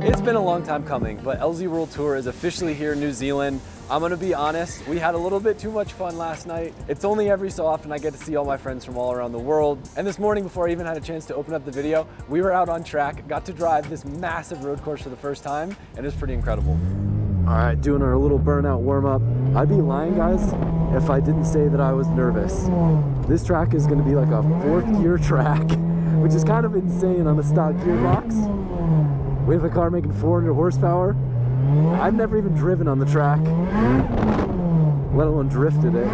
It's been a long time coming, but LZ World Tour is officially here in New Zealand. I'm gonna be honest, we had a little bit too much fun last night. It's only every so often I get to see all my friends from all around the world. And this morning, before I even had a chance to open up the video, we were out on track, got to drive this massive road course for the first time, and it's pretty incredible. All right, doing our little burnout warm up. I'd be lying, guys, if I didn't say that I was nervous. This track is gonna be like a 4th gear track, which is kind of insane on the stock gearbox. With a car making 400 horsepower. I've never even driven on the track, let alone drifted it.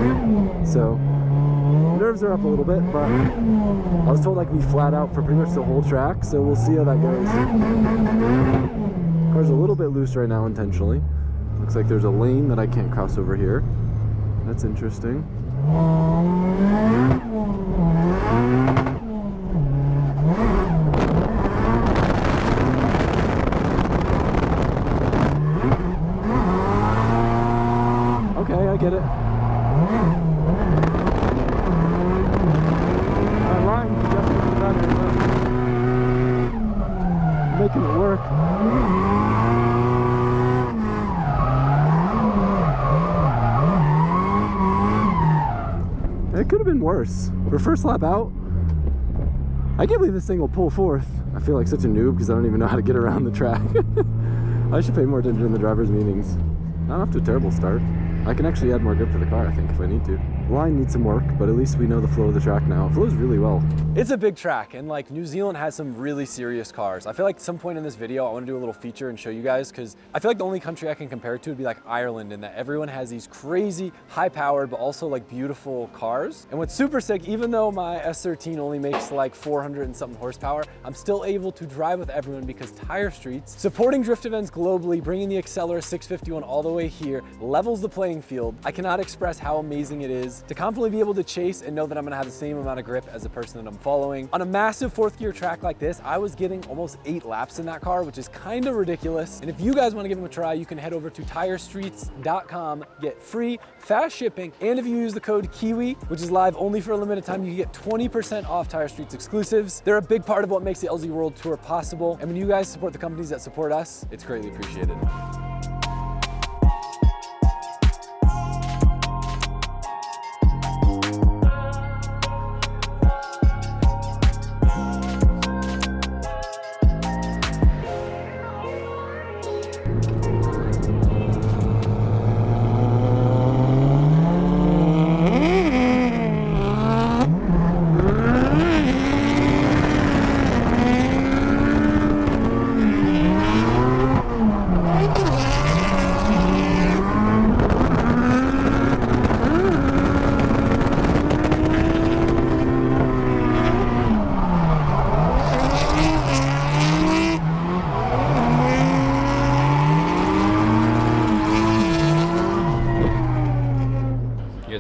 So, nerves are up a little bit, but I was told I could be flat out for pretty much the whole track, so we'll see how that goes. Car's a little bit loose right now intentionally. Looks like there's a lane that I can't cross over here. That's interesting. Okay, I get it. My line can definitely be better, but I'm making it work. It could have been worse. For first lap out, I can't believe this thing will pull fourth. I feel like such a noob because I don't even know how to get around the track. I should pay more attention in the driver's meetings. Not off to a terrible start. I can actually add more grip to the car, I think, if I need to. The line needs some work, but at least we know the flow of the track now. It flows really well. It's a big track, and like New Zealand has some really serious cars. I feel like at some point in this video, I want to do a little feature and show you guys, because I feel like the only country I can compare it to would be like Ireland, in that everyone has these crazy, high-powered, but also like beautiful cars. And what's super sick, even though my S13 only makes like 400 and something horsepower, I'm still able to drive with everyone because Tire Streets, supporting drift events globally, bringing the Accelera 651 all the way here, levels the playing field. I cannot express how amazing it is to confidently be able to chase and know that I'm gonna have the same amount of grip as the person that I'm following. On a massive 4th gear track like this, I was getting almost 8 laps in that car, which is kind of ridiculous. And if you guys wanna give them a try, you can head over to tirestreets.com, get free, fast shipping, and if you use the code KIWI, which is live only for a limited time, you get 20% off Tire Streets exclusives. They're a big part of what makes the LZ World Tour possible. And when you guys support the companies that support us, it's greatly appreciated.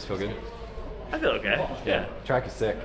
Feel good? I feel okay. Yeah. Track is sick.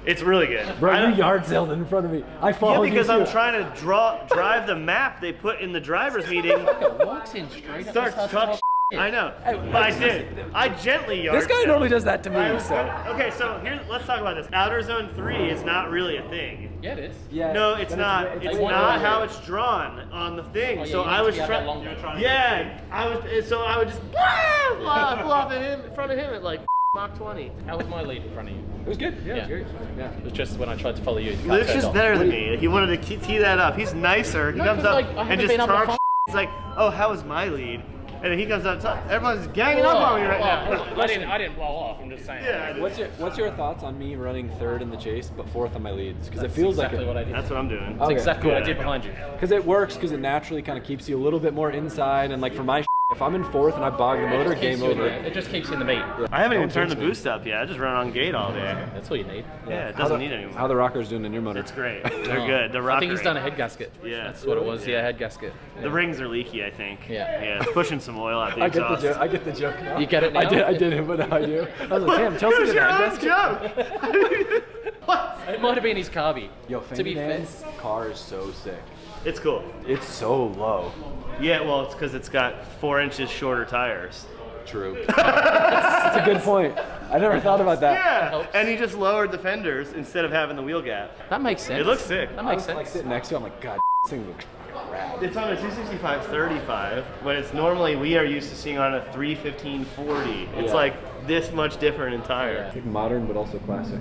It's really good. Bro, you yard sailed in front of me. I followed you. Yeah, because I'm trying to drive the map they put in the driver's meeting. Walks in straight Starts talking. I know, but I did. I gently yard. This guy normally does that to me. So. Okay, so here, let's talk about this. Outer Zone 3 is not really a thing. Yeah, it is. Yeah. No, it's not. It's not how it's drawn on the thing. Oh, yeah, so I was trying. Yeah, I was. So I would just pull off at him in front of him at like Mach 20. How was my lead in front of you? It was good. Yeah, it was great. Yeah. It was just when I tried to follow you. Luke's just better than me. He wanted to tee that up. He's nicer. He comes up like, and just talks. He's like, "Oh, how was my lead?" And then he comes up. Everyone's ganging up on me right now. I didn't blow off. I'm just saying. Yeah. What's your thoughts on me running 3rd in the chase but 4th on my leads? Because it feels exactly like what I did. That's what I'm doing. That's exactly what I did behind you. Because it works. Because it naturally kind of keeps you a little bit more inside. And like for my, if I'm in 4th and I bog the motor, game over. It just keeps you in the meat. I haven't even turned the boost up yet. I just run on gate all day. That's all you need. Yeah, it doesn't need anymore. How the rockers doing in your motor? It's great. They're good. The rocker. I think he's done a head gasket. Yeah. That's what it was. Yeah, head gasket. Yeah. The rings are leaky, I think. Yeah. Yeah, it's pushing some oil out the I get the exhaust. joke. I get the joke now. You get it now? I didn't, but now I do. I was like, damn, Chelsea did a head gasket. Joke. What? It might have been his carby. Yo, to be fair. Ferdinand's car is so sick. It's cool. It's so low. Yeah, well, it's because it's got 4 inches shorter tires. True. That's a good point. I never thought about that. Yeah, and he just lowered the fenders instead of having the wheel gap. That makes sense. It looks sick. That makes Like sense. sitting next to it, I'm like, God, this thing looks rad. It's on a 265/35, when it's normally we are used to seeing on a 315/40. It's Yeah. like this much different in tire. Like modern, but also classic.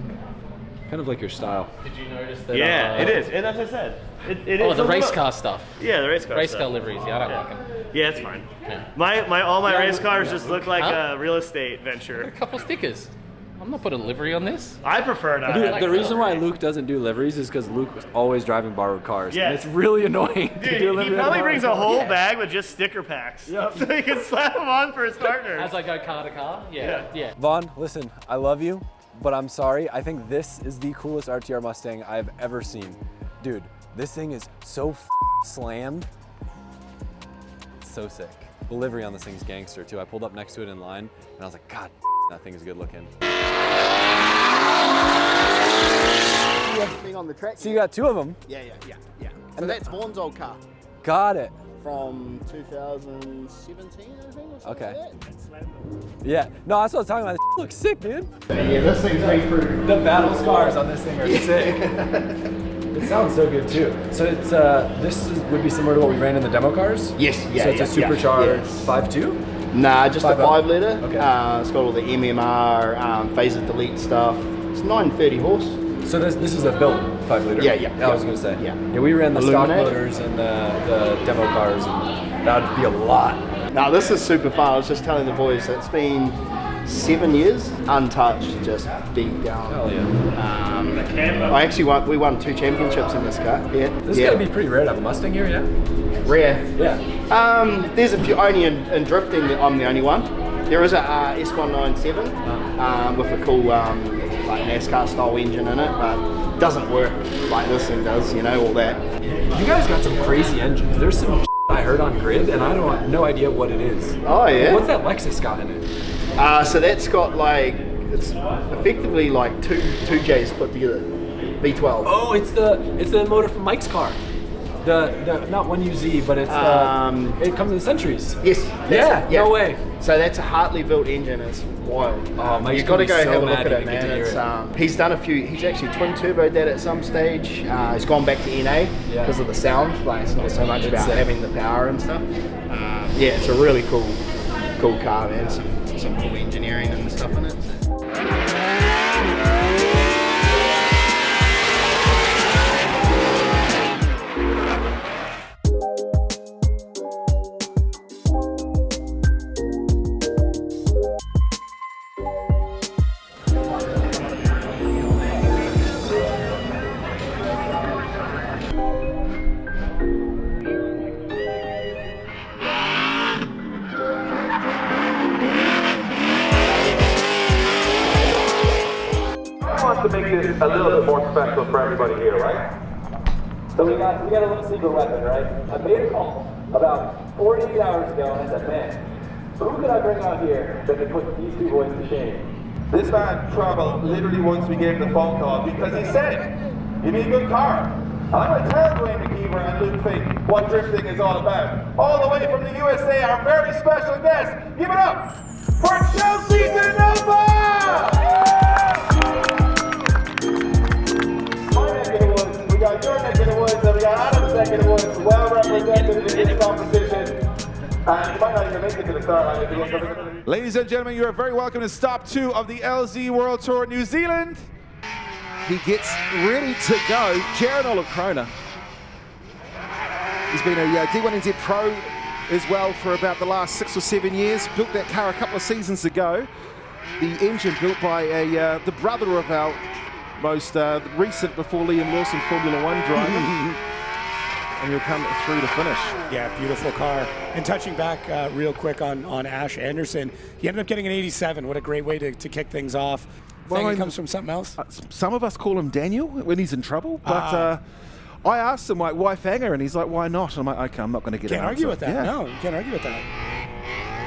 Kind of like your style. Did you notice that? Yeah, it is, and as I said, it Oh, is the a race little- car stuff. Yeah, the race car. Race stuff. car liveries. Yeah, I don't like them. Yeah, it's fine. Yeah. All my race cars just look like Huh? a real estate venture. A couple stickers. I'm not putting a livery on this. I prefer not. Dude, like the reason why livery. Luke doesn't do liveries is because Luke is always driving borrowed cars. Yeah. And it's really annoying to Dude, do a he livery on probably borrowed brings a car. whole bag with just sticker packs, so he can slap them on for his partners. As I go car to car. Yeah. Yeah. Vaughn, listen, I love you, but I'm sorry. I think this is the coolest RTR Mustang I've ever seen. Dude, this thing is so slammed. It's so sick. The livery on this thing's gangster too. I pulled up next to it in line and I was like, God, that thing is good looking. Thing on the track. So you got two of them. Yeah. So that's Vaughn's old car Got it. from 2017, I think, or something Okay. like that. Yeah. No, that's what I was talking about. This looks sick, dude. Yeah, this thing's made for. The battle scars on this thing are sick. It sounds so good too. So it's would be similar to what we ran in the demo cars. Yes, So it's a supercharged 5.2. Nah, just a 5.0. 5 litre. Okay. It's got all the MMR, phaser delete stuff. It's 930 horse. So this is a built 5 liter. Yeah. I was gonna say. Yeah. Yeah, we ran the stock Illuminate. motors and the demo cars, and that would be a lot. Now this is super fun. I was just telling the boys that it's been 7 years untouched, just beat down. Hell yeah. I actually we won 2 championships in this car. Yeah. This is gonna be pretty rare to have a Mustang here, yeah. rare. Yeah. There's a few only in drifting. I'm the only one. There is a S197 with a cool like NASCAR style engine in it, but it doesn't work like this thing does. You know, all that. You guys got some crazy engines. There's some I heard on grid, and I don't no idea what it is. Oh yeah. What's that Lexus got in it? So that's got like it's effectively like two J's put together, V12. Oh, it's the motor from Mike's car. The not 1UZ, but it's it comes in Centuries. Yes. Yeah, no way. So that's a Hartley built engine. It's wild. Oh, Mike's You've got to gonna be go so have a look mad at if it, we get to man. hear It's, it. he's done a few. He's actually twin turboed that at some stage. He's gone back to NA because of the sound. Like it's not so much about sick. having the power and stuff. Yeah, it's a really cool car, man. Some cool engineering and stuff in it. To make this a little bit more special for everybody here, right? So we got a little secret weapon, right? I made a call about 48 hours ago and I said, man, who could I bring out here that could put these two boys to shame? This man traveled literally once we gave him the phone call because he said, "Give me a good car." I'm going to tell Dwayne McKeever and Luke Fink what drifting is all about. All the way from the USA, our very special guest. Give it up for Chelsea DeNova! We got your neck of the woods, and we got Adam's neck of the woods, well represented in this competition. And you might not even make it to the start line if you look up. Ladies and gentlemen, you are very welcome to stop 2 of the LZ World Tour New Zealand. He gets ready to go. Jaron Olive Krona. He's been a D1NZ Pro as well for about the last 6 or 7 years. Built that car a couple of seasons ago. The engine built by the brother of our most recent before Liam Lawson Formula 1 driver. And he'll come through to finish. Yeah, beautiful car. And touching back real quick on Ash Anderson, he ended up getting an 87. What a great way to kick things off. Well, Think it comes from something else? Some of us call him Daniel when he's in trouble, but I asked him, like, why Fanger? And he's like, why not? And I'm like, okay, I'm not going to get Can't an argue answer. with that. Yeah. No, you can't argue with that.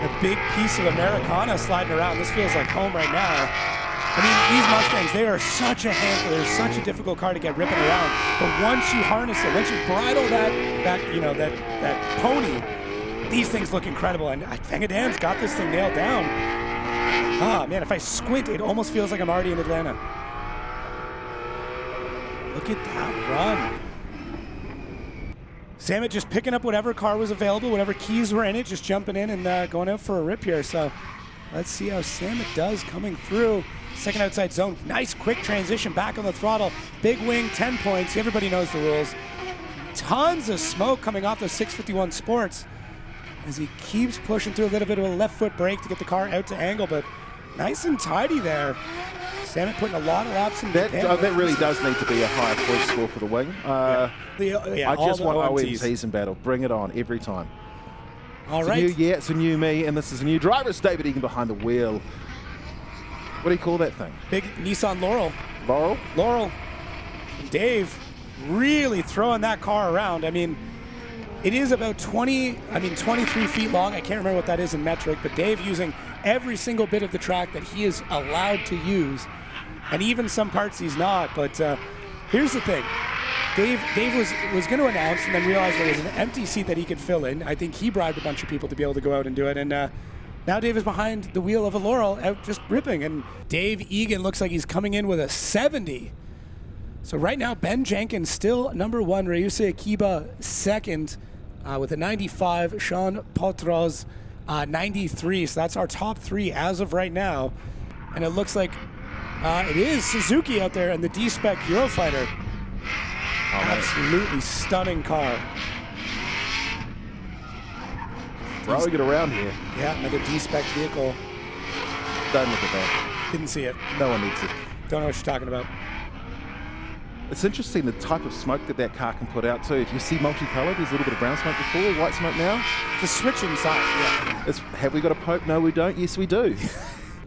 A big piece of Americana sliding around. This feels like home right now. I mean, these Mustangs, they are such a handful. They're such a difficult car to get ripping around. But once you harness it, once you bridle that pony, these things look incredible. And Vangadam's got this thing nailed down. Ah, man, if I squint, it almost feels like I'm already in Atlanta. Look at that run. Samet just picking up whatever car was available, whatever keys were in it, just jumping in and going out for a rip here. So let's see how Samet does coming through. Second outside zone. Nice quick transition back on the throttle. Big wing, 10 points. Everybody knows the rules. Tons of smoke coming off the 651 Sports as he keeps pushing through a little bit of a left foot brake to get the car out to angle, but nice and tidy there. Samet putting a lot of laps in that really does need to be a higher point score for the wing. I just want OMTs in battle. Bring it on every time. All right. It's a new me, and this is a new driver. It's David Egan behind the wheel. What do you call that thing? Big Nissan Laurel. Laurel? Dave really throwing that car around. I mean, it is about 23 feet long. I can't remember what that is in metric, but Dave using every single bit of the track that he is allowed to use, and even some parts he's not. But here's the thing. Dave was going to announce and then realized there was an empty seat that he could fill in. I think he bribed a bunch of people to be able to go out and do it. And now Dave is behind the wheel of a Laurel out just ripping. And Dave Egan looks like he's coming in with a 70. So right now, Ben Jenkins still number one. Ryusei Akiba second with a 95. Sean Potros 93. So that's our top three as of right now. And it looks like it is Suzuki out there and the D-Spec Eurofighter. Absolutely stunning car. Throwing it around here. Yeah, another D-Spec vehicle. Don't look at that. Didn't see it. No one needs it. Don't know what you're talking about. It's interesting the type of smoke that car can put out too. If you see multicolored, there's a little bit of brown smoke before, white smoke now. The switching side, yeah. Have we got a Pope? No, we don't. Yes, we do.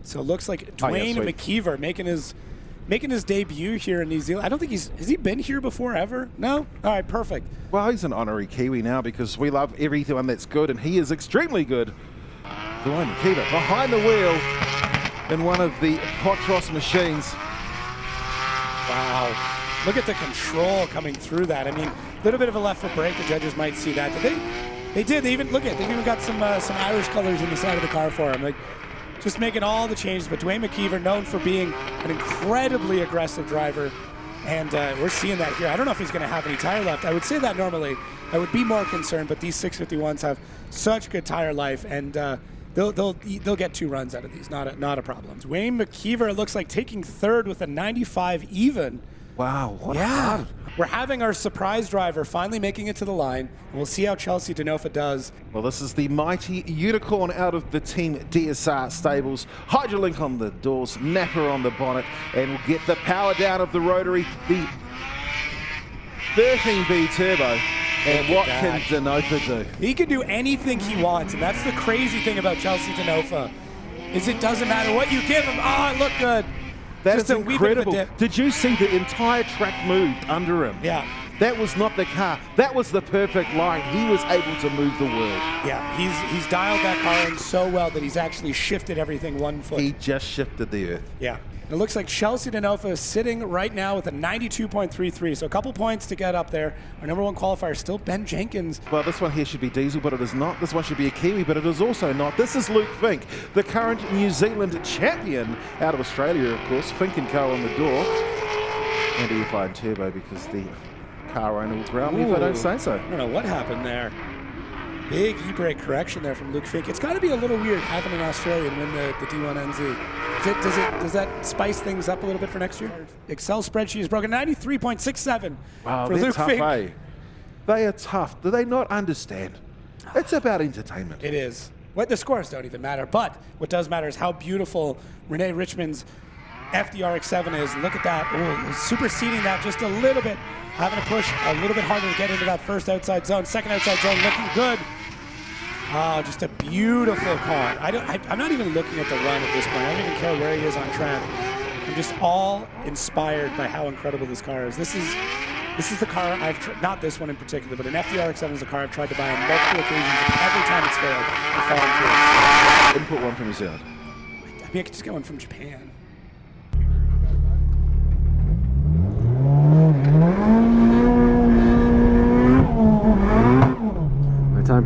So it looks like Dwayne McKeever making his debut here in New Zealand. I don't think has he been here before ever? No? All right, perfect. Well, he's an honorary Kiwi now because we love everyone that's good, and he is extremely good. Dwayne McKeever behind the wheel in one of the Potros machines. Wow. Look at the control coming through that. I mean, a little bit of a left foot brake. The judges might see that. They did. They even got some Irish colors in the side of the car for him. Like, just making all the changes. But Dwayne McKeever, known for being an incredibly aggressive driver, and we're seeing that here. I don't know if he's going to have any tire left. I would say that normally. I would be more concerned, but these 651s have such good tire life, and they'll get 2 runs out of these. Not a problem. Dwayne McKeever looks like taking third with a 95 even. Wow, what yeah. We're having our surprise driver finally making it to the line, and we'll see how Chelsea Denofa does. Well, this is the mighty unicorn out of the Team DSR stables. Hydrolink on the doors, Napa on the bonnet, and we'll get the power down of the rotary, the 13B turbo. And what can Denofa do? He can do anything he wants, and that's the crazy thing about Chelsea Denofa, is it doesn't matter what you give him. Oh, it looked good. That is incredible. Did you see the entire track moved under him? Yeah. That was not the car. That was the perfect line. He was able to move the world. Yeah, he's dialed that car in so well that he's actually shifted everything 1 foot. He just shifted the earth. Yeah. It looks like Chelsea Denofa is sitting right now with a 92.33, so a couple points to get up there. Our number one qualifier is still Ben Jenkins. Well, this one here should be Diesel, but it is not. This one should be a Kiwi, but it is also not. This is Luke Fink, the current New Zealand champion out of Australia, of course. Fink & Co. on the door. And EFI and Turbo, because the car owner will ground me if I don't say so. I don't know what happened there. Big e-brake correction there from Luke Fink. It's got to be a little weird having an Australian win the D1NZ. Does that spice things up a little bit for next year? Excel spreadsheet is broken. 93.67 for Luke Fink. Eh? They are tough. Do they not understand? It's about entertainment. It is. The scores don't even matter, but what does matter is how beautiful Renee Richmond's FDRX7 is. Look at that. Ooh, superseding that just a little bit. Having to push a little bit harder to get into that first outside zone. Second outside zone looking good. Oh, just a beautiful car. I'm not even looking at the run at this point. I don't even care where he is on track. I'm just all inspired by how incredible this car is. This is the car not this one in particular, but an FDRX7 is a car I've tried to buy on multiple occasions. Every time it's failed, I've fallen through. Input one from New Zealand. I mean, I could just get one from Japan.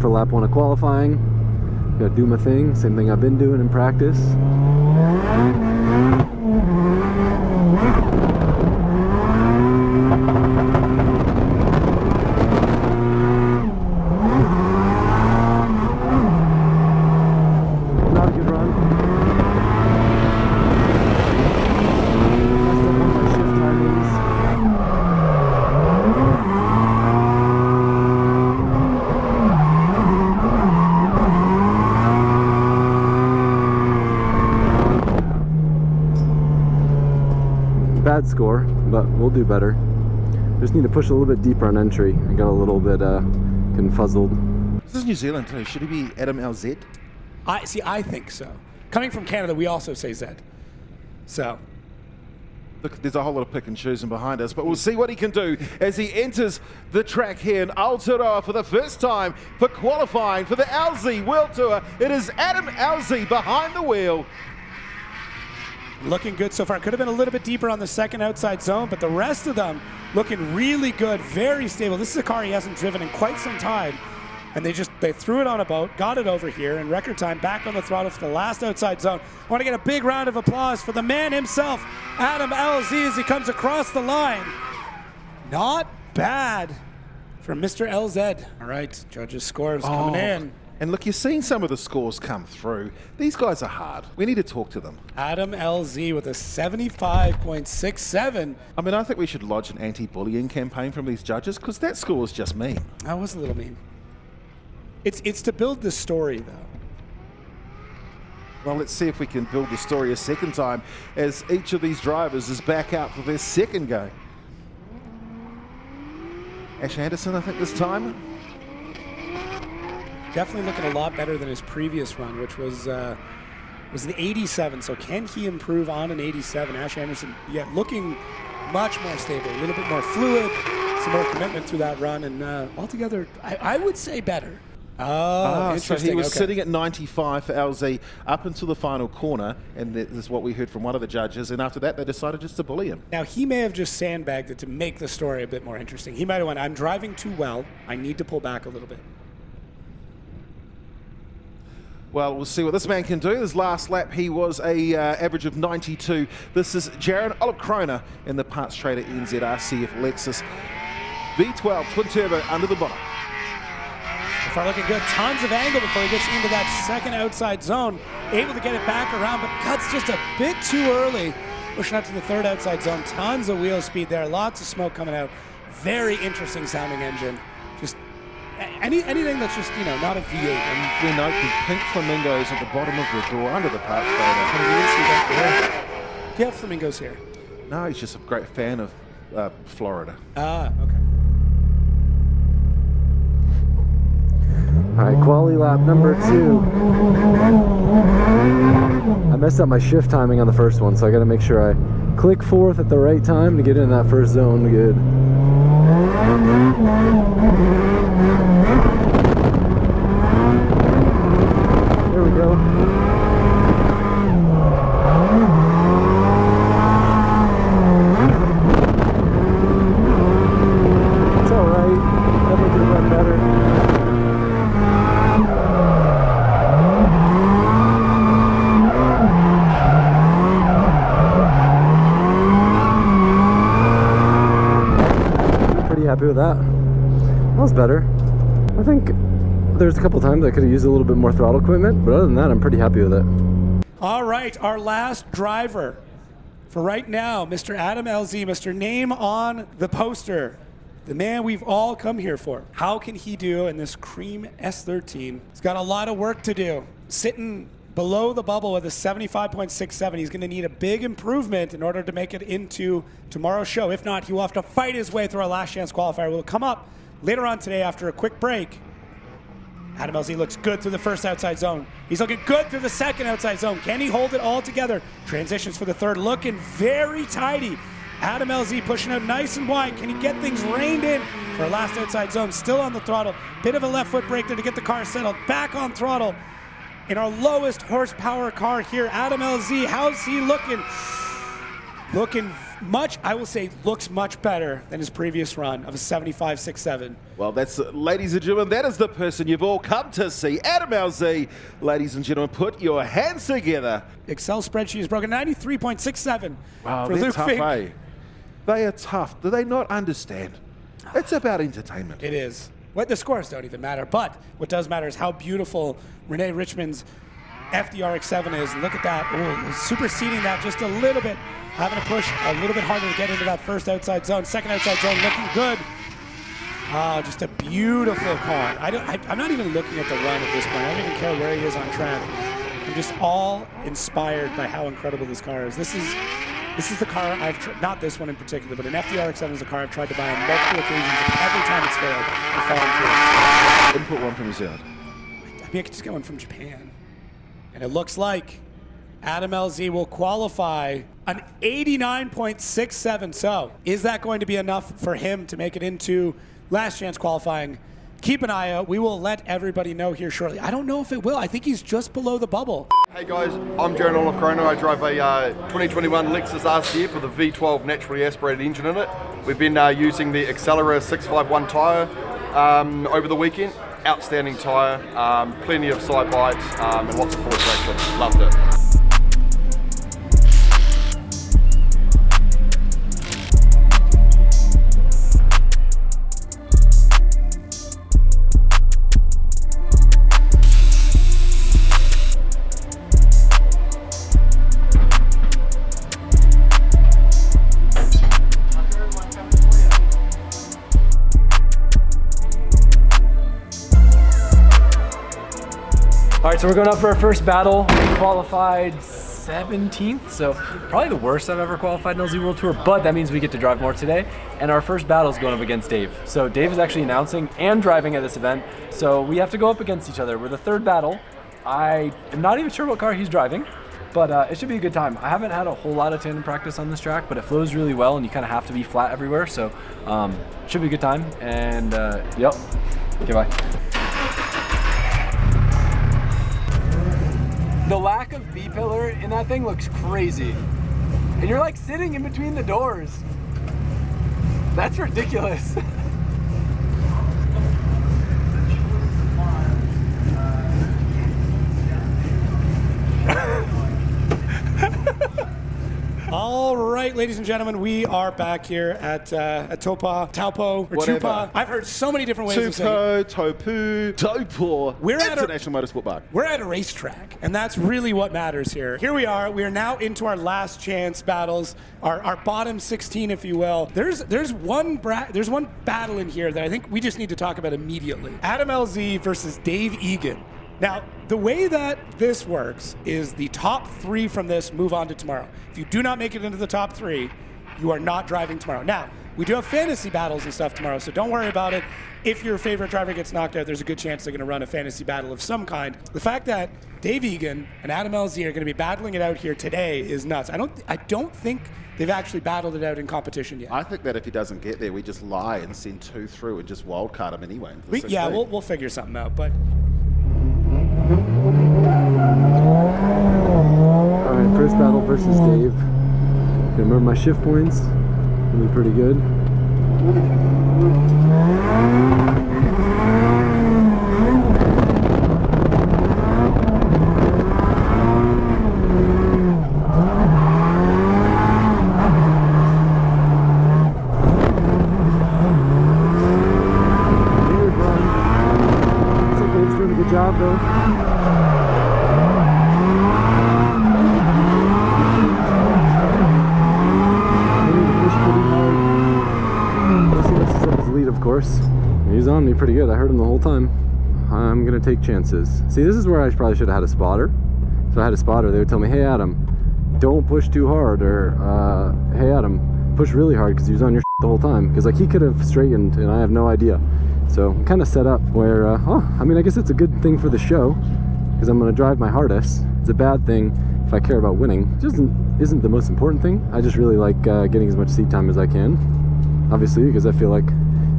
for lap 1 of qualifying. Gotta do my thing, same thing I've been doing in practice. Not a good run. Messed up on my shift timings. Bad score, but we'll do better. Just need to push a little bit deeper on entry. I got a little bit confuzzled. This is New Zealand too. Should he be Adam LZ? I think so. Coming from Canada, we also say Z. So. Look, there's a whole lot of pick and choosing behind us, but we'll see what he can do as he enters the track here in Aotearoa for the first time for qualifying for the LZ World Tour. It is Adam LZ behind the wheel. Looking good so far. Could have been a little bit deeper on the second outside zone, but the rest of them looking really good, very stable. This is a car he hasn't driven in quite some time, and they threw it on a boat, got it over here in record time, back on the throttle for the last outside zone. I want to get a big round of applause for the man himself, Adam LZ, as he comes across the line. Not bad from Mr. LZ. All right, judges' scores coming in. And look, you're seeing some of the scores come through. These guys are hard. We need to talk to them. Adam LZ with a 75.67. I mean, I think we should lodge an anti-bullying campaign from these judges, because that score is just mean. That was a little mean. It's to build the story, though. Well, let's see if we can build the story a second time as each of these drivers is back out for their second go. Ash Anderson, I think, this time. Definitely looking a lot better than his previous run, which was an 87. So can he improve on an 87? Ash Anderson, yeah, looking much more stable, a little bit more fluid, some more commitment through that run, and altogether, I would say better. Oh, so interesting. he was Okay. sitting at 95 for LZ up until the final corner, and this is what we heard from one of the judges, and after that they decided just to bully him. Now, he may have just sandbagged it to make the story a bit more interesting. He might have went, I'm driving too well, I need to pull back a little bit. Well, we'll see what this man can do. His last lap, he was a average of 92. This is Jaron Olipkrona in the Parts Trader NZRCF Lexus V12 twin turbo under the bonnet. So far looking good. Tons of angle before he gets into that second outside zone. Able to get it back around, but cuts just a bit too early. Pushing up to the third outside zone. Tons of wheel speed there. Lots of smoke coming out. Very interesting sounding engine. Just anything that's just, not a V8. And we note the pink flamingos at the bottom of the door under the Parts Trader. Do you have flamingos here? No, he's just a great fan of Florida. Ah, okay. All right, quali lap number 2. I messed up my shift timing on the first one, so I got to make sure I click fourth at the right time to get in that first zone good. There we go. It's all right. Definitely could have done better. Happy with that. That was better. I think there's a couple times I could have used a little bit more throttle equipment, but other than that, I'm pretty happy with it. All right, our last driver for right now, Mr. Adam LZ, Mr. Name on the poster, the man we've all come here for. How can he do in this cream S13? He's got a lot of work to do. Sitting below the bubble with a 75.67. He's going to need a big improvement in order to make it into tomorrow's show. If not, he will have to fight his way through our last chance qualifier. We'll come up later on today after a quick break. Adam LZ looks good through the first outside zone. He's looking good through the second outside zone. Can he hold it all together? Transitions for the third, looking very tidy. Adam LZ pushing out nice and wide. Can he get things reined in for our last outside zone? Still on the throttle. Bit of a left foot brake there to get the car settled. Back on throttle. In our lowest horsepower car here, Adam LZ, how's he looking? Looking I will say, looks much better than his previous run of a 75.67. Well, that's, ladies and gentlemen, that is the person you've all come to see. Adam LZ. Ladies and gentlemen, put your hands together. Excel spreadsheet is broken, 93.67 Wow, for they're Luke tough, Fink. eh? They are tough. Do they not understand? It's about entertainment. It is. What the scores don't even matter, but what does matter is how beautiful Renee Richmond's FDRX7 is. And look at that. Oh, superseding that just a little bit. Having to push a little bit harder to get into that first outside zone. Second outside zone looking good. Oh, just a beautiful car. I'm not even looking at the run at this point. I don't even care where he is on track. I'm just all inspired by how incredible this car is. This is the car not this one in particular, but an FDRX7 is a car I've tried to buy on multiple occasions. Every time it's failed, I've fallen through. Input one from New Zealand. I mean, I could just get one from Japan. And it looks like Adam LZ will qualify an 89.67. So is that going to be enough for him to make it into last chance qualifying? Keep an eye out. We will let everybody know here shortly. I don't know if it will. I think he's just below the bubble. Hey guys, I'm Jaron Olive Corona. I drive a 2021 Lexus RCF with a V12 naturally aspirated engine in it. We've been using the Accelera 651 tyre over the weekend. Outstanding tyre, plenty of side bites, and lots of forward traction. Loved it. All right, so we're going up for our first battle. We qualified 17th, so probably the worst I've ever qualified in LZ World Tour, but that means we get to drive more today. And our first battle is going up against Dave. So Dave is actually announcing and driving at this event, so we have to go up against each other. We're the third battle. I am not even sure what car he's driving, but it should be a good time. I haven't had a whole lot of tandem practice on this track, but it flows really well and you kind of have to be flat everywhere, so should be a good time. And yep, okay, bye. The lack of B-pillar in that thing looks crazy. And you're like sitting in between the doors. That's ridiculous. All right, ladies and gentlemen, we are back here at Taupo, or Whatever. Tupa. I've heard so many different ways of saying it. Topu, Taupo, We're at International Motorsport Park. We're at a racetrack, and that's really what matters here. Here we are. We are now into our last chance battles, our bottom 16, if you will. There's one battle in here that I think we just need to talk about immediately. Adam LZ versus Dave Egan. Now, the way that this works is the top 3 from this move on to tomorrow. If you do not make it into the top 3, you are not driving tomorrow. Now, we do have fantasy battles and stuff tomorrow, so don't worry about it. If your favorite driver gets knocked out, there's a good chance they're going to run a fantasy battle of some kind. The fact that Dave Egan and Adam LZ are going to be battling it out here today is nuts. I don't think they've actually battled it out in competition yet. I think that if he doesn't get there, we just lie and send 2 through and just wildcard him anyway. Yeah, we'll figure something out, but... Alright, first battle versus Dave. Gonna remember my shift points. Gonna be pretty good. Weird run. Looks like Dave's doing a good job though. Of course. He's on me pretty good. I heard him the whole time. I'm gonna take chances. See, this is where I probably should have had a spotter. So I had a spotter, they would tell me, hey Adam, don't push too hard, or hey Adam, push really hard, because he was on your the whole time. Because like he could have straightened and I have no idea. So I'm kind of set up where, I mean, I guess it's a good thing for the show, because I'm gonna drive my hardest. It's a bad thing if I care about winning. It just isn't the most important thing. I just really like getting as much seat time as I can. Obviously, because I feel like,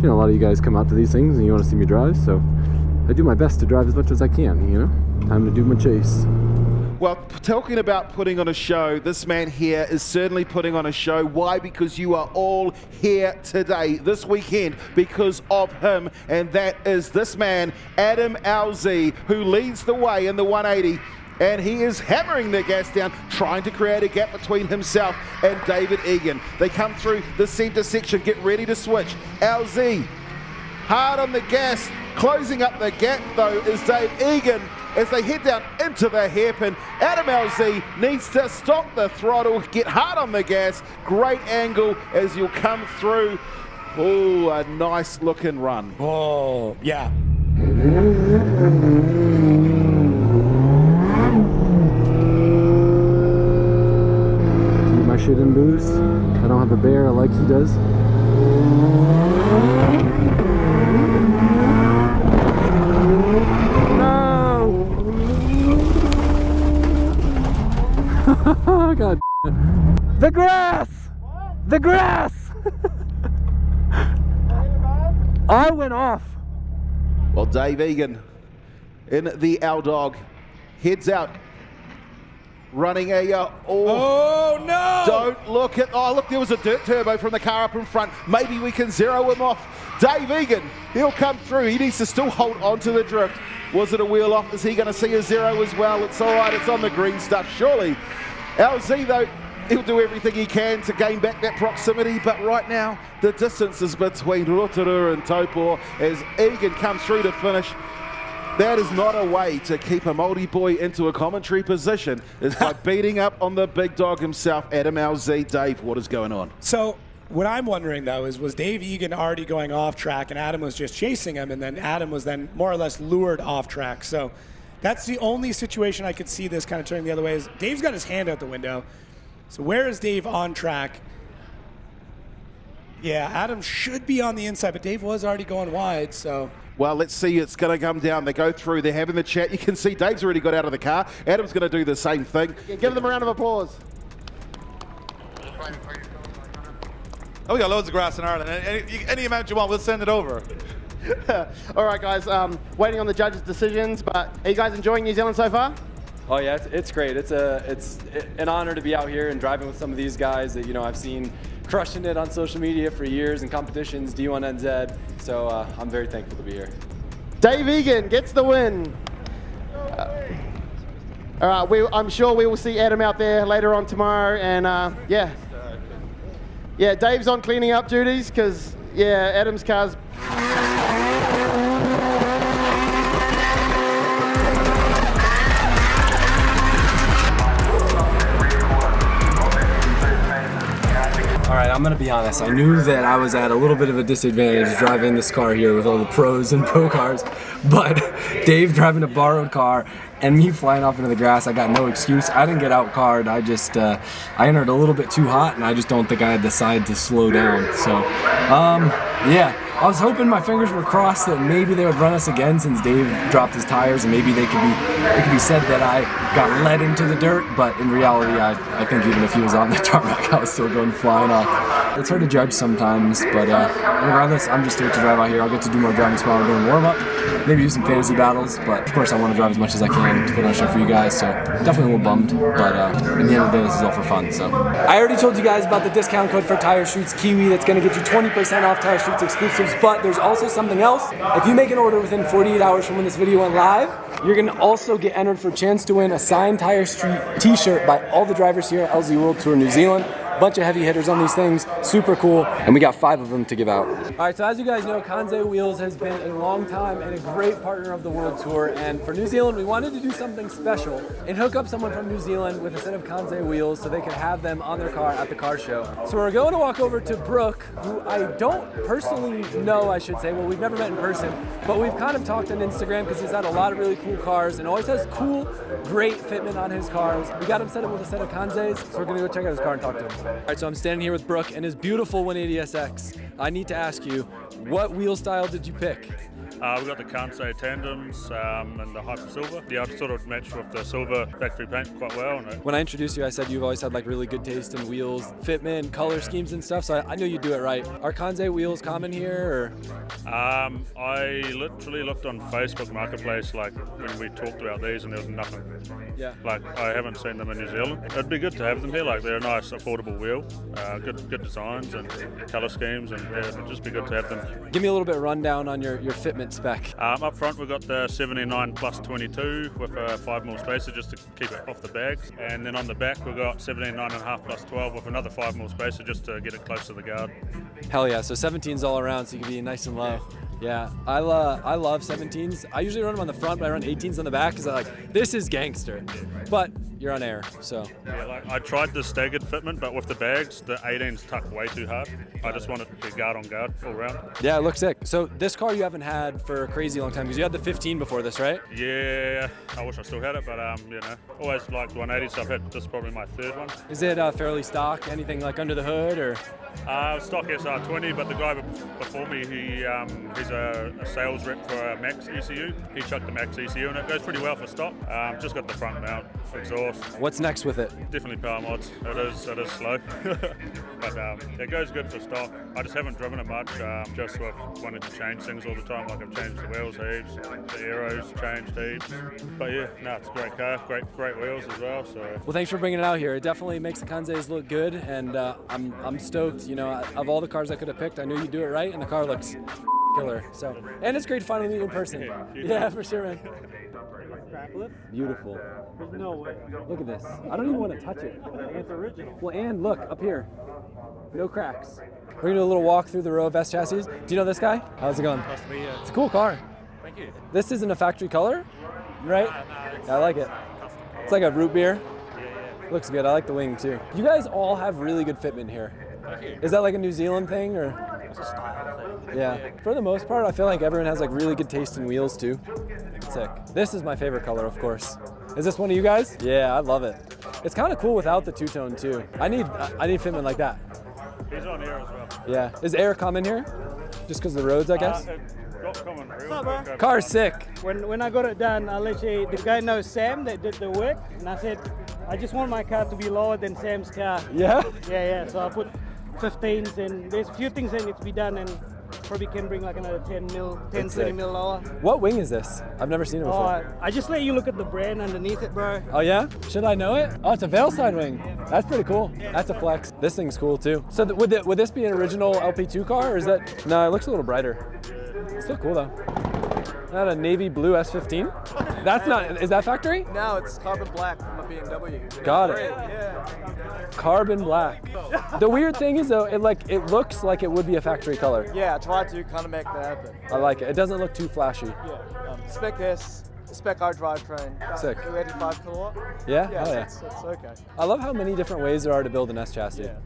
you know, a lot of you guys come out to these things and you want to see me drive, so I do my best to drive as much as I can, you know? Time to do my chase. Well, talking about putting on a show, this man here is certainly putting on a show. Why? Because you are all here today, this weekend, because of him, and that is this man, Adam Alzey, who leads the way in the 180. And he is hammering the gas down, trying to create a gap between himself and David Egan. They come through the center section, get ready to switch. Alzey, hard on the gas, closing up the gap though is Dave Egan as they head down into the hairpin. Adam Alzey needs to stop the throttle, get hard on the gas, great angle as you'll come through. Oh, a nice looking run. Oh, yeah. Keep my shit in boost. I don't have a bear like he does. God. The grass! The grass! I went off. Well, Dave Egan in the L-Dog heads out, running a, oh no! Don't look at, oh look, there was a dirt turbo from the car up in front. Maybe we can zero him off. Dave Egan, he'll come through. He needs to still hold on to the drift. Was it a wheel off? Is he going to see a zero as well? It's all right, it's on the green stuff, surely. LZ, though, he'll do everything he can to gain back that proximity, but right now, the distance is between Rotorua and Taupō as Egan comes through to finish. That is not a way to keep a Māori boy into a commentary position, is by beating up on the big dog himself, Adam LZ. Dave, what is going on? So, what I'm wondering, though, is was Dave Egan already going off track and Adam was just chasing him, and then Adam was then more or less lured off track? So, that's the only situation I could see this kind of turning the other way is Dave's got his hand out the window. So where is Dave on track? Yeah, Adam should be on the inside, but Dave was already going wide, so. Well, let's see. It's going to come down. They go through. They're having the chat. You can see Dave's already got out of the car. Adam's going to do the same thing. Give them a round of applause. Oh, we got loads of grass in Ireland. Any amount you want, we'll send it over. All right, guys. Waiting on the judges' decisions, but are you guys enjoying New Zealand so far? Oh yeah, it's great. It's an honor to be out here and driving with some of these guys that I've seen crushing it on social media for years in competitions, D1NZ. So I'm very thankful to be here. Dave Egan gets the win. All right, I'm sure we will see Adam out there later on tomorrow, and yeah, Dave's on cleaning up duties because Adam's car's. All right, I'm gonna be honest. I knew that I was at a little bit of a disadvantage driving this car here with all the pros and pro cars, but Dave driving a borrowed car and me flying off into the grass, I got no excuse. I didn't get out car'd. I just, I entered a little bit too hot and I just don't think I had the side to slow down. So, yeah. I was hoping, my fingers were crossed, that maybe they would run us again since Dave dropped his tires, and maybe it could be said that I got led into the dirt, but in reality, I think even if he was on the tarmac, I was still going flying off. It's hard to judge sometimes, but regardless, I'm just stoked to drive out here. I'll get to do more driving tomorrow during warm-up, maybe do some fantasy battles, but of course I want to drive as much as I can to put on a show for you guys, so definitely a little bummed, but in the end of the day, this is all for fun, so. I already told you guys about the discount code for Tire Shoots Kiwi that's going to get you 20% off Tire Shoots exclusives, but there's also something else. If you make an order within 48 hours from when this video went live, you're going to also get entered for a chance to win a signed Tire Street t-shirt by all the drivers here at LZ World Tour New Zealand. Bunch of heavy hitters on these things, super cool, and we got 5 of them to give out. All right, so as you guys know, Kansei Wheels has been a long time and a great partner of the World Tour, and for New Zealand, we wanted to do something special and hook up someone from New Zealand with a set of Kansei wheels so they could have them on their car at the car show. So we're going to walk over to Brooke, who I don't personally know, I should say. Well, we've never met in person, but we've kind of talked on Instagram because he's had a lot of really cool cars and always has cool, great fitment on his cars. We got him set up with a set of Kanseis, so we're gonna go check out his car and talk to him. All right, so I'm standing here with Brooke and his beautiful 180SX. I need to ask you, what wheel style did you pick? We've got the Kansei tandems and the Hyper Silver. Yeah, I sort of matched with the silver factory paint quite well. When I introduced you, I said you've always had like really good taste in wheels, fitment, color schemes and stuff, so I knew you'd do it right. Are Kansei wheels common here, or? I literally looked on Facebook Marketplace like when we talked about these and there was nothing. Yeah. Like I haven't seen them in New Zealand. It'd be good to have them here. Like they're a nice, affordable wheel, good designs and color schemes, and yeah, it'd just be good to have them. Give me a little bit rundown on your fitment spec. Up front we've got the 79 plus 22 with a 5mm spacer just to keep it off the bags, and then on the back we've got 79.5 plus 12 with another 5mm spacer just to get it close to the guard. Hell yeah, so 17s all around, so you can be nice and low. Yeah, I love 17s. I usually run them on the front, but I run 18s on the back because I like, this is gangster. But you're on air, so. Yeah, like I tried the staggered fitment, but with the bags, the 18s tuck way too hard. I just want it to be guard on guard all around. Yeah, it looks sick. So this car you haven't had for a crazy long time because you had the 15 before this, right? Yeah, I wish I still had it, but you know, always liked 180, so I've had this is probably my third one. Is it fairly stock? Anything like under the hood or? Stock SR20, but the guy before me, he's a sales rep for a Max ECU. He chucked the Max ECU and it goes pretty well for stock. Just got the front mount exhaust. What's next with it? Definitely power mods. It is slow, but it goes good for stock. I just haven't driven it much, just with wanting to change things all the time. Like I've changed the wheels heaps, the aeros changed heaps. But yeah, no, it's a great car, great wheels as well. So. Well, thanks for bringing it out here. It definitely makes the Kanzeis look good, and I'm stoked. You know, of all the cars I could have picked, I knew you'd do it right, and the car looks killer. So, and it's great to finally meet you in person. Yeah, for sure, man. Beautiful. There's no way. Look at this. I don't even want to touch it. It's original. Well, and look up here. No cracks. We're gonna do a little walk through the row of S chassis. Do you know this guy? How's it going? Nice to meet you. It's a cool car. Thank you. This isn't a factory color, right? No, I like it. It's like a root beer. Looks good. I like the wing too. You guys all have really good fitment here. Thank you. Is that like a New Zealand thing or? It's a style thing. Yeah. For the most part, I feel like everyone has like really good taste in wheels too. Sick. This is my favorite color, of course. Is this one of you guys? Yeah, I love it. It's kind of cool without the two-tone too. I need fitment like that. He's on air as well. Yeah. Is air common here? Just because of the roads, I guess? Car's sick. When I got it done, I literally, the guy knows Sam that did the work, and I said, I just want my car to be lower than Sam's car. Yeah? Yeah. So I put 15s, and there's a few things that need to be done, and probably can bring like another 10 mil, 10, 20 mil lower. What wing is this? I've never seen it before. I just let you look at the brand underneath it, bro. Oh yeah? Should I know it? Oh, it's a Veilside wing. That's pretty cool. That's a flex. This thing's cool too. So would this be an original LP2 car, or is that? No, it looks a little brighter. Still cool though. Not a navy blue S15? That's not, is that factory? No, it's carbon black from a BMW. Got it. Yeah. Carbon black. The weird thing is though, it looks like it would be a factory color. Yeah, I tried to kind of make that happen. I like it. It doesn't look too flashy. Yeah. Spec S, Spec R drivetrain. Sick. 285 kilowatt. Yeah? Yeah, Oh, yeah. It's okay. I love how many different ways there are to build an S chassis. Yeah.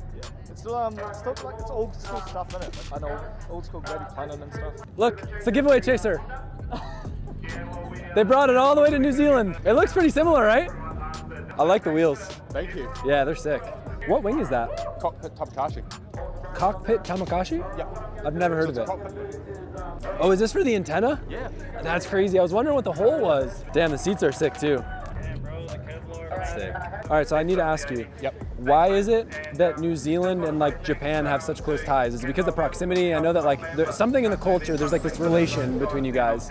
It's still like it's old school stuff in it. Like, I know old school Grady Clennon and stuff. Look, it's a giveaway chaser. They brought it all the way to New Zealand. It looks pretty similar, right? I like the wheels. Thank you. Yeah, they're sick. What wing is that? Cockpit Tamakashi. Cockpit Tamakashi? Yeah. I've never heard of it. Oh, is this for the antenna? Yeah. That's crazy. I was wondering what the hole was. Damn, the seats are sick too. Sick. All right, so I need to ask you. Yep. Why is it that New Zealand and like Japan have such close ties? Is it because of proximity? I know that like there's something in the culture. There's like this relation between you guys.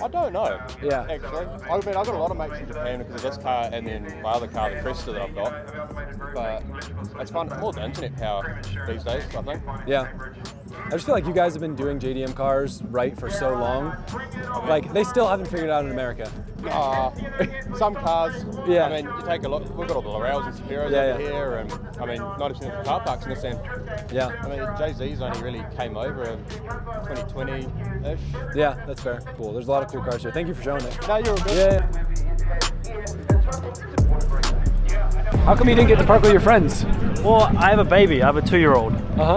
I don't know. Yeah. Actually, I mean, I've got a lot of mates in Japan because of this car and then my other car, the Cresta that I've got. But it's fun. More the internet power these days, I think. Yeah. I just feel like you guys have been doing JDM cars right for so long. Like they still haven't figured it out in America. Some cars. Yeah. I mean, you take a look. We've got all the Laurels and Superos over here, and I mean, 90% of the car parks in this end. Yeah. I mean, Jay-Z's only really came over in 2020-ish. Yeah, that's fair. Cool. There's a lot of cool cars here. Thank you for showing it. No, you're good. How come you didn't get to park with your friends? Well, I have a baby. I have a 2-year-old.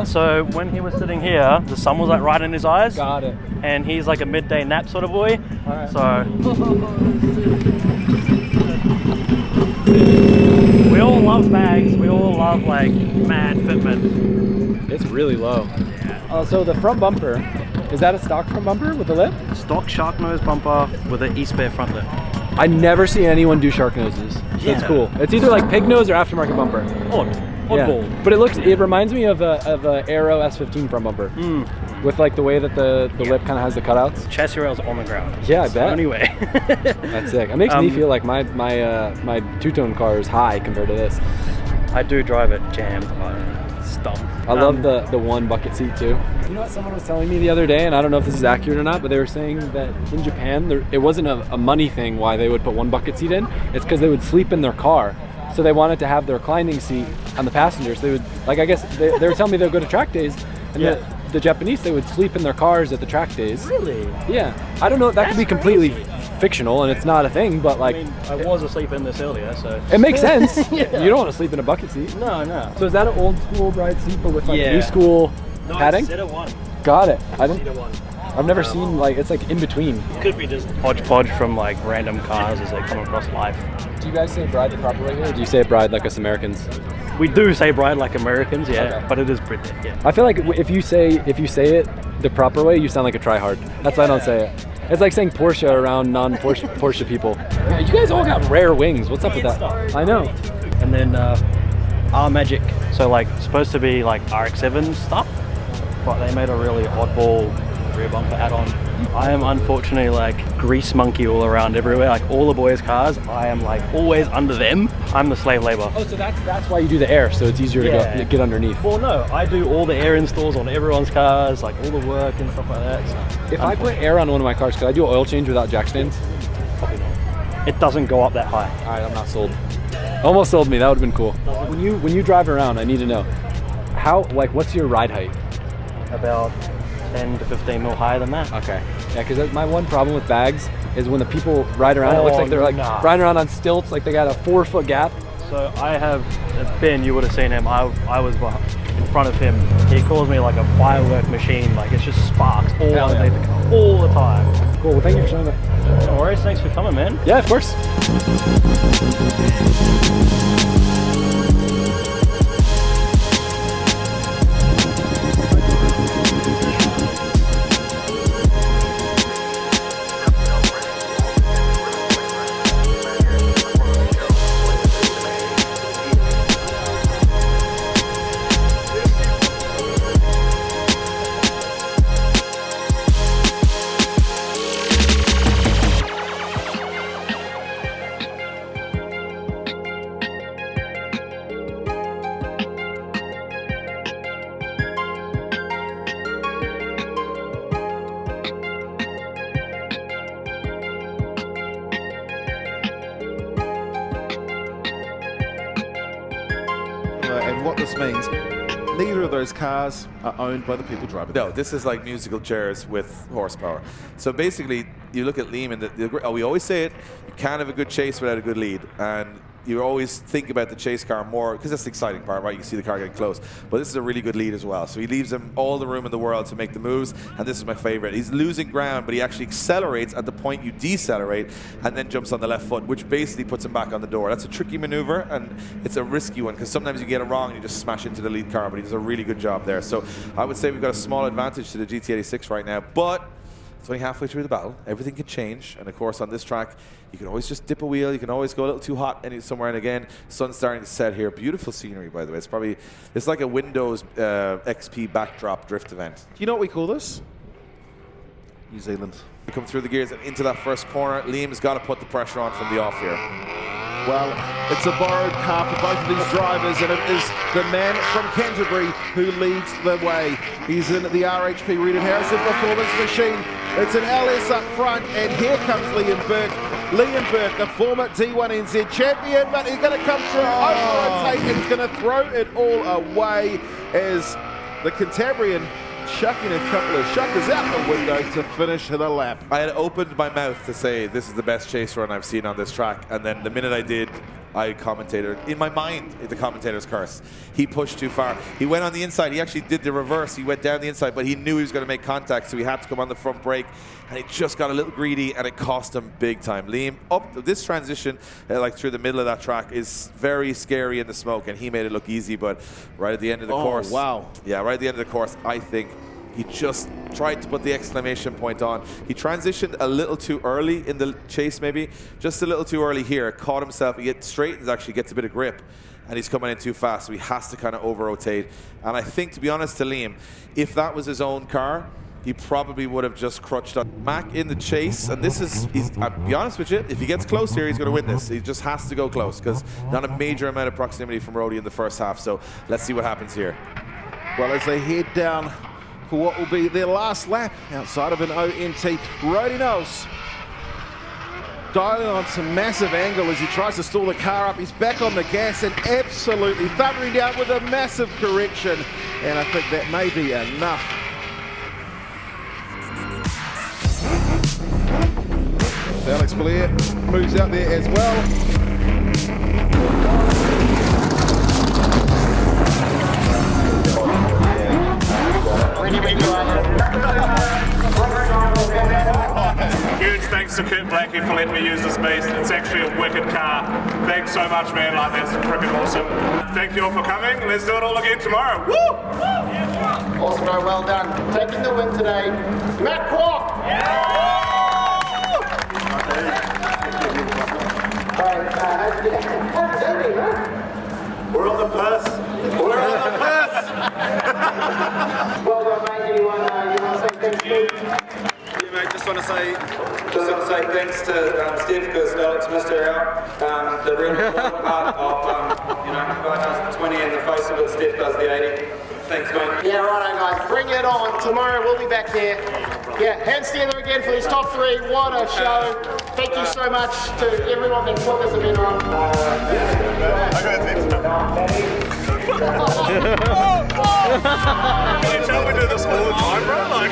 So when he was sitting here, the sun was like right in his eyes. Got it. And he's like a midday nap sort of boy. Alright. So we all love bags. We all love like mad fitment. It's really low. Yeah. So the front bumper, Is that a stock front bumper with a lip? Stock shark nose bumper with an East Bear front lip. I never see anyone do shark noses. So it's Yeah. cool. It's either like pig nose or aftermarket bumper. Oddball. But it reminds me of a Aero S15 front bumper. With like the way that the lip kind of has the cutouts. Chassis rails on the ground. Yeah, I So bet. anyway. That's sick. It makes me feel like my two-tone car is high compared to this. I do drive it jammed. It's dumb. I love the one bucket seat too. You know what someone was telling me the other day, and I don't know if this is accurate or not, but they were saying that in Japan, it wasn't a money thing why they would put one bucket seat in. It's because they would sleep in their car. So they wanted to have their reclining seat on the passengers. They would, like, I guess they were telling me they'll go to track days, and the Japanese, they would sleep in their cars at the track days. Really? Yeah. I don't know, that could be completely fictional and it's not a thing, but like... I mean, I was asleep in this earlier, so... It makes sense. Yeah. You don't want to sleep in a bucket seat. No, no. So is that an old school bride seat, but with like Yeah. new school No, padding? it's Zeta 1. Got it. I didn't. Zeta 1. I've never seen like it's like in between. Could be just hodgepodge from like random cars as they come across life. Do you guys say bride the proper way here, or do you say bride like us Americans? We do say bride like Americans, yeah, Okay. but it is British, yeah. I feel like if you say it the proper way, you sound like a tryhard. That's why I don't say it. It's like saying Porsche around non-Porsche people. Yeah, you guys all got rare wings. What's up with that? I know. And then R Magic, so like supposed to be like RX-7 stuff, but they made a really oddball rear bumper add-on. I am unfortunately like grease monkey all around everywhere. Like all the boys' cars, I am like always under them. I'm the slave labor. Oh, so that's why you do the air, so it's easier to get underneath. Well, no, I do all the air installs on everyone's cars, like all the work and stuff like that. So If I put air on one of my cars, could I do an oil change without jack stands? Probably not. It doesn't go up that high. All right, I'm not sold. Almost sold me. That would have been cool. When you drive around, I need to know what's your ride height? About 10 to 15 mil higher than that. Okay. Yeah, because my one problem with bags is when the people ride around, it looks like they're like riding around on stilts, like they got a 4-foot gap. So I have Ben. You would have seen him. I was in front of him. He calls me like a firework machine. Like it's just sparks all underneath the car, all the time. Cool. Well, thank you for showing that. No worries. Thanks for coming, man. Yeah, of course. And what this means, neither of those cars are owned by the people driving them. No, this is like musical chairs with horsepower. So basically, you look at Liam, and we always say it, you can't have a good chase without a good lead. And you always think about the chase car more, because that's the exciting part, right? You see the car getting close. But this is a really good lead as well. So he leaves him all the room in the world to make the moves, and this is my favorite. He's losing ground, but he actually accelerates at the point you decelerate, and then jumps on the left foot, which basically puts him back on the door. That's a tricky maneuver, and it's a risky one, because sometimes you get it wrong and you just smash into the lead car, but he does a really good job there. So I would say we've got a small advantage to the GT86 right now, but it's only halfway through the battle. Everything can change, and of course on this track you can always just dip a wheel, you can always go a little too hot somewhere, and again, sun's starting to set here. Beautiful scenery, by the way. It's like a Windows XP backdrop drift event. Do you know what we call this? New Zealand. We come through the gears and into that first corner. Liam's got to put the pressure on from the off here. Well, it's a borrowed car for both of these drivers, and it is the man from Canterbury who leads the way. He's in the RHP Reed & Harrison Performance Machine. It's an LS up front, and here comes Liam Burke. Liam Burke, the former D1NZ champion, but he's going to come through, over-rotate, and he's going to throw it all away as the Cantabrian chucking a couple of shuckers out the window to finish the lap. I had opened my mouth to say this is the best chase run I've seen on this track, and then the minute I did, I commentated in my mind the commentator's curse. He pushed too far. He went on the inside. He actually did the reverse. He went down the inside, but he knew he was going to make contact, so he had to come on the front brake, and he just got a little greedy, and it cost him big time. Liam, up this transition, like through the middle of that track, is very scary in the smoke, and he made it look easy, but right at the end of the course, wow. Yeah, right at the end of the course, I think He just tried to put the exclamation point on. He transitioned a little too early in the chase, maybe. Just a little too early here. Caught himself. He straightens, actually gets a bit of grip. And he's coming in too fast, so he has to kind of over-rotate. And I think, to be honest to Liam, if that was his own car, he probably would have just crutched on. Mac in the chase, and this is, I'll be honest with you, if he gets close here, he's going to win this. He just has to go close, because not a major amount of proximity from Rody in the first half. So let's see what happens here. Well, as they head down for what will be their last lap outside of an ONT, Rody Knowles dialing on some massive angle as he tries to stall the car up. He's back on the gas and absolutely thundering down with a massive correction. And I think that may be enough. Alex Blair moves out there as well. Huge thanks to Kurt Blackie for letting me use this beast. It's actually a wicked car. Thanks so much, man. Like, that's freaking awesome. Thank you all for coming. Let's do it all again tomorrow. Woo! Awesome, no, well done. Taking the win today, Matt Kwok. We're on the bus. We're on the bus. Well done, mate. Anyone you want to say thanks to? Yeah, mate, just want to say thanks to Steph, because Alex missed her out. The really important part of, if I does the 20 and the face of it, Steph does the 80. Thanks, mate. Yeah, righto, guys. Bring it on. Tomorrow we'll be back there. Yeah, hands together again for these top three. What a show. Thank you so much to everyone that put this event on. Can you tell we do this all the time, bro? Like...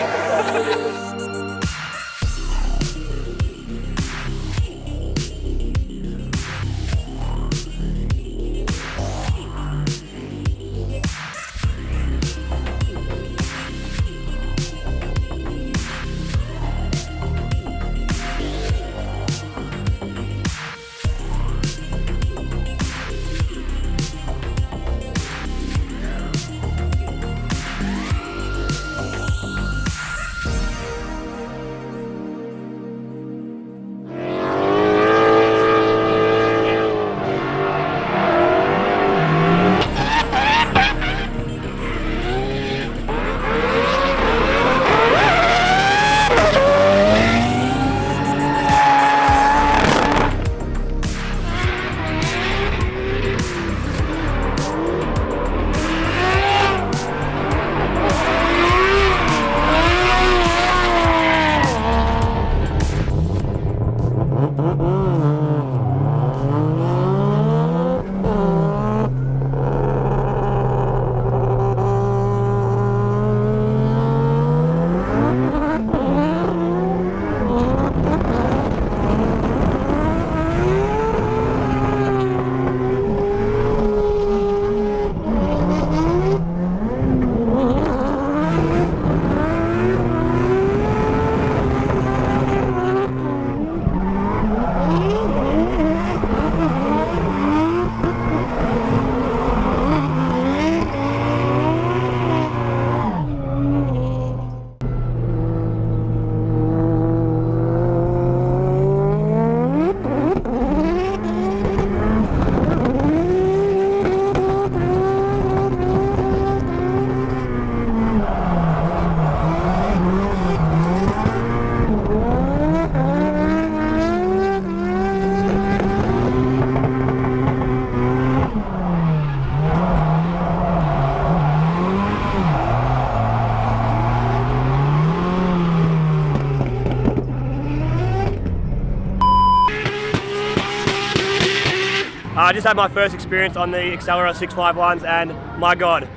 I just had my first experience on the Accelera 651s, and my God,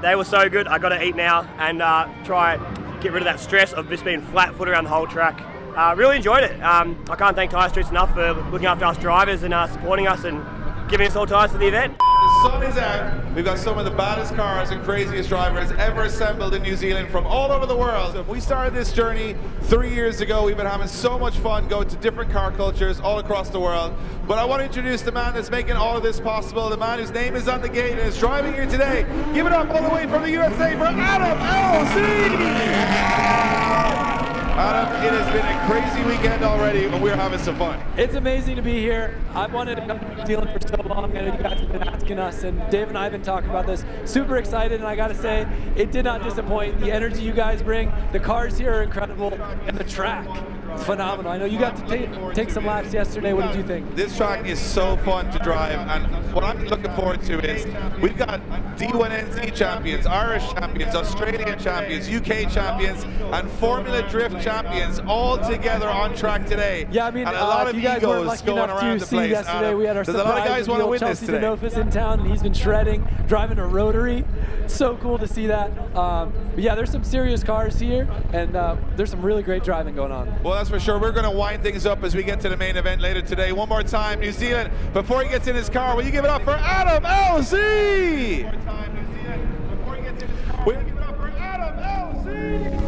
they were so good. I got to eat now and try get rid of that stress of just being flat-footed around the whole track. Really enjoyed it. I can't thank Tyre Streets enough for looking after us drivers and supporting us and giving us all tyres for the event. sun is out. We've got some of the baddest cars and craziest drivers ever assembled in New Zealand from all over the world. We started this journey 3 years ago. We've been having so much fun going to different car cultures all across the world. But I want to introduce the man that's making all of this possible, the man whose name is on the gate and is driving here today. Give it up all the way from the USA for Adam LZ! Adam, it has been a crazy weekend already, but we're having some fun. It's amazing to be here. I've wanted to come to New Zealand for so long. I know you guys have been asking us, and Dave and I have been talking about this. Super excited, and I got to say, it did not disappoint. The energy you guys bring, the cars here are incredible, and the track is phenomenal. I know you got to take some laps yesterday. What did you think? This track is so fun to drive, and what I'm looking forward to is we've got D1NZ champions, Irish champions, Australian champions, UK champions, and Formula Drift champions all together on track today. Yeah, I mean, and a lot of you guys weren't egos lucky going enough around to the see place. yesterday. Adam, We had our there's a lot of guys want to win this Chelsea today. Denofis in town, and he's been shredding, driving a rotary. So cool to see that. But yeah, there's some serious cars here, and there's some really great driving going on. Well, that's for sure. We're going to wind things up as we get to the main event later today. One more time, New Zealand, before he gets in his car, will you give it up for Adam LZ? Will you give it up for Adam LZ?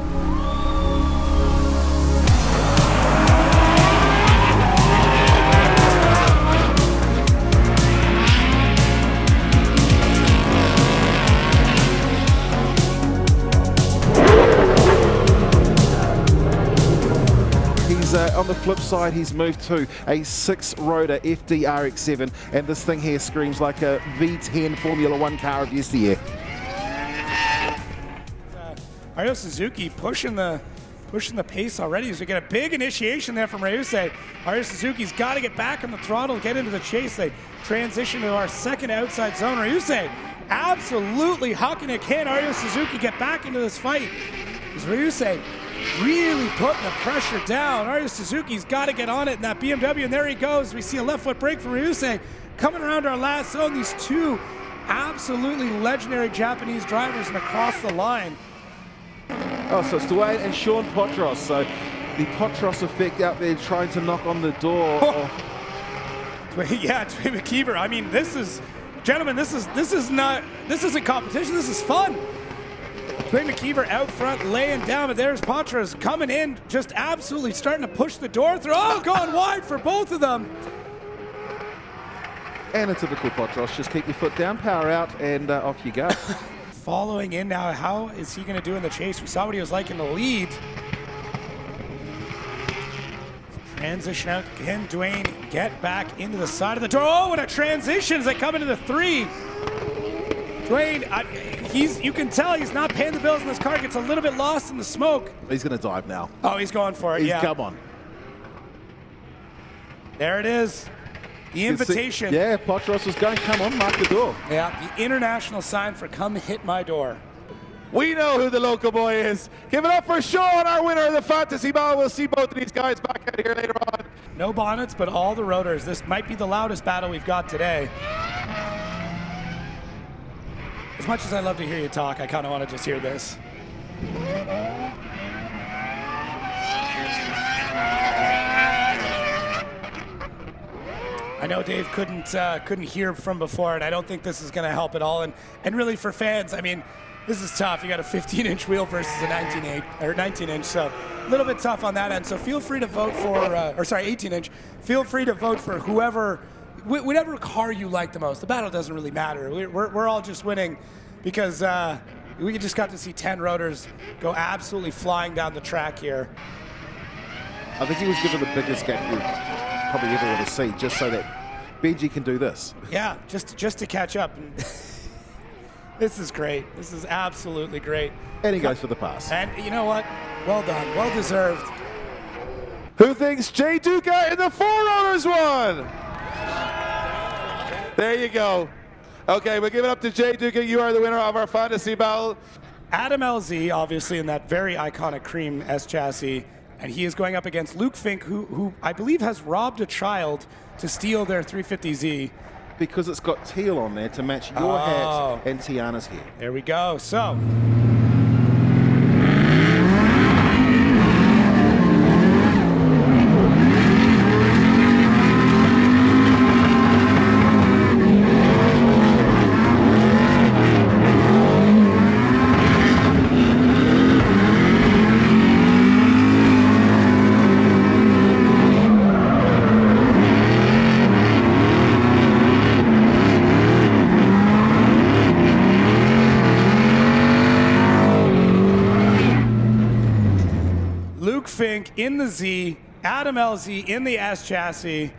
On the flip side, he's moved to a 6-rotor FD-RX-7, and this thing here screams like a V10 Formula 1 car of yesteryear. Ryo Suzuki pushing the pace already as we get a big initiation there from Ryusei. Ryo Suzuki's got to get back on the throttle, get into the chase. They transition to our second outside zone. Ryusei absolutely hucking it. Can Ryo Suzuki get back into this fight? As Ryusei really putting the pressure down. Ryo Suzuki's got to get on it in that BMW, and there he goes. We see a left foot brake from Ryusei coming around our last zone. These two absolutely legendary Japanese drivers and across the line. Oh, so it's Dwayne and Sean Potros. So the Potros effect out there trying to knock on the door. Yeah, Dwayne McKeever. I mean, this is, gentlemen, this isn't competition. This is fun. Dwayne McKeever out front laying down, but there's Potros coming in, just absolutely starting to push the door through. Oh, going wide for both of them. And a typical Potros, just keep your foot down, power out, and off you go. Following in now, how is he going to do in the chase? We saw what he was like in the lead. Transition out, can Dwayne get back into the side of the door? Oh, what a transition as they come into the 3. Dwayne, you can tell he's not paying the bills, and this car gets a little bit lost in the smoke. He's going to dive now. Oh, he's going for it, yeah. Come on. There it is. The invitation. Yeah, Potros was going, come on, mark the door. Yeah, the international sign for come hit my door. We know who the local boy is. Give it up for Sean, our winner of the Fantasy Battle. We'll see both of these guys back out here later on. No bonnets, but all the rotors. This might be the loudest battle we've got today. As much as I love to hear you talk, I kind of want to just hear this. I know Dave couldn't hear from before, and I don't think this is going to help at all. And really for fans, I mean, this is tough. You got a 15-inch wheel versus a 19-inch, so a little bit tough on that end. So feel free to vote for, 18-inch. Feel free to vote for whatever car you like the most. The battle doesn't really matter. We're all just winning because we just got to see 10 rotors go absolutely flying down the track here. I think he was given the biggest gap we probably ever want to see, just so that Benji can do this. Yeah, just to catch up. This is great. This is absolutely great. And he goes for the pass. And you know what? Well done. Well deserved. Who thinks Jay Duca in the 4-rotors won? There you go. Okay, we'll give it up to Jay Duca. You are the winner of our Fantasy Battle. Adam LZ, obviously in that very iconic cream S chassis, and he is going up against Luke Fink, who I believe has robbed a child to steal their 350Z. Because it's got teal on there to match your hat and Tiana's hair. There we go. So. in the Z, Adam LZ in the S chassis.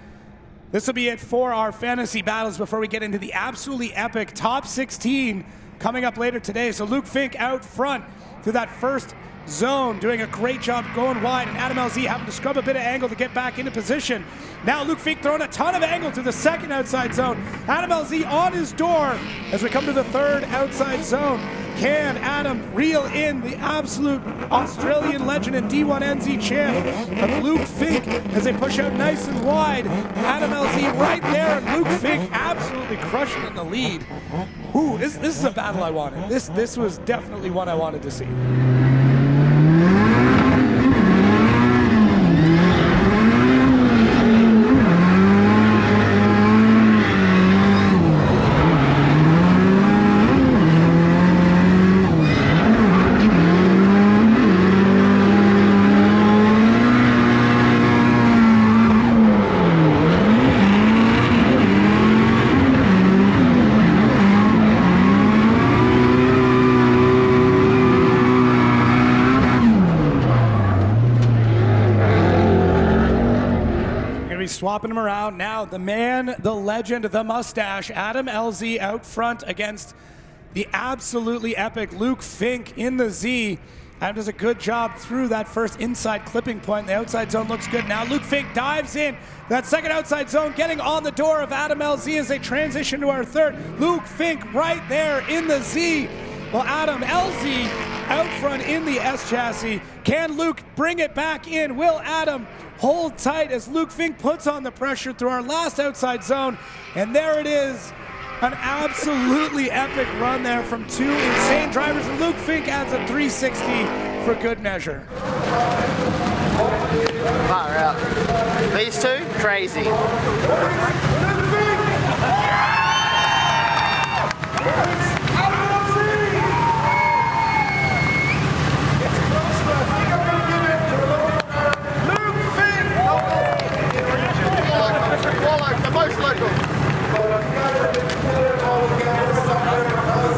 This will be it for our fantasy battles before we get into the absolutely epic top 16 coming up later today. So Luke Fink out front through that first zone, doing a great job going wide, and Adam LZ having to scrub a bit of angle to get back into position. Now Luke Fink throwing a ton of angle to the second outside zone. Adam LZ on his door as we come to the third outside zone. Can Adam reel in the absolute Australian legend and D1NZ champ of Luke Fink as they push out nice and wide? Adam LZ right there, and Luke Fink absolutely crushing in the lead. Ooh, this is a battle I wanted. This was definitely one I wanted to see. Swapping him around now. The man, the legend, the mustache, Adam LZ out front against the absolutely epic Luke Fink in the Z. Adam does a good job through that first inside clipping point. The outside zone looks good. Now Luke Fink dives in. That second outside zone getting on the door of Adam LZ as they transition to our third. Luke Fink right there in the Z. Well, Adam LZ out front in the S chassis. Can Luke bring it back in? Will Adam hold tight as Luke Fink puts on the pressure through our last outside zone? And there it is. An absolutely epic run there from two insane drivers. And Luke Fink adds a 360 for good measure. Far out. These two, crazy.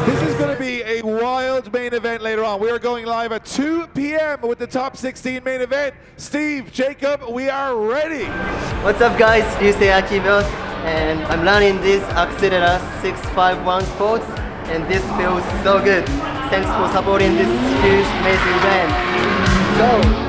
This is going to be a wild main event later on. We are going live at 2 p.m. with the top 16 main event. Steve, Jacob, we are ready. What's up, guys? Ryusei Akibo, and I'm running this Accelera 651 Sports, and this feels so good. Thanks for supporting this huge, amazing event. Let's go!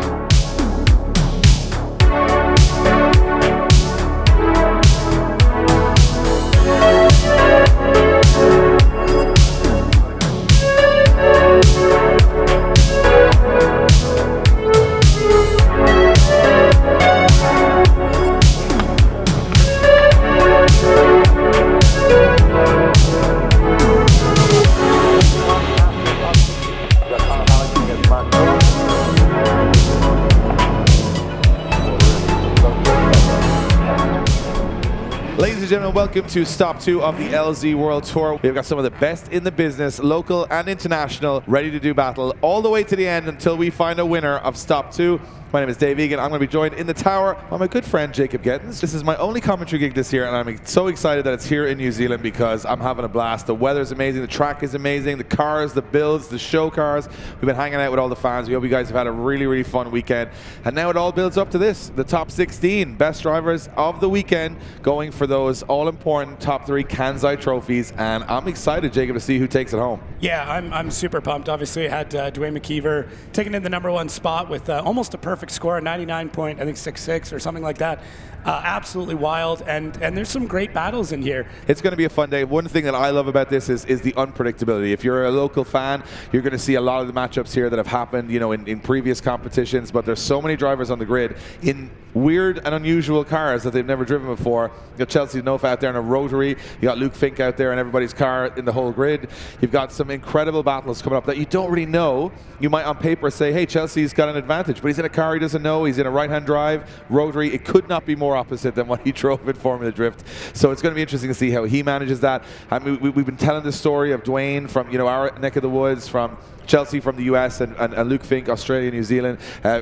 Ladies and gentlemen, welcome to Stop 2 of the LZ World Tour. We've got some of the best in the business, local and international, ready to do battle all the way to the end until we find a winner of Stop 2. My name is Dave Egan. I'm going to be joined in the tower by my good friend Jacob Gettins. This is my only commentary gig this year, and I'm so excited that it's here in New Zealand because I'm having a blast. The weather's amazing, the track is amazing, the cars, the builds, the show cars. We've been hanging out with all the fans. We hope you guys have had a really, really fun weekend. And now it all builds up to this, the top 16 best drivers of the weekend going for those all-important top 3 Kansai trophies. And I'm excited, Jacob, to see who takes it home. Yeah, I'm super pumped. Obviously, I had Dwayne McKeever taking in the #1 spot with almost a perfect score, 99.66 or something like that. Absolutely wild, and there's some great battles in here. It's going to be a fun day. One thing that I love about this is the unpredictability. If you're a local fan, you're going to see a lot of the matchups here that have happened, you know, in previous competitions. But there's so many drivers on the grid in weird and unusual cars that they've never driven before. You got Chelsea Nova out there in a rotary. You got Luke Fink out there in everybody's car in the whole grid. You've got some incredible battles coming up that you don't really know. You might on paper say, hey, Chelsea's got an advantage, but he's in a car he doesn't know. He's in a right-hand drive, rotary. It could not be more opposite than what he drove in Formula Drift. So it's going to be interesting to see how he manages that. I mean, we've been telling the story of Dwayne from, you know, our neck of the woods, from Chelsea from the US, and Luke Fink, Australia, New Zealand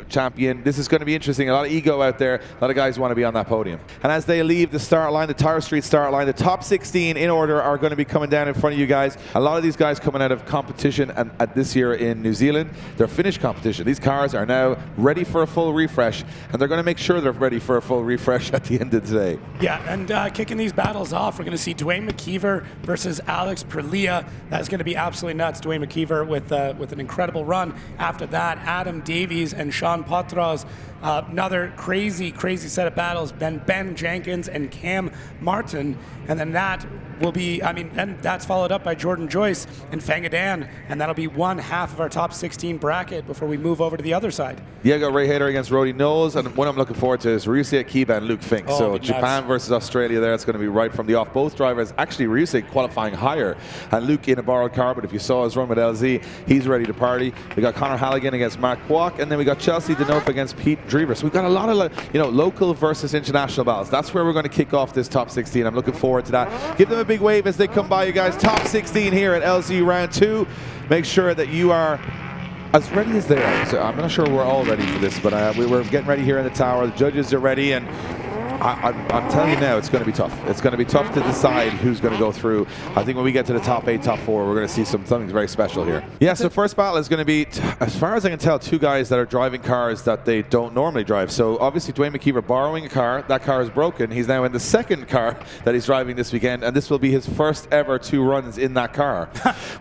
champion. This is going to be interesting. A lot of ego out there. A lot of guys want to be on that podium. And as they leave the start line, the Tire Street start line, the top 16 in order are going to be coming down in front of you guys. A lot of these guys coming out of competition and at this year in New Zealand, they're finished competition. These cars are now ready for a full refresh, and they're going to make sure they're ready for a full refresh at the end of today. Yeah, and kicking these battles off, we're going to see Dwayne McKeever versus Alex Perlia. That's going to be absolutely nuts. Dwayne McKeever with an incredible run. After that, Adam Davies and Sean Potros. Another crazy set of battles. Ben Jenkins and Cam Martin. And then that will be, and that's followed up by Jordan Joyce and Fangadan. And that'll be one half of our top 16 bracket before we move over to the other side. Diego Ray Hader against Roddy Knowles. And one I'm looking forward to is Ryusei Akiba and Luke Fink. So Japan versus Australia there. It's going to be right from the off. Both drivers, actually Ryusei qualifying higher. And Luke in a borrowed car, but if you saw his run with LZ, he's ready to party. We got Connor Halligan against Mark Kwok. And then we got Chelsea Denofa against Pete Drever. So we've got a lot of local versus international battles. That's where we're going to kick off this top 16. I'm looking forward to that. Give them a big wave as they come by, you guys. Top 16 here at LZ round 2. Make sure that you are as ready as they are. So I'm not sure we're all ready for this, but we're getting ready here in the tower. The judges are ready, and I'm telling you now, it's going to be tough. It's going to be tough to decide who's going to go through. I think when we get to the top 8, top 4, we're going to see something very special here. Yeah, so first battle is going to be, as far as I can tell, 2 guys that are driving cars that they don't normally drive. So obviously Dwayne McKeever borrowing a car. That car is broken. He's now in the second car that he's driving this weekend, and this will be his first ever 2 runs in that car,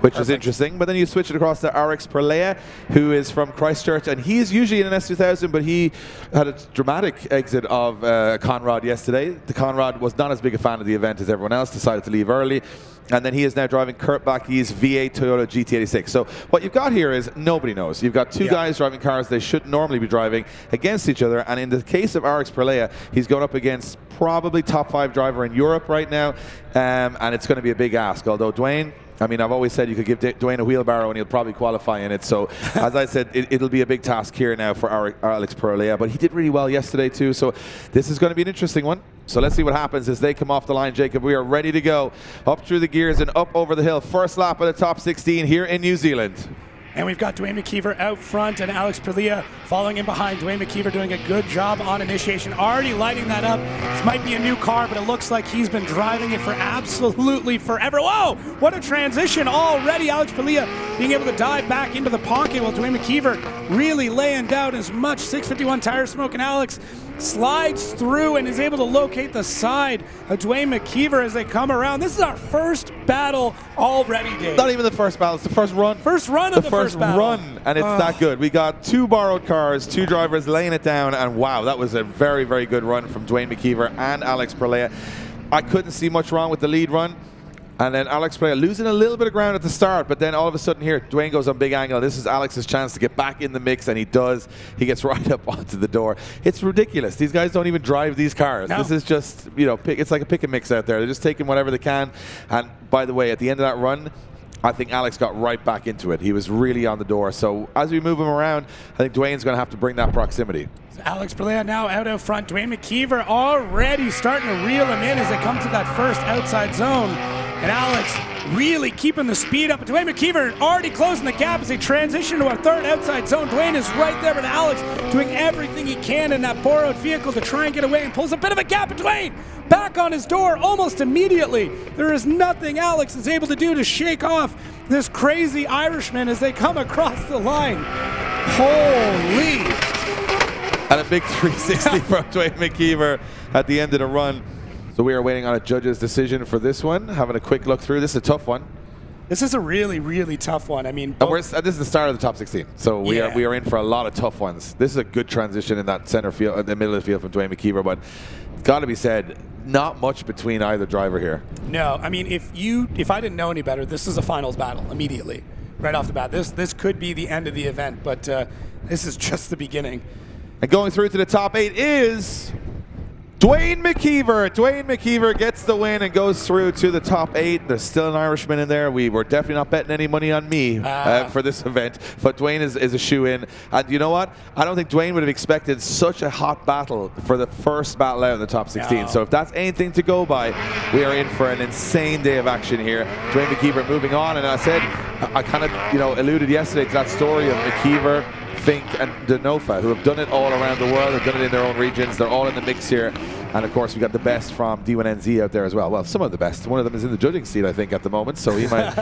which is interesting. But then you switch it across to Alex Perlea, who is from Christchurch, and he is usually in an S2000, but he had a dramatic exit of Conrad yesterday. The Conrad was not as big a fan of the event as everyone else, decided to leave early, and then he is now driving Kurt Backe's V8 Toyota GT86. So what you've got here is nobody knows. You've got 2 guys driving cars they shouldn't normally be driving against each other, and in the case of Alex Perlea, he's going up against probably top 5 driver in Europe right now, and it's going to be a big ask, although Dwayne, I've always said you could give Dwayne a wheelbarrow and he'll probably qualify in it. So, as I said, it'll be a big task here now for Alex Perlea. But he did really well yesterday too. So, this is going to be an interesting one. So, let's see what happens as they come off the line, Jacob. We are ready to go. Up through the gears and up over the hill. First lap of the top 16 here in New Zealand. And we've got Dwayne McKeever out front and Alex Perlea following in behind. Dwayne McKeever doing a good job on initiation, already lighting that up. This might be a new car, but it looks like he's been driving it for absolutely forever. Whoa, what a transition already. Alex Perlea being able to dive back into the pocket while Dwayne McKeever really laying down as much 651 tire smoke, and Alex slides through and is able to locate the side of Dwayne McKeever as they come around. This is our first battle already, Dave. Not even the first battle, it's the first run. First run of the first battle. Run, and it's that good. We got 2 borrowed cars, 2 drivers laying it down, and wow, that was a very, very good run from Dwayne McKeever and Alex Perlea. I couldn't see much wrong with the lead run. And then Alex Perlea losing a little bit of ground at the start, but then all of a sudden here, Dwayne goes on big angle. This is Alex's chance to get back in the mix, and he does. He gets right up onto the door. It's ridiculous. These guys don't even drive these cars. No. This is just, it's like a pick and mix out there. They're just taking whatever they can. And by the way, at the end of that run, I think Alex got right back into it. He was really on the door. So as we move him around, I think Dwayne's going to have to bring that proximity. Alex Perlea now out front. Dwayne McKeever already starting to reel him in as they come to that first outside zone. And Alex really keeping the speed up. Dwayne McKeever already closing the gap as they transition to a third outside zone. Dwayne is right there with Alex doing everything he can in that borrowed vehicle to try and get away, and pulls a bit of a gap. But Dwayne back on his door almost immediately. There is nothing Alex is able to do to shake off this crazy Irishman as they come across the line. Holy. And a big 360 from Dwayne McKeever at the end of the run. So we are waiting on a judge's decision for this one. Having a quick look through. This is a tough one. This is a really, really tough one. This is the start of the top 16. So we are in for a lot of tough ones. This is a good transition in that center field, in the middle of the field from Dwayne McKeever, but it's got to be said, not much between either driver here. No, if I didn't know any better, this is a finals battle immediately, right off the bat. This could be the end of the event, but this is just the beginning. And going through to the top 8 is Dwayne McKeever. Dwayne McKeever gets the win and goes through to the top 8. There's still an Irishman in there. We were definitely not betting any money on me for this event, but Dwayne is a shoe-in. And you know what? I don't think Dwayne would have expected such a hot battle for the first battle out in the top 16. No. So if that's anything to go by, we are in for an insane day of action here. Dwayne McKeever moving on, and I said, I kind of alluded yesterday to that story of McKeever, Fink and Denofa, who have done it all around the world, have done it in their own regions. They're all in the mix here. And of course, we got the best from D1NZ out there as well. Well, some of the best. One of them is in the judging seat, I think, at the moment. So he might,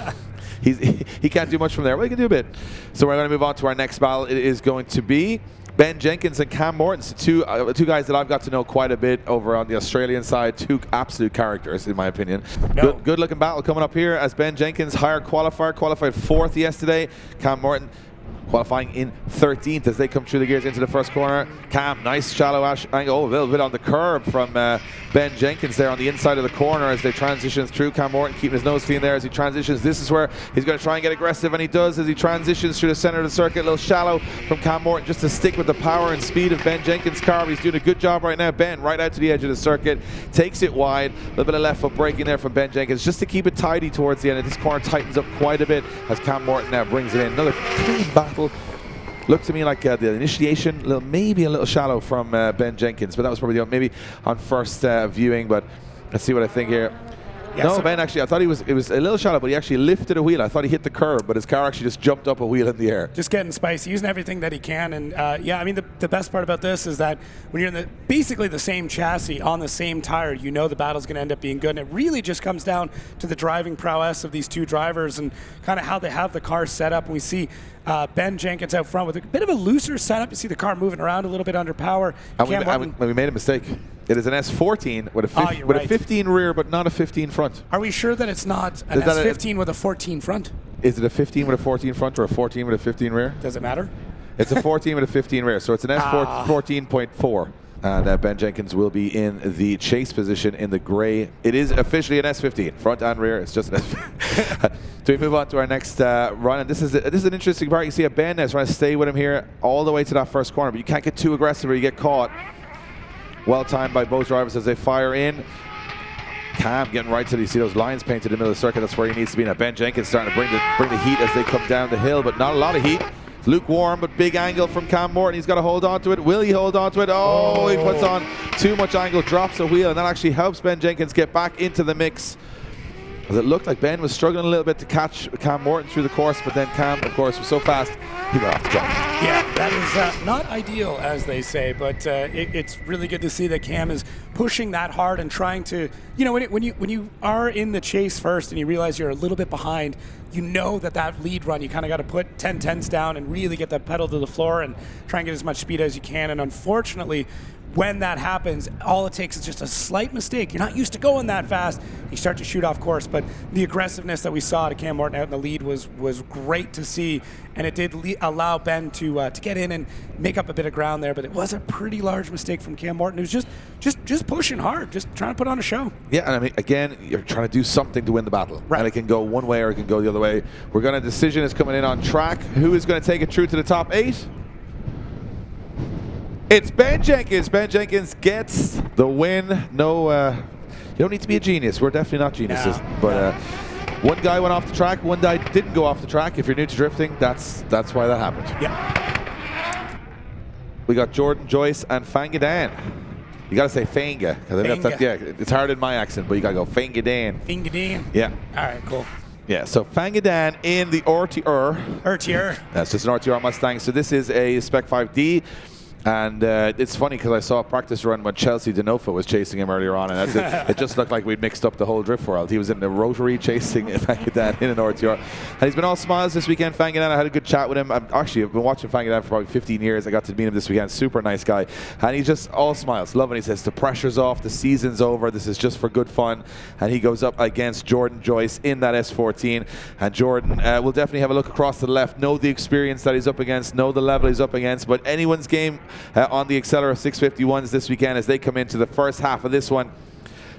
he can't do much from there. Well, he can do a bit. So we're going to move on to our next battle. It is going to be Ben Jenkins and Cam Morton, two guys that I've got to know quite a bit over on the Australian side. Two absolute characters, in my opinion. Good looking battle coming up here as Ben Jenkins, higher qualifier, qualified 4th yesterday. Cam Morton qualifying in 13th as they come through the gears into the first corner. Cam, nice shallow angle. Oh, a little bit on the curb from Ben Jenkins there on the inside of the corner as they transition through. Cam Morton keeping his nose clean there as he transitions. This is where he's going to try and get aggressive, and he does as he transitions through the center of the circuit. A little shallow from Cam Morton just to stick with the power and speed of Ben Jenkins' car. He's doing a good job right now. Ben right out to the edge of the circuit, takes it wide. A little bit of left foot braking there from Ben Jenkins just to keep it tidy towards the end. This corner tightens up quite a bit as Cam Morton now brings it in. Another clean battle. Looked to me like the initiation, maybe a little shallow from Ben Jenkins, but that was probably maybe on first viewing. But let's see what I think here. Yeah, no, Ben actually, I thought it was a little shallow, but he actually lifted a wheel. I thought he hit the curb, but his car actually just jumped up a wheel in the air. Just getting spicy, using everything that he can. And yeah, I mean, the best part about this is that when you're in basically the same chassis on the same tire, you know the battle's going to end up being good. And it really just comes down to the driving prowess of these two drivers and kind of how they have the car set up. And we see Ben Jenkins out front with a bit of a looser setup. You see the car moving around a little bit under power. And we made a mistake. It is an S14 with a 15 rear, but not a 15 front. Are we sure that it's not an S15 with a 14 front? Is it a 15 with a 14 front or a 14 with a 15 rear? Does it matter? It's a 14 with a 15 rear, so it's an S14.4. And Ben Jenkins will be in the chase position in the gray. It is officially an S15, front and rear. It's just an S15. So we move on to our next run, and this is an interesting part. You see a Ben that's trying to stay with him here all the way to that first corner, but you can't get too aggressive or you get caught. Well timed by both drivers as they fire in. Cam getting right to you see those lines painted in the middle of the circuit. That's where he needs to be. Now Ben Jenkins starting to bring the heat as they come down the hill, but not a lot of heat. Lukewarm, but big angle from Cam Morton. He's got to hold on to it. Will he hold on to it? Oh, he puts on too much angle, drops a wheel, and that actually helps Ben Jenkins get back into the mix. As it looked like Ben was struggling a little bit to catch Cam Morton through the course, but then Cam, of course, was so fast, he got off the track. Yeah, that is not ideal, as they say, but it's really good to see that Cam is pushing that hard and trying to, you know, when you are in the chase first and you realize you're a little bit behind, you know that lead run, you kind of got to put 10/10s down and really get that pedal to the floor and try and get as much speed as you can. And unfortunately, when that happens, all it takes is just a slight mistake. You're not used to going that fast. You start to shoot off course, but the aggressiveness that we saw to Cam Morton out in the lead was great to see, and it did allow Ben to get in and make up a bit of ground there, but it was a pretty large mistake from Cam Morton, who's just pushing hard, just trying to put on a show. Yeah, and I mean, again, you're trying to do something to win the battle, right? And it can go one way or it can go the other way. We're going to decision is coming in on track. Who is going to take it through to the top 8? It's Ben Jenkins. Ben Jenkins gets the win. No, you don't need to be a genius. We're definitely not geniuses. No, but one guy went off the track. One guy didn't go off the track. If you're new to drifting, that's why that happened. Yeah. We got Jordan Joyce and Fangadan. You got to say Fanga. Yeah, it's hard in my accent, but you got to go Fangadan. Fangadan. Yeah. All right, cool. Yeah, so Fangadan in the RTR. RTR. That's just an RTR Mustang. So this is a Spec 5D. And it's funny because I saw a practice run when Chelsea Denofa was chasing him earlier on, and it just looked like we'd mixed up the whole drift world. He was in the rotary chasing Fangadan in an RTR. And he's been all smiles this weekend, Fangadan. I had a good chat with him. I've been watching Fangadan for probably 15 years. I got to meet him this weekend. Super nice guy. And he's just all smiles. Loving. He says, the pressure's off. The season's over. This is just for good fun. And he goes up against Jordan Joyce in that S14. And Jordan will definitely have a look across to the left, know the experience that he's up against, know the level he's up against. But anyone's game on the Accelera 651s this weekend as they come into the first half of this one.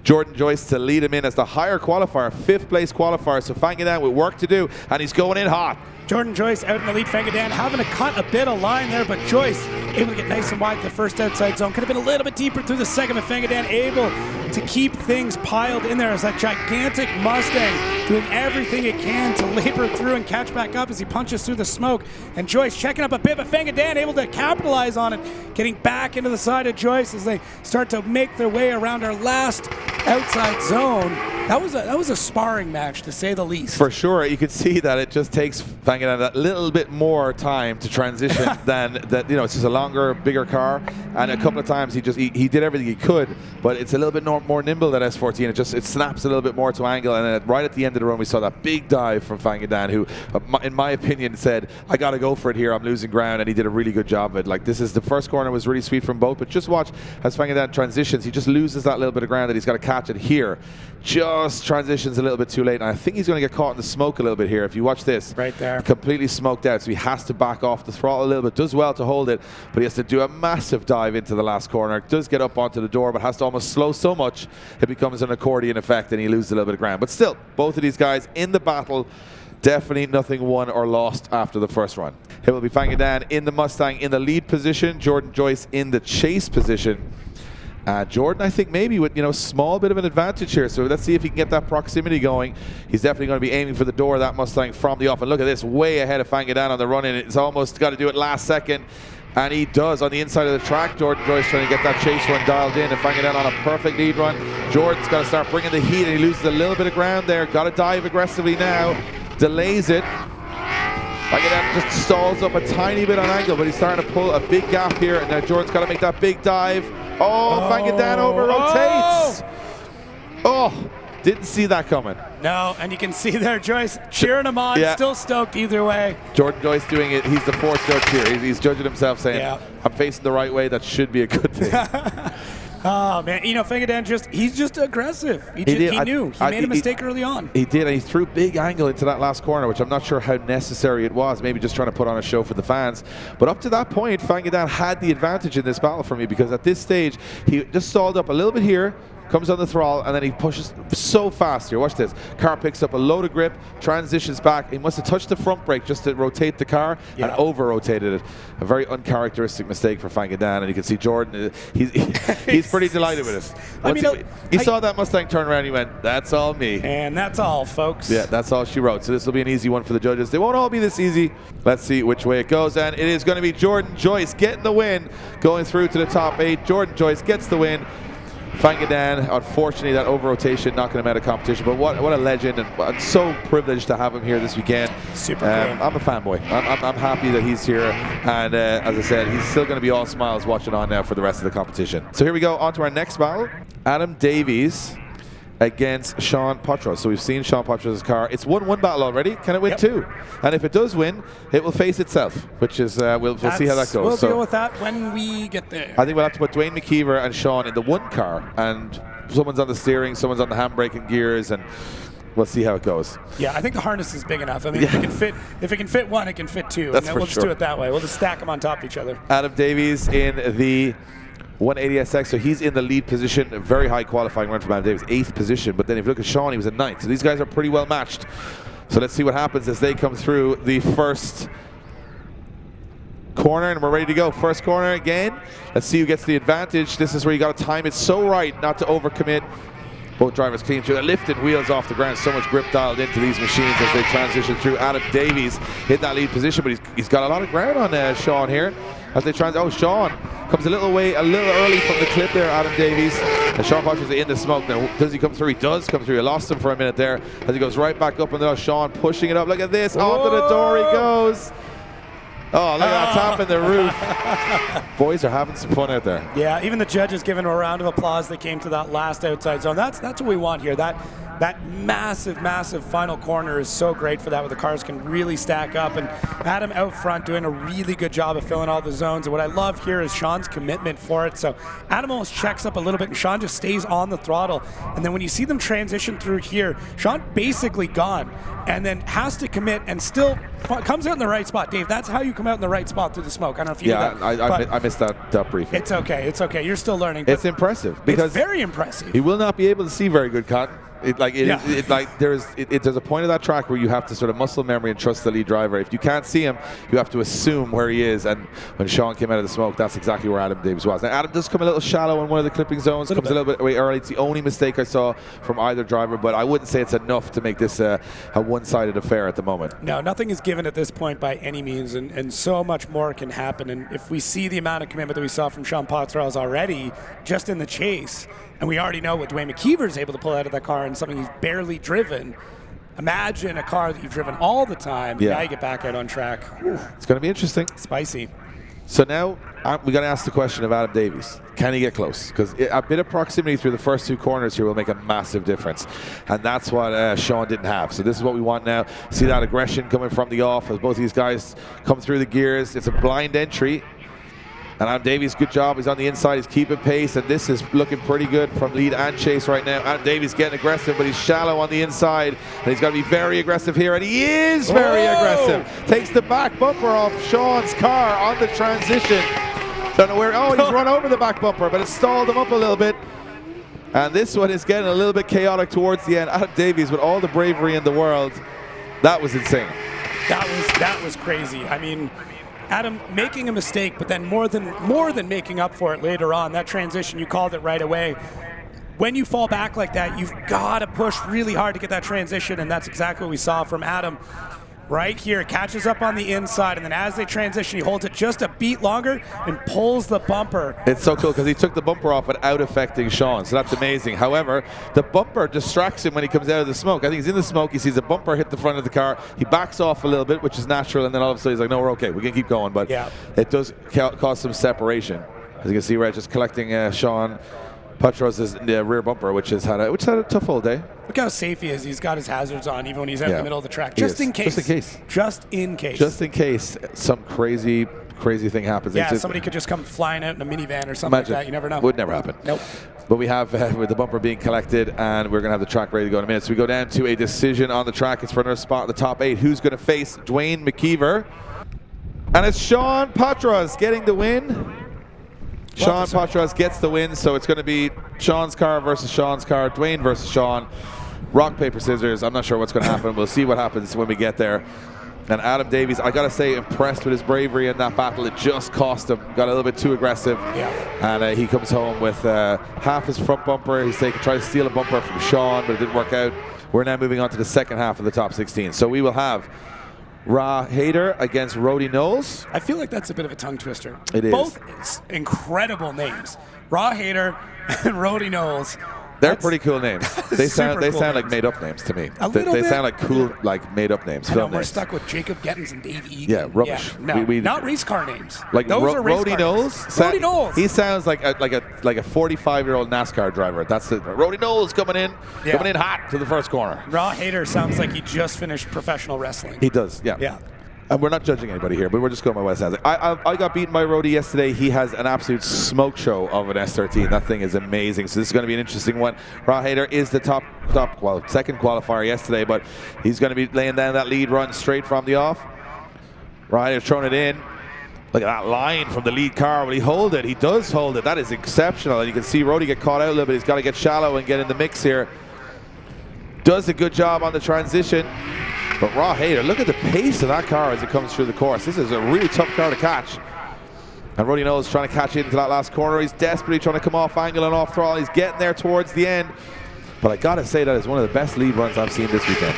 Jordan Joyce to lead him in as the higher qualifier, 5th place qualifier. So Fangadan with work to do, and he's going in hot. Jordan Joyce out in the lead. Fangadan having to cut a bit of line there, but Joyce able to get nice and wide to the first outside zone. Could have been a little bit deeper through the second, but Fangadan able to keep things piled in there as that gigantic Mustang doing everything it can to labor through and catch back up as he punches through the smoke. And Joyce checking up a bit, but Fangadan able to capitalize on it, getting back into the side of Joyce as they start to make their way around our last outside zone. That was a sparring match, to say the least. For sure, you could see that it just takes Fangadan that little bit more time to transition than that. You know, it's just a longer, bigger car, and a couple of times he did everything he could, but it's a little bit more nimble than S14. It snaps a little bit more to angle, and then right at the end of the run, we saw that big dive from Fangadan, who, in my opinion, said, "I got to go for it here. I'm losing ground," and he did a really good job of it. Like, this is the first corner was really sweet from both, but just watch as Fangadan transitions. He just loses that little bit of ground that he's got to catch it here. Just transitions a little bit too late, and I think he's going to get caught in the smoke a little bit here. If you watch this, right there, completely smoked out, so he has to back off the throttle a little bit. Does well to hold it, but he has to do a massive dive into the last corner. Does get up onto the door, but has to almost slow so much it becomes an accordion effect, and he loses a little bit of ground. But still, both of these guys in the battle. Definitely nothing won or lost after the first run. It will be Fangadan in the Mustang in the lead position, Jordan Joyce in the chase position. Jordan, I think maybe with small bit of an advantage here. So let's see if he can get that proximity going. He's definitely going to be aiming for the door of that Mustang from the off. And look at this, way ahead of Fangadan on the run in. It's almost got to do it last second. And he does on the inside of the track. Jordan Joyce trying to get that chase run dialed in and Fangadan on a perfect lead run. Jordan's got to start bringing the heat, and he loses a little bit of ground there. Got to dive aggressively now. Delays it. Fangadan just stalls up a tiny bit on angle, but he's starting to pull a big gap here, and now Jordan's got to make that big dive. Fangadan over rotates. Oh, didn't see that coming. No, and you can see there Joyce cheering him on, still stoked either way. Jordan Joyce doing it. He's the fourth judge here. He's judging himself, saying, I'm facing the right way. That should be a good thing. Oh, man. Fangadan he's just aggressive. He knew. He made a mistake early on. He did, and he threw big angle into that last corner, which I'm not sure how necessary it was. Maybe just trying to put on a show for the fans. But up to that point, Fangadan had the advantage in this battle for me, because at this stage, he just stalled up a little bit here, comes on the throttle, and then he pushes so fast here. Watch this. Car picks up a load of grip, transitions back. He must have touched the front brake just to rotate the car and over-rotated it. A very uncharacteristic mistake for Fangadan, and you can see Jordan, he's pretty delighted with it. He saw that Mustang turn around, he went, that's all me. And that's all, folks. Yeah, that's all she wrote. So this will be an easy one for the judges. They won't all be this easy. Let's see which way it goes, and it is going to be Jordan Joyce getting the win, going through to the top 8. Jordan Joyce gets the win. Fangadan, unfortunately, that over-rotation knocking him out of competition. But what a legend, and I'm so privileged to have him here this weekend. Super cool. I'm a fanboy. I'm happy that he's here, and as I said, he's still going to be all smiles watching on now for the rest of the competition. So here we go, on to our next battle. Adam Davies against Sean Potros. So we've seen Sean Potros' car. It's won one battle already. Can it win two? And if it does win, it will face itself, which is, we'll see how that goes. We'll deal with that when we get there. I think we'll have to put Dwayne McKeever and Sean in the one car, and someone's on the steering, someone's on the handbrake and gears, and we'll see how it goes. Yeah, I think the harness is big enough. I mean, if it can fit one, it can fit two. That's and then for we'll just do it that way. We'll just stack them on top of each other. Adam Davies in the 180SX, so he's in the lead position. A very high qualifying run from Adam Davies, 8th position. But then if you look at Sean, he was in 9th. So these guys are pretty well matched. So let's see what happens as they come through the first corner, and we're ready to go. First corner again. Let's see who gets the advantage. This is where you got to time it so right not to overcommit. Both drivers clean through. They're lifting wheels off the ground. So much grip dialed into these machines as they transition through. Adam Davies hit that lead position, but he's got a lot of ground on Sean here. As they Sean comes a little early from the clip there, Adam Davies. And Sean Potros is in the smoke now. Does he come through? He does come through. I lost him for a minute there as he goes right back up, and there Sean pushing it up. Look at this. Onto the door he goes. Oh, look at that top in the roof. Boys are having some fun out there. Yeah, even the judges giving him a round of applause. They came to that last outside zone. That's what we want here. That massive, massive final corner is so great for that, where the cars can really stack up. And Adam out front doing a really good job of filling all the zones. And what I love here is Sean's commitment for it. So Adam almost checks up a little bit, and Sean just stays on the throttle. And then when you see them transition through here, Sean basically gone, and then has to commit and still comes out in the right spot. Dave, that's how you come come out in the right spot through the smoke. I don't know if you Yeah, knew that. I missed that briefing. It's okay. It's okay. You're still learning. It's impressive because it's very impressive. He will not be able to see very good, Cotton. Yeah. There's a point of that track where you have to sort of muscle memory and trust the lead driver. If you can't see him, you have to assume where he is. And when Sean came out of the smoke, that's exactly where Adam Davies was. Now, Adam does come a little shallow in one of the clipping zones. Comes a little bit away early. It's the only mistake I saw from either driver, but I wouldn't say it's enough to make this a one-sided affair at the moment. No, nothing is given at this point by any means, and so much more can happen. And if we see the amount of commitment that we saw from Sean Potterells already, just in the chase, and we already know what Dwayne McKeever is able to pull out of that car and something he's barely driven. Imagine a car that you've driven all the time. Yeah. Now you get back out on track. Ooh. It's going to be interesting. Spicy. So now we got to ask the question of Adam Davies. Can he get close? Because a bit of proximity through the first two corners here will make a massive difference. And that's what Sean didn't have. So this is what we want now. See that aggression coming from the off as both these guys come through the gears. It's a blind entry. And Adam Davies, good job. He's on the inside. He's keeping pace. And this is looking pretty good from lead and chase right now. Adam Davies getting aggressive, but he's shallow on the inside. And he's got to be very aggressive here. And he is very aggressive. Takes the back bumper off Sean's car on the transition. Don't know where. Oh, he's run over the back bumper, but it stalled him up a little bit. And this one is getting a little bit chaotic towards the end. Adam Davies, with all the bravery in the world, that was insane. That was crazy. I mean, Adam making a mistake, but then more than making up for it later on. That transition, you called it right away. When you fall back like that, you've got to push really hard to get that transition, and that's exactly what we saw from Adam. Right here, catches up on the inside, and then as they transition, he holds it just a beat longer and pulls the bumper. It's so cool because he took the bumper off without affecting Sean, so that's amazing. However, the bumper distracts him when he comes out of the smoke. I think he's in the smoke, he sees a bumper hit the front of the car, he backs off a little bit, which is natural, and then all of a sudden he's like, no, we're okay, we can keep going, but it does cause some separation. As you can see, right, just collecting Sean Potterells' rear bumper, which has had a tough all day. Look how safe he is. He's got his hazards on even when he's out in the middle of the track. Just in case. Just in case some crazy thing happens. Yeah, somebody could just come flying out in a minivan or something like that. You never know. Would never happen. Nope. But we have with the bumper being collected, and we're going to have the track ready to go in a minute. So we go down to a decision on the track. It's for another spot in the top 8. Who's going to face Dwayne McKeever? And it's Sean Potterells getting the win. Sean Potterells gets the win, so it's going to be Sean's car versus Sean's car, Dwayne versus Sean. Rock, paper, scissors. I'm not sure what's going to happen. We'll see what happens when we get there. And Adam Davies, I got to say, impressed with his bravery in that battle. It just cost him. Got a little bit too aggressive. Yeah. And he comes home with half his front bumper. He's trying to steal a bumper from Sean, but it didn't work out. We're now moving on to the second half of the top 16. So we will have Ra Hader against Rody Knowles. I feel like that's a bit of a tongue twister. It is. Both incredible names. Ra Hader and Rody Knowles. They're pretty cool names. They sound cool like made up names to me. They sound like cool, like made up names. I know, Film we're names. stuck with Jacob Gettins and Dave Egan. Yeah, rubbish. Yeah, no, not race car names. Like those are race Rody car Knowles. names. Rody Knowles. He sounds like a 45-year-old NASCAR driver. That's it. Rody Knowles coming in hot to the first corner. Ra Hader sounds like he just finished professional wrestling. He does. Yeah. Yeah. And we're not judging anybody here, but we're just going by what it sounds like. I got beaten by Rody yesterday. He has an absolute smoke show of an S13. That thing is amazing. So this is going to be an interesting one. Ra Hader is the second qualifier yesterday, but he's going to be laying down that lead run straight from the off. Ra Hader's throwing it in. Look at that line from the lead car. Will he hold it? He does hold it. That is exceptional. And you can see Rody get caught out a little bit. He's got to get shallow and get in the mix here. Does a good job on the transition. But Ra Hader, look at the pace of that car as it comes through the course. This is a really tough car to catch. And Rody Knowles trying to catch into that last corner. He's desperately trying to come off angle and off throttle. He's getting there towards the end. But I got to say that is one of the best lead runs I've seen this weekend.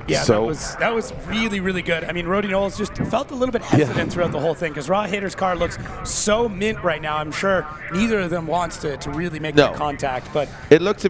Yeah, that was really, really good. I mean, Rody Knowles just felt a little bit hesitant throughout the whole thing because Ra Hader's car looks so mint right now. I'm sure neither of them wants to really make that contact. But it looked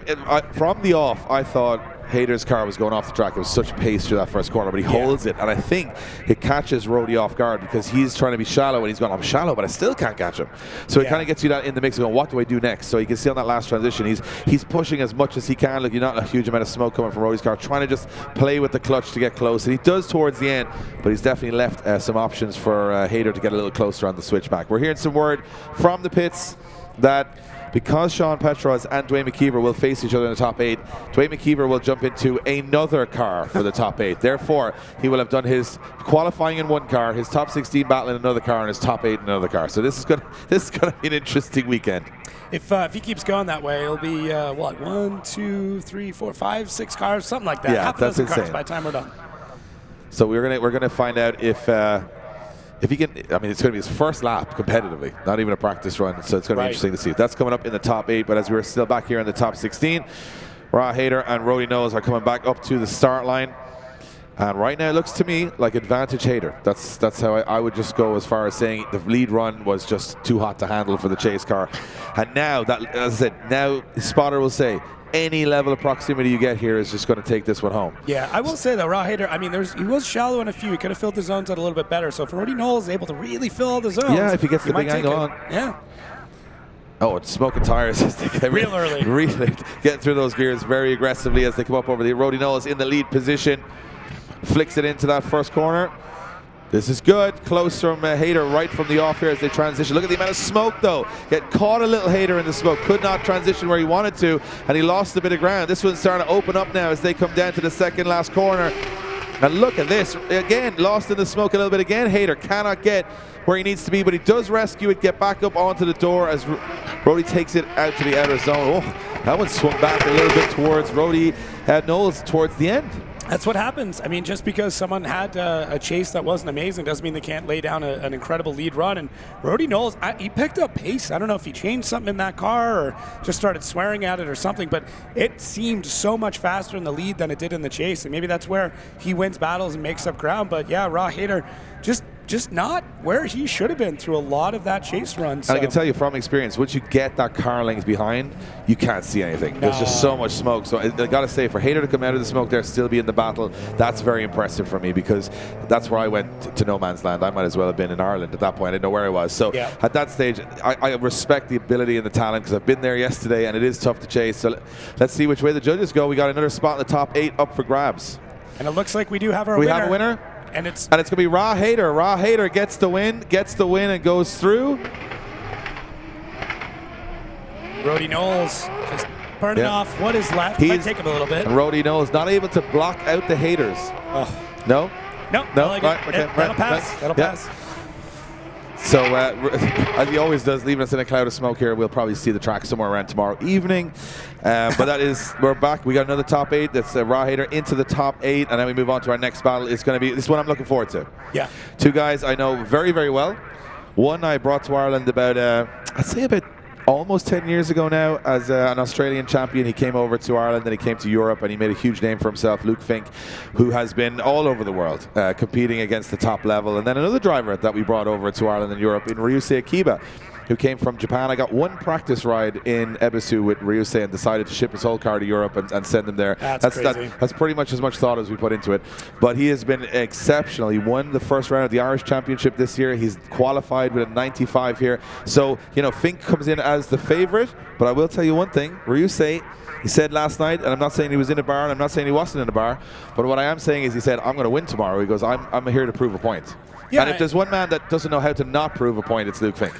from the off, I thought Hader's car was going off the track. It was such pace through that first corner, but he holds it, and I think it catches Rody off guard because he's trying to be shallow, and he's going, I'm shallow, but I still can't catch him. So it kind of gets you that in the mix of going, what do I do next? So you can see on that last transition, he's pushing as much as he can. Look, you're not a huge amount of smoke coming from Rody's car, trying to just play with the clutch to get close, and he does towards the end, but he's definitely left some options for Hader to get a little closer on the switchback. We're hearing some word from the pits. that because Sean Petros and Dwayne McKeever will face each other in the top 8, Dwayne McKeever will jump into another car for the top 8. Therefore, he will have done his qualifying in one car, his top 16 battle in another car, and his top 8 in another car. So this is going to be an interesting weekend. If he keeps going that way, it'll be, 1, 2, 3, 4, 5, 6 cars, something like that. Yeah, Half a that's dozen cars insane. by the time we're done. So we're gonna find out if he can. I mean, it's going to be his first lap competitively, not even a practice run. So it's going to be interesting to see. That's coming up in the top 8. But as we're still back here in the top 16, Ra Hader and Rody Knowles are coming back up to the start line. And right now, it looks to me like advantage Hader. That's how I would just go as far as saying the lead run was just too hot to handle for the chase car. And now, that, as I said, now spotter will say, any level of proximity you get here is just going to take this one home. Yeah, I will say though, Ra Hader, I mean, he was shallow in a few. He could have filled the zones out a little bit better. So if Rody Knowles is able to really fill all the zones, Yeah, if he gets the might big take angle it. on. Yeah. Oh, it's smoking tires. Real early. Really getting through those gears very aggressively as they come up over the Rody Knowles in the lead position. Flicks it into that first corner. This is good. Close from Hader right from the off here as they transition. Look at the amount of smoke, though. Get caught a little Hader in the smoke. Could not transition where he wanted to, and he lost a bit of ground. This one's starting to open up now as they come down to the second last corner. And look at this. Again, lost in the smoke a little bit again. Hader cannot get where he needs to be, but he does rescue it, get back up onto the door as Rody takes it out to the outer zone. Oh, that one swung back a little bit towards Rody Knowles towards the end. That's what happens. I mean, just because someone had a chase that wasn't amazing doesn't mean they can't lay down an incredible lead run. And Rody Knowles, he picked up pace. I don't know if he changed something in that car or just started swearing at it or something, but it seemed so much faster in the lead than it did in the chase. And maybe that's where he wins battles and makes up ground. But yeah, Ra Hader just not where he should have been through a lot of that chase run. So. And I can tell you from experience, once you get that car length behind, you can't see anything. There's just so much smoke. So I got to say, for Hader to come out of the smoke there, still be in the battle, that's very impressive for me, because that's where I went to no man's land. I might as well have been in Ireland at that point. I didn't know where I was. So at that stage, I respect the ability and the talent, because I've been there yesterday and it is tough to chase. So let's see which way the judges go. We got another spot in the top 8 up for grabs. And it looks like we do have our winner. We have a winner. And it's going to be Ra Hader. Ra Hader gets the win and goes through. Rody Knowles just burning off what is left. Might take him a little bit. And Rody Knowles not able to block out the haters. Oh. No? No. Right, okay. That'll pass. That'll pass. So, as he always does, leaving us in a cloud of smoke here, we'll probably see the track somewhere around tomorrow evening. But that is, we're back. We got another top 8. That's Ra Hader into the top 8, and then we move on to our next battle. It's going to be, this is what I'm looking forward to. Yeah. 2 guys I know very, very well. One I brought to Ireland about, I'd say about almost 10 years ago now as an Australian champion. He came over to Ireland and he came to Europe and he made a huge name for himself, Luke Fink, who has been all over the world competing against the top level. And then another driver that we brought over to Ireland and Europe in Ryusei Akiba, who came from Japan. I got one practice ride in Ebisu with Ryusei and decided to ship his whole car to Europe and send him there. That's crazy. That's pretty much as much thought as we put into it. But he has been exceptional. He won the first round of the Irish Championship this year. He's qualified with a 95 here. So, you know, Fink comes in as the favorite. But I will tell you one thing. Ryusei, he said last night, and I'm not saying he was in a bar, and I'm not saying he wasn't in a bar, but what I am saying is he said, I'm going to win tomorrow. He goes, I'm here to prove a point. Yeah, and if there's one man that doesn't know how to not prove a point, it's Luke Fink.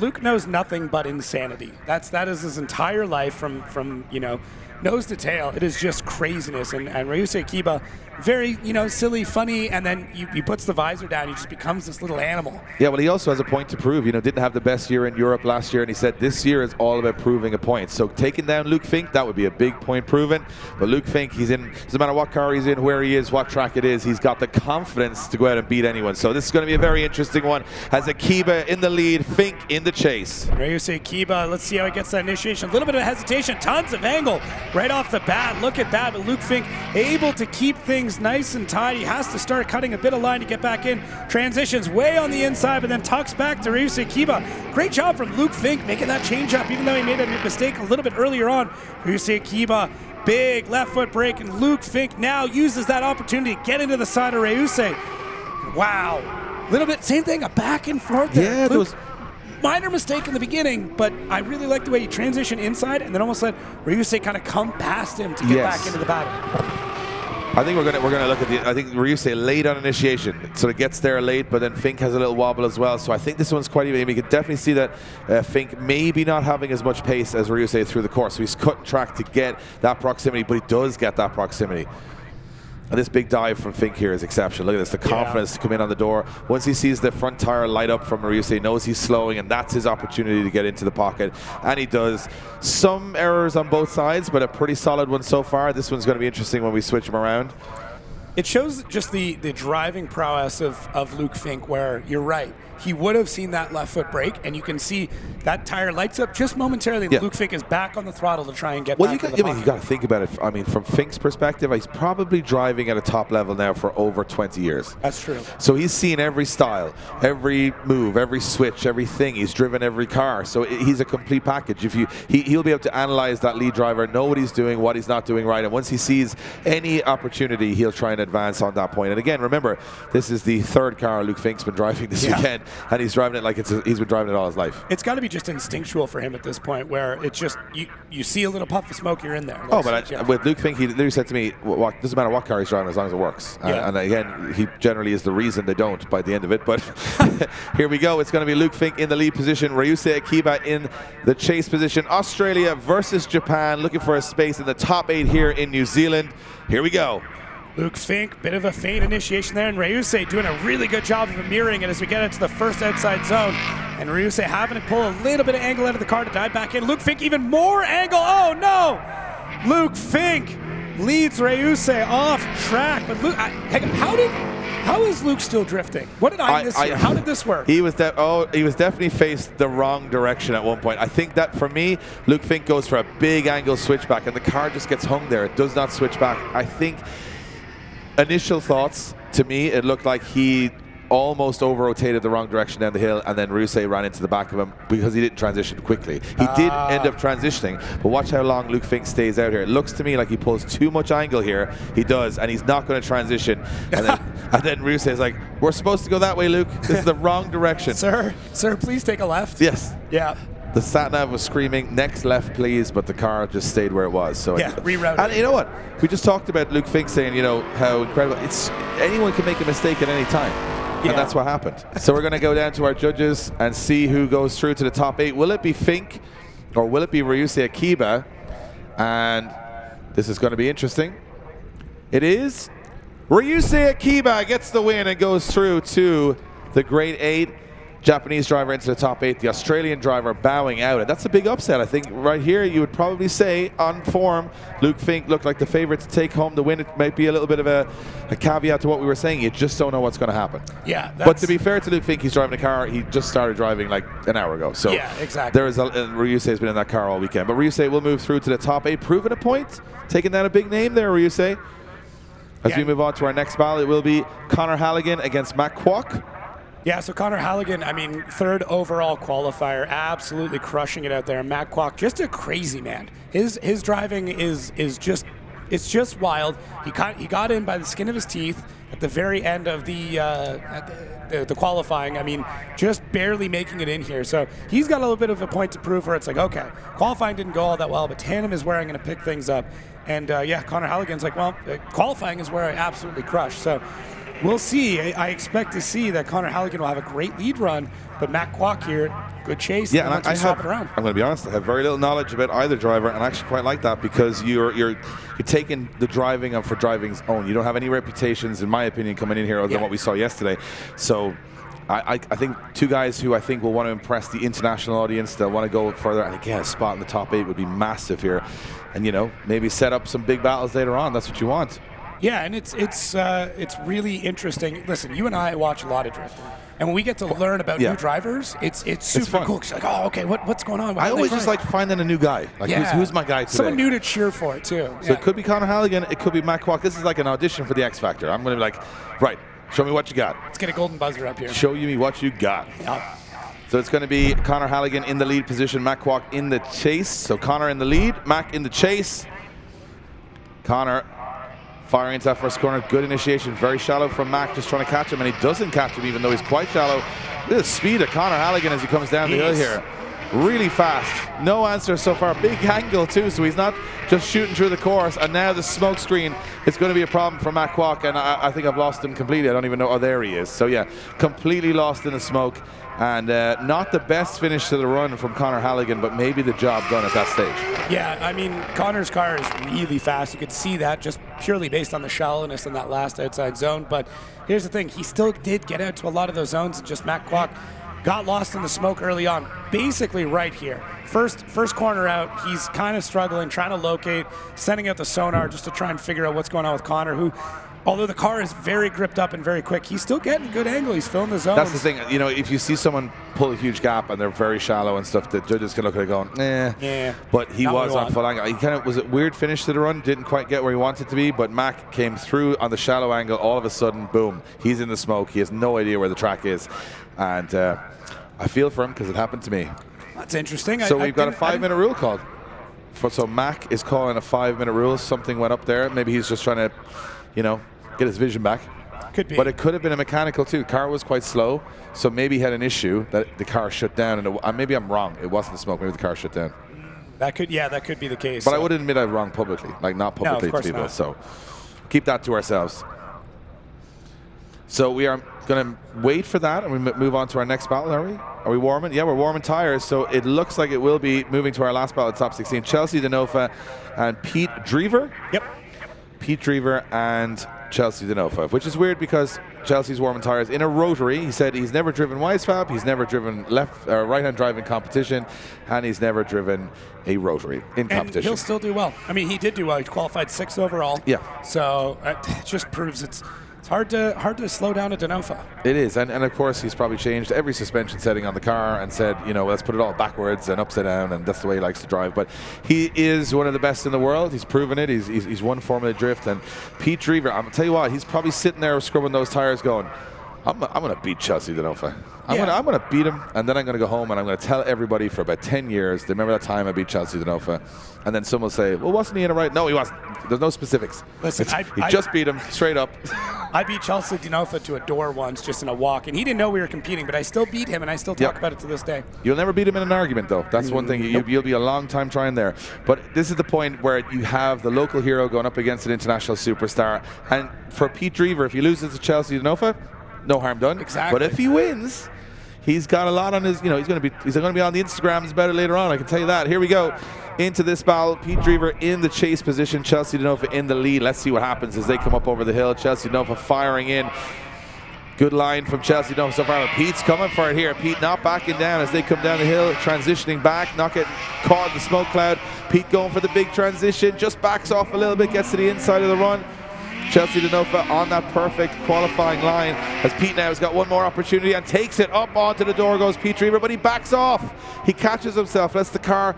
Luke knows nothing but insanity. That is his entire life from you know, nose to tail. It is just craziness. And Ryusei Akiba, very, you know, silly, funny, and then he puts the visor down. He just becomes this little animal. Yeah, well, he also has a point to prove. You know, didn't have the best year in Europe last year, and he said this year is all about proving a point. So taking down Luke Fink, that would be a big point proven. But Luke Fink, he's in, doesn't matter what car he's in, where he is, what track it is, he's got the confidence to go out and beat anyone. So this is going to be a very interesting one. Has Akiba in the lead, Fink in the chase. Ryusei Akiba, let's see how he gets that initiation. A little bit of hesitation, tons of angle right off the bat. Look at that, but Luke Fink able to keep things nice and tight. He has to start cutting a bit of line to get back in. Transitions way on the inside, but then tucks back to Ryusei Akiba. Great job from Luke Fink making that change up, even though he made a mistake a little bit earlier on. Ryusei Akiba, big left foot brake, and Luke Fink now uses that opportunity to get into the side of Ryusei. Wow. Little bit, same thing, a back and forth there. Yeah, there was minor mistake in the beginning, but I really like the way he transitioned inside and then almost let Ryusei kind of come past him to get back into the battle. I think we're gonna look at the. I think Ryusei late on initiation, so it gets there late, but then Fink has a little wobble as well. So I think this one's quite even. You can definitely see that Fink maybe not having as much pace as Ryusei through the course. So he's cutting track to get that proximity, but he does get that proximity. And this big dive from Fink here is exceptional. Look at this, the confidence to come in on the door. Once he sees the front tire light up from Ryusei, he knows he's slowing, and that's his opportunity to get into the pocket. And he does. Some errors on both sides, but a pretty solid one so far. This one's going to be interesting when we switch him around. It shows just the driving prowess of Luke Fink, where you're right. He would have seen that left foot brake, and you can see that tire lights up just momentarily. Yeah. Luke Fink is back on the throttle to try and get Well, back to the you pocket. got to think about it. I mean, from Fink's perspective, he's probably driving at a top level now for over 20 years. That's true. So he's seen every style, every move, every switch, everything. He's driven every car. So he's a complete package. If he'll be able to analyze that lead driver, know what he's doing, what he's not doing right, and once he sees any opportunity, he'll try and advance on that point. And again, remember, this is the third car Luke Fink's been driving this weekend, and he's driving it like he's been driving it all his life. It's got to be just instinctual for him at this point, where it's just you see a little puff of smoke, you're in there. With Luke Fink, he literally said to me, doesn't matter what car he's driving as long as it works. And again, he generally is the reason they don't by the end of it. But here we go. It's going to be Luke Fink in the lead position, Ryusei Akiba in the chase position. Australia versus Japan, looking for a space in the top 8 here in New Zealand. Here we go. Luke Fink, bit of a feint initiation there, and Ryusei doing a really good job of mirroring it as we get into the first outside zone. And Ryusei having to pull a little bit of angle out of the car to dive back in. Luke Fink even more angle. Oh no! Luke Fink leads Ryusei off track. But Luke, how is Luke still drifting? What did I miss here? How did this work? He was definitely faced the wrong direction at one point. I think that for me, Luke Fink goes for a big angle switchback, and the car just gets hung there. It does not switch back. I think. Initial thoughts, to me, it looked like he almost over-rotated the wrong direction down the hill, and then Ryusei ran into the back of him because he didn't transition quickly. He did end up transitioning, but watch how long Luke Fink stays out here. It looks to me like he pulls too much angle here. He does, and he's not going to transition. And then Ryusei's like, we're supposed to go that way, Luke. This is the wrong direction. Sir, please take a left. Yes. Yeah. The sat-nav was screaming, next left, please, but the car just stayed where it was. So rerouted. And you know what? We just talked about Luke Fink saying, how incredible. Anyone can make a mistake at any time. And that's what happened. So we're going to go down to our judges and see who goes through to the top 8. Will it be Fink or will it be Ryusei Akiba? And this is going to be interesting. It is Ryusei Akiba gets the win and goes through to the Grade 8. Japanese driver into the top 8, the Australian driver bowing out. And that's a big upset. I think right here you would probably say on form, Luke Fink looked like the favorite to take home the win. It might be a little bit of a caveat to what we were saying. You just don't know what's going to happen. Yeah. But to be fair to Luke Fink, he's driving a car. He just started driving like an hour ago. So yeah, exactly. Ryusei's been in that car all weekend. But Ryusei will move through to the top 8, proving a point, taking down a big name there, Ryusei. As we move on to our next battle, it will be Connor Halligan against Matt Kwok. Yeah, so Connor Halligan, I mean, 3rd overall qualifier, absolutely crushing it out there. Matt Kwok, just a crazy man. His driving is just wild. He got in by the skin of his teeth at the very end of the qualifying. I mean, just barely making it in here. So he's got a little bit of a point to prove where it's like, okay, qualifying didn't go all that well, but tandem is where I'm going to pick things up. And Connor Halligan's like, well, qualifying is where I absolutely crushed. So we'll see. I expect to see that Connor Halligan will have a great lead run, but Matt Kwok here, good chase. Yeah, and I'm going to be honest, I have very little knowledge about either driver, and I actually quite like that because you're taking the driving for driving's own. You don't have any reputations, in my opinion, coming in here other than what we saw yesterday. So I think two guys who I think will want to impress the international audience, they'll want to go further, and again, a spot in the top 8 would be massive here. And, maybe set up some big battles later on. That's what you want. Yeah, and it's really interesting. Listen, you and I watch a lot of drifting, and when we get to learn about new drivers, it's super cool. It's like, oh, okay, what's going on? I always just like finding a new guy. Like, who's my guy today? Someone new to cheer for it too. So it could be Connor Halligan, it could be Matt Kwok. This is like an audition for the X Factor. I'm going to be like, right, show me what you got. Let's get a golden buzzer up here. Show me what you got. Yeah. So it's going to be Connor Halligan in the lead position, Matt Kwok in the chase. So Connor in the lead, Mac in the chase. Connor firing into that first corner. Good initiation. Very shallow from Mac, just trying to catch him, and he doesn't catch him even though he's quite shallow. Look at the speed of Connor Halligan as he comes down the hill here. really fast. No answer so far. Big angle too, so he's not just shooting through the course. And now the smoke screen is going to be a problem for Matt Kwok, and I think I've lost him completely. I don't even know. Oh, there he is. So yeah, completely lost in the smoke. And not the best finish to the run from Connor Halligan, but maybe the job done at that stage. Yeah, I mean, Connor's car is really fast. You could see that just purely based on the shallowness in that last outside zone. But here's the thing. He still did get out to a lot of those zones, and just Matt Kwok got lost in the smoke early on, basically right here. First corner out, he's kind of struggling, trying to locate, sending out the sonar just to try and figure out what's going on with Connor, who, although the car is very gripped up and very quick, he's still getting a good angle. He's filling the zones. That's the thing. You know, if you see someone pull a huge gap and they're very shallow and stuff, the judges can look at it going, yeah. But he was on full angle. He kind of was a weird finish to the run. Didn't quite get where he wanted to be, but Mac came through on the shallow angle. All of a sudden, boom, he's in the smoke. He has no idea where the track is. And I feel for him because it happened to me. That's interesting. So we've got a 5-minute rule called. So Mac is calling a 5-minute rule. Something went up there. Maybe he's just trying to, you know, get his vision back. Could be. But it could have been a mechanical too. The car was quite slow, so maybe he had an issue that the car shut down. And maybe I'm wrong. It wasn't the smoke. Maybe the car shut down. That could be the case. But I wouldn't admit I'm wrong publicly, like not publicly to people. Not. So keep that to ourselves. So we are going to wait for that, and we move on to our next battle. Are we? Are we warming? Yeah, we're warming tires. So it looks like it will be moving to our last battle at top 16. Chelsea Denofa and Pete Drever. Yep. Pete Drever and Chelsea Denofa, which is weird because Chelsea's warming tires in a rotary. He said he's never driven Wisefab, he's never driven right-hand drive in competition, and he's never driven a rotary in competition. And he'll still do well. I mean, he did do well. He qualified 6th overall. Yeah. So it just proves it's hard to slow down a Denofa. It is, and of course he's probably changed every suspension setting on the car and said, you know, let's put it all backwards and upside down, and that's the way he likes to drive. But he is one of the best in the world. He's proven it. He's won Formula Drift. And Pete Drever, I'm gonna tell you what, he's probably sitting there scrubbing those tires going, I'm going to beat Chelsea Denofa. I'm going to beat him, and then I'm going to go home and I'm going to tell everybody for about 10 years, they remember that time I beat Chelsea Denofa. And then someone will say, well, wasn't he in it right? No, he wasn't. There's no specifics. Listen, he just beat him straight up. I beat Chelsea Denofa to a door once just in a walk, and he didn't know we were competing, but I still beat him, and I still talk about it to this day. You'll never beat him in an argument, though. That's one thing. You'll be a long time trying there. But this is the point where you have the local hero going up against an international superstar. And for Pete Drever, if he loses to Chelsea Denofa, no harm done. Exactly. But if he wins, he's got a lot on his, you know, he's going to be on the Instagrams about it later on. I can tell you that. Here we go into this battle. Pete Drever in the chase position. Chelsea Denofa in the lead. Let's see what happens as they come up over the hill. Chelsea Denofa firing in. Good line from Chelsea Denofa so far. Pete's coming for it here. Pete not backing down as they come down the hill, transitioning back, not getting caught in the smoke cloud. Pete going for the big transition, just backs off a little bit, gets to the inside of the run. Chelsea Denofa on that perfect qualifying line as Pete now has got one more opportunity and takes it up onto the door goes Pete Drever, but he backs off. He catches himself, lets the car,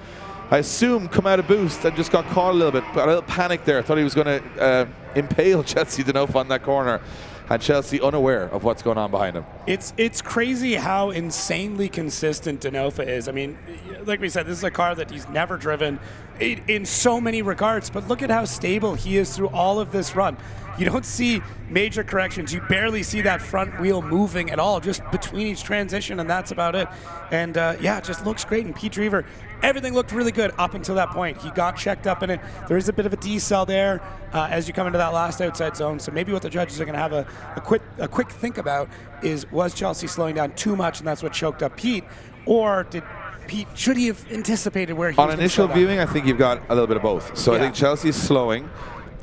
I assume, come out of boost and just got caught a little bit. But a little panic there. Thought he was going to impale Chelsea Denofa on that corner. And Chelsea unaware of what's going on behind him. It's crazy how insanely consistent Denofa is. I mean, like we said, this is a car that he's never driven in so many regards, but look at how stable he is through all of this run. You don't see major corrections. You barely see that front wheel moving at all, just between each transition, and that's about it. And yeah, it just looks great. And Pete Drever, everything looked really good up until that point. He got checked up in it. There is a bit of a decel there as you come into that last outside zone. So maybe what the judges are going to have a quick think about is, was Chelsea slowing down too much, and that's what choked up Pete, or should he have anticipated where he was on initial viewing? I think you've got a little bit of both. So I think Chelsea's slowing,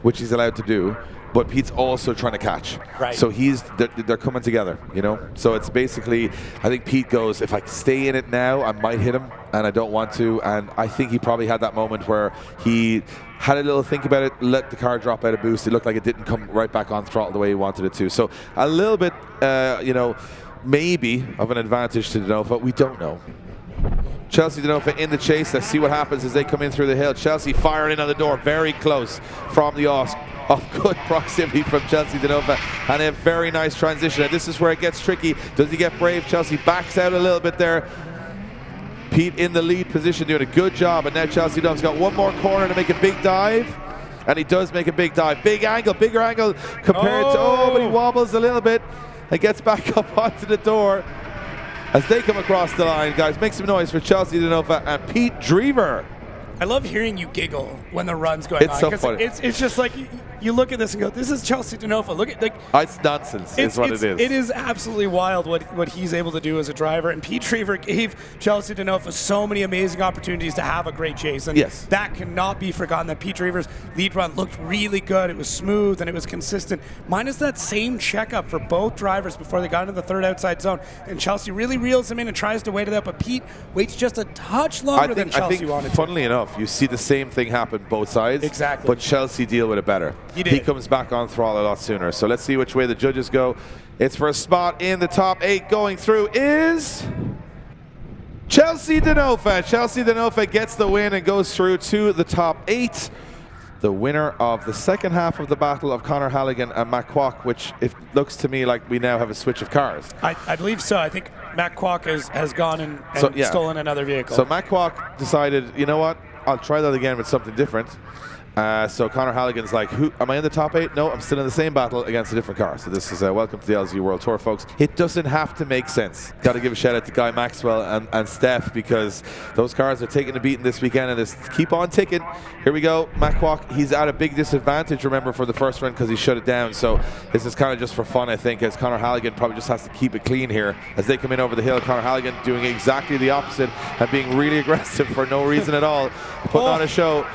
which he's allowed to do, but Pete's also trying to catch. Right. So they're coming together, you know? So it's basically, I think Pete goes, if I stay in it now, I might hit him, and I don't want to. And I think he probably had that moment where he had a little think about it, let the car drop out of boost. It looked like it didn't come right back on throttle the way he wanted it to. So a little bit, you know, maybe of an advantage to Denofa. We don't know. Chelsea Denofa in the chase. Let's see what happens as they come in through the hill. Chelsea firing in on the door, very close from the off good proximity from Chelsea Denofa, and a very nice transition. And this is where it gets tricky. Does he get brave? Chelsea backs out a little bit there. Pete in the lead position doing a good job, and now Chelsea Denofa's got one more corner to make a big dive, and he does make a big dive. Big angle, bigger angle compared to, but he wobbles a little bit and gets back up onto the door. as they come across the line. Guys, make some noise for Chelsea DeNova and Pete Drever. I love hearing you giggle when the run's going on. It's so funny. It's just like you look at this and go, this is Chelsea DeNova. Look at it's nonsense. Is what it is. It is absolutely wild what he's able to do as a driver. And Pete Drever gave Chelsea DeNova so many amazing opportunities to have a great chase. And that cannot be forgotten. That Pete Drever's lead run looked really good. It was smooth and it was consistent. Minus that same checkup for both drivers before they got into the third outside zone. And Chelsea really reels him in and tries to wait it out. But Pete waits just a touch longer than Chelsea wanted to. Funnily enough, you see the same thing happen both sides. Exactly. But Chelsea deal with it better. He comes back on throttle a lot sooner. So let's see which way the judges go. It's for a spot in the top 8. Going through is Chelsea DeNova. Chelsea DeNova gets the win and goes through to the top 8. The winner of the second half of the battle of Conor Halligan and Matt Kwok, which it looks to me like we now have a switch of cars. I believe so. I think Matt Kwok has gone and stolen another vehicle. So Matt Kwok decided, you know what, I'll try that again with something different. So Conor Halligan's like, am I in the top 8? No, I'm still in the same battle against a different car. So this is welcome to the LZ World Tour, folks. It doesn't have to make sense. Got to give a shout out to Guy Maxwell and Steph, because those cars are taking a beating this weekend and just keep on ticking. Here we go. Matt Kwok, he's at a big disadvantage, remember, for the first run because he shut it down. So this is kind of just for fun, I think, as Conor Halligan probably just has to keep it clean here as they come in over the hill. Conor Halligan doing exactly the opposite and being really aggressive for no reason at all, putting on a show.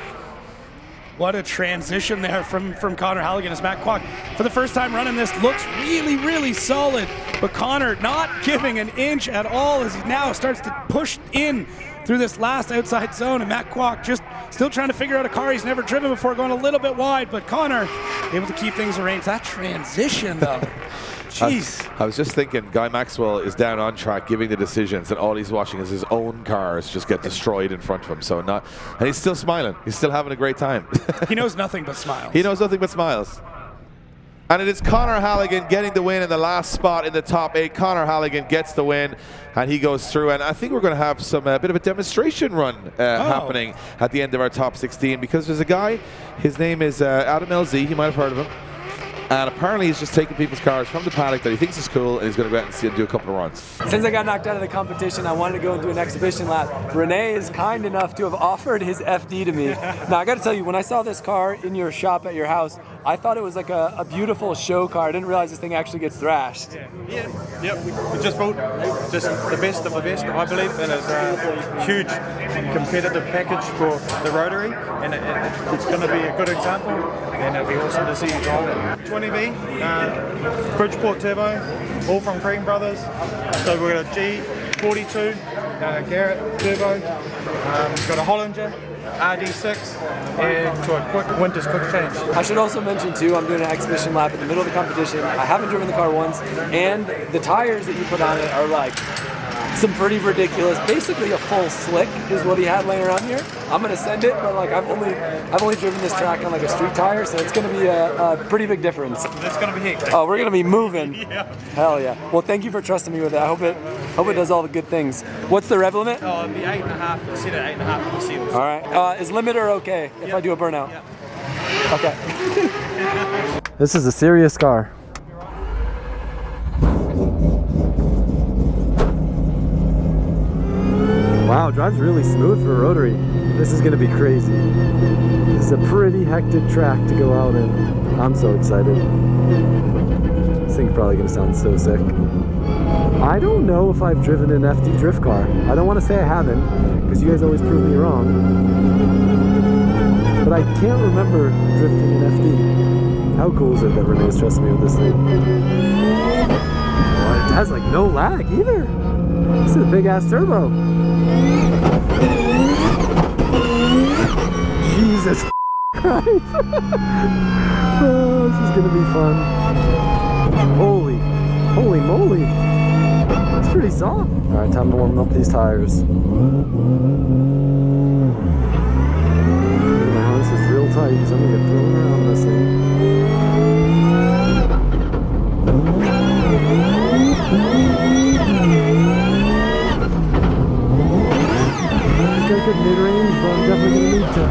What a transition there from Conor Halligan as Matt Kwok, for the first time running this, looks really, really solid. But Conor not giving an inch at all as he now starts to push in through this last outside zone. And Matt Kwok just still trying to figure out a car he's never driven before, going a little bit wide. But Conor able to keep things arranged. That transition, though. Jeez. I was just thinking, Guy Maxwell is down on track giving the decisions, and all he's watching is his own cars just get destroyed in front of him. So and he's still smiling. He's still having a great time. He knows nothing but smiles. He knows nothing but smiles. And it is Conor Halligan getting the win in the last spot in the top 8. Conor Halligan gets the win, and he goes through. And I think we're going to have some bit of a demonstration run happening at the end of our top 16, because there's a guy, his name is Adam LZ. You might have heard of him. And apparently he's just taking people's cars from the paddock that he thinks is cool, and he's going to go out and see and do a couple of runs. Since I got knocked out of the competition, I wanted to go and do an exhibition lap. Renee is kind enough to have offered his FD to me. Now, I got to tell you, when I saw this car in your shop at your house, I thought it was like a beautiful show car. I didn't realize this thing actually gets thrashed. Yeah, we just built just the best of the best, I believe, and it's a huge competitive package for the Rotary, and it's going to be a good example, and it'll be awesome to see you drive it. 20B, Bridgeport Turbo, all from Cream Brothers. So we've got a G42, Garrett Turbo, we've got a Hollinger, RD6, and to a quick winter's quick change. I should also mention too, I'm doing an exhibition lap in the middle of the competition. I haven't driven the car once, and the tires that you put on it are like some pretty ridiculous. Basically a full slick is what he had laying around here. I'm gonna send it, but like I've only driven this track on like a street tire, so it's gonna be a pretty big difference. It's gonna be hectic. Oh, we're gonna be moving. Yeah. Hell yeah. Well, thank you for trusting me with it. I hope it does all the good things. What's the rev limit? Oh, it'll be 8.5. It's set at 8.5 for the seals. All right. Is limiter okay if I do a burnout? Yep. Okay. This is a serious car. Wow, drives really smooth for a rotary. This is gonna be crazy. This is a pretty hectic track to go out in. I'm so excited. This thing's probably gonna sound so sick. I don't know if I've driven an FD drift car. I don't want to say I haven't, because you guys always prove me wrong. But I can't remember drifting an FD. How cool is it that Renee's trusting me with this thing? Oh, it has like no lag either. This is a big ass turbo. Jesus Christ. Oh, this is gonna be fun. Holy moly. It's pretty soft. Alright, time to warm up these tires. Wow, this is real tight because I'm gonna get thrown around this thing. It's got good mid-range, but I'm definitely gonna need to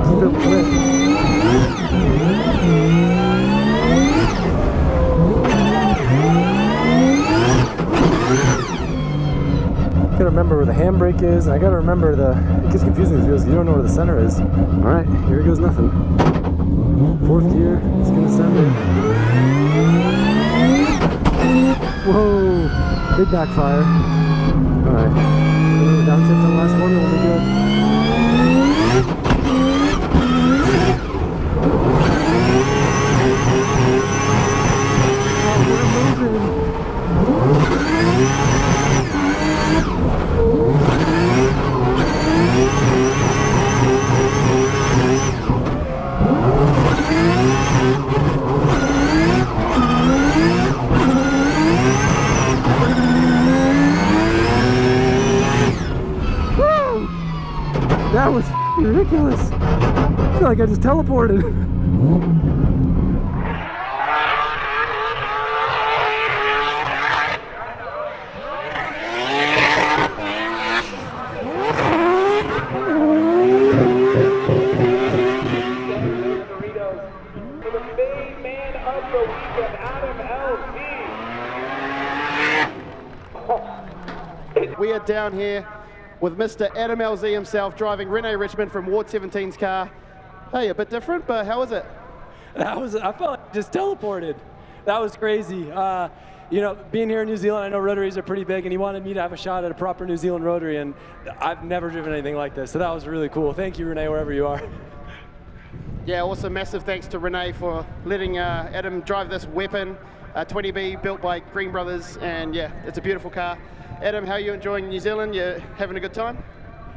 keep it lit. gotta remember where the handbrake is, and I gotta remember it gets confusing because you don't know where the center is. All right, here goes nothing. 4th gear, it's gonna send it. Whoa, big backfire. All right, downshift on the last corner will be good. That was ridiculous. I feel like I just teleported. We are down here with Mr. Adam LZ himself driving Rene Richmond from Ward 17's car. Hey, a bit different, but how was it? I felt like I just teleported. That was crazy. You know, being here in New Zealand, I know rotaries are pretty big, and he wanted me to have a shot at a proper New Zealand rotary, and I've never driven anything like this, so that was really cool. Thank you, Rene, wherever you are. Yeah, also massive thanks to Rene for letting Adam drive this weapon, 20B, built by Green Brothers, and yeah, it's a beautiful car. Adam, how are you enjoying New Zealand? You having a good time?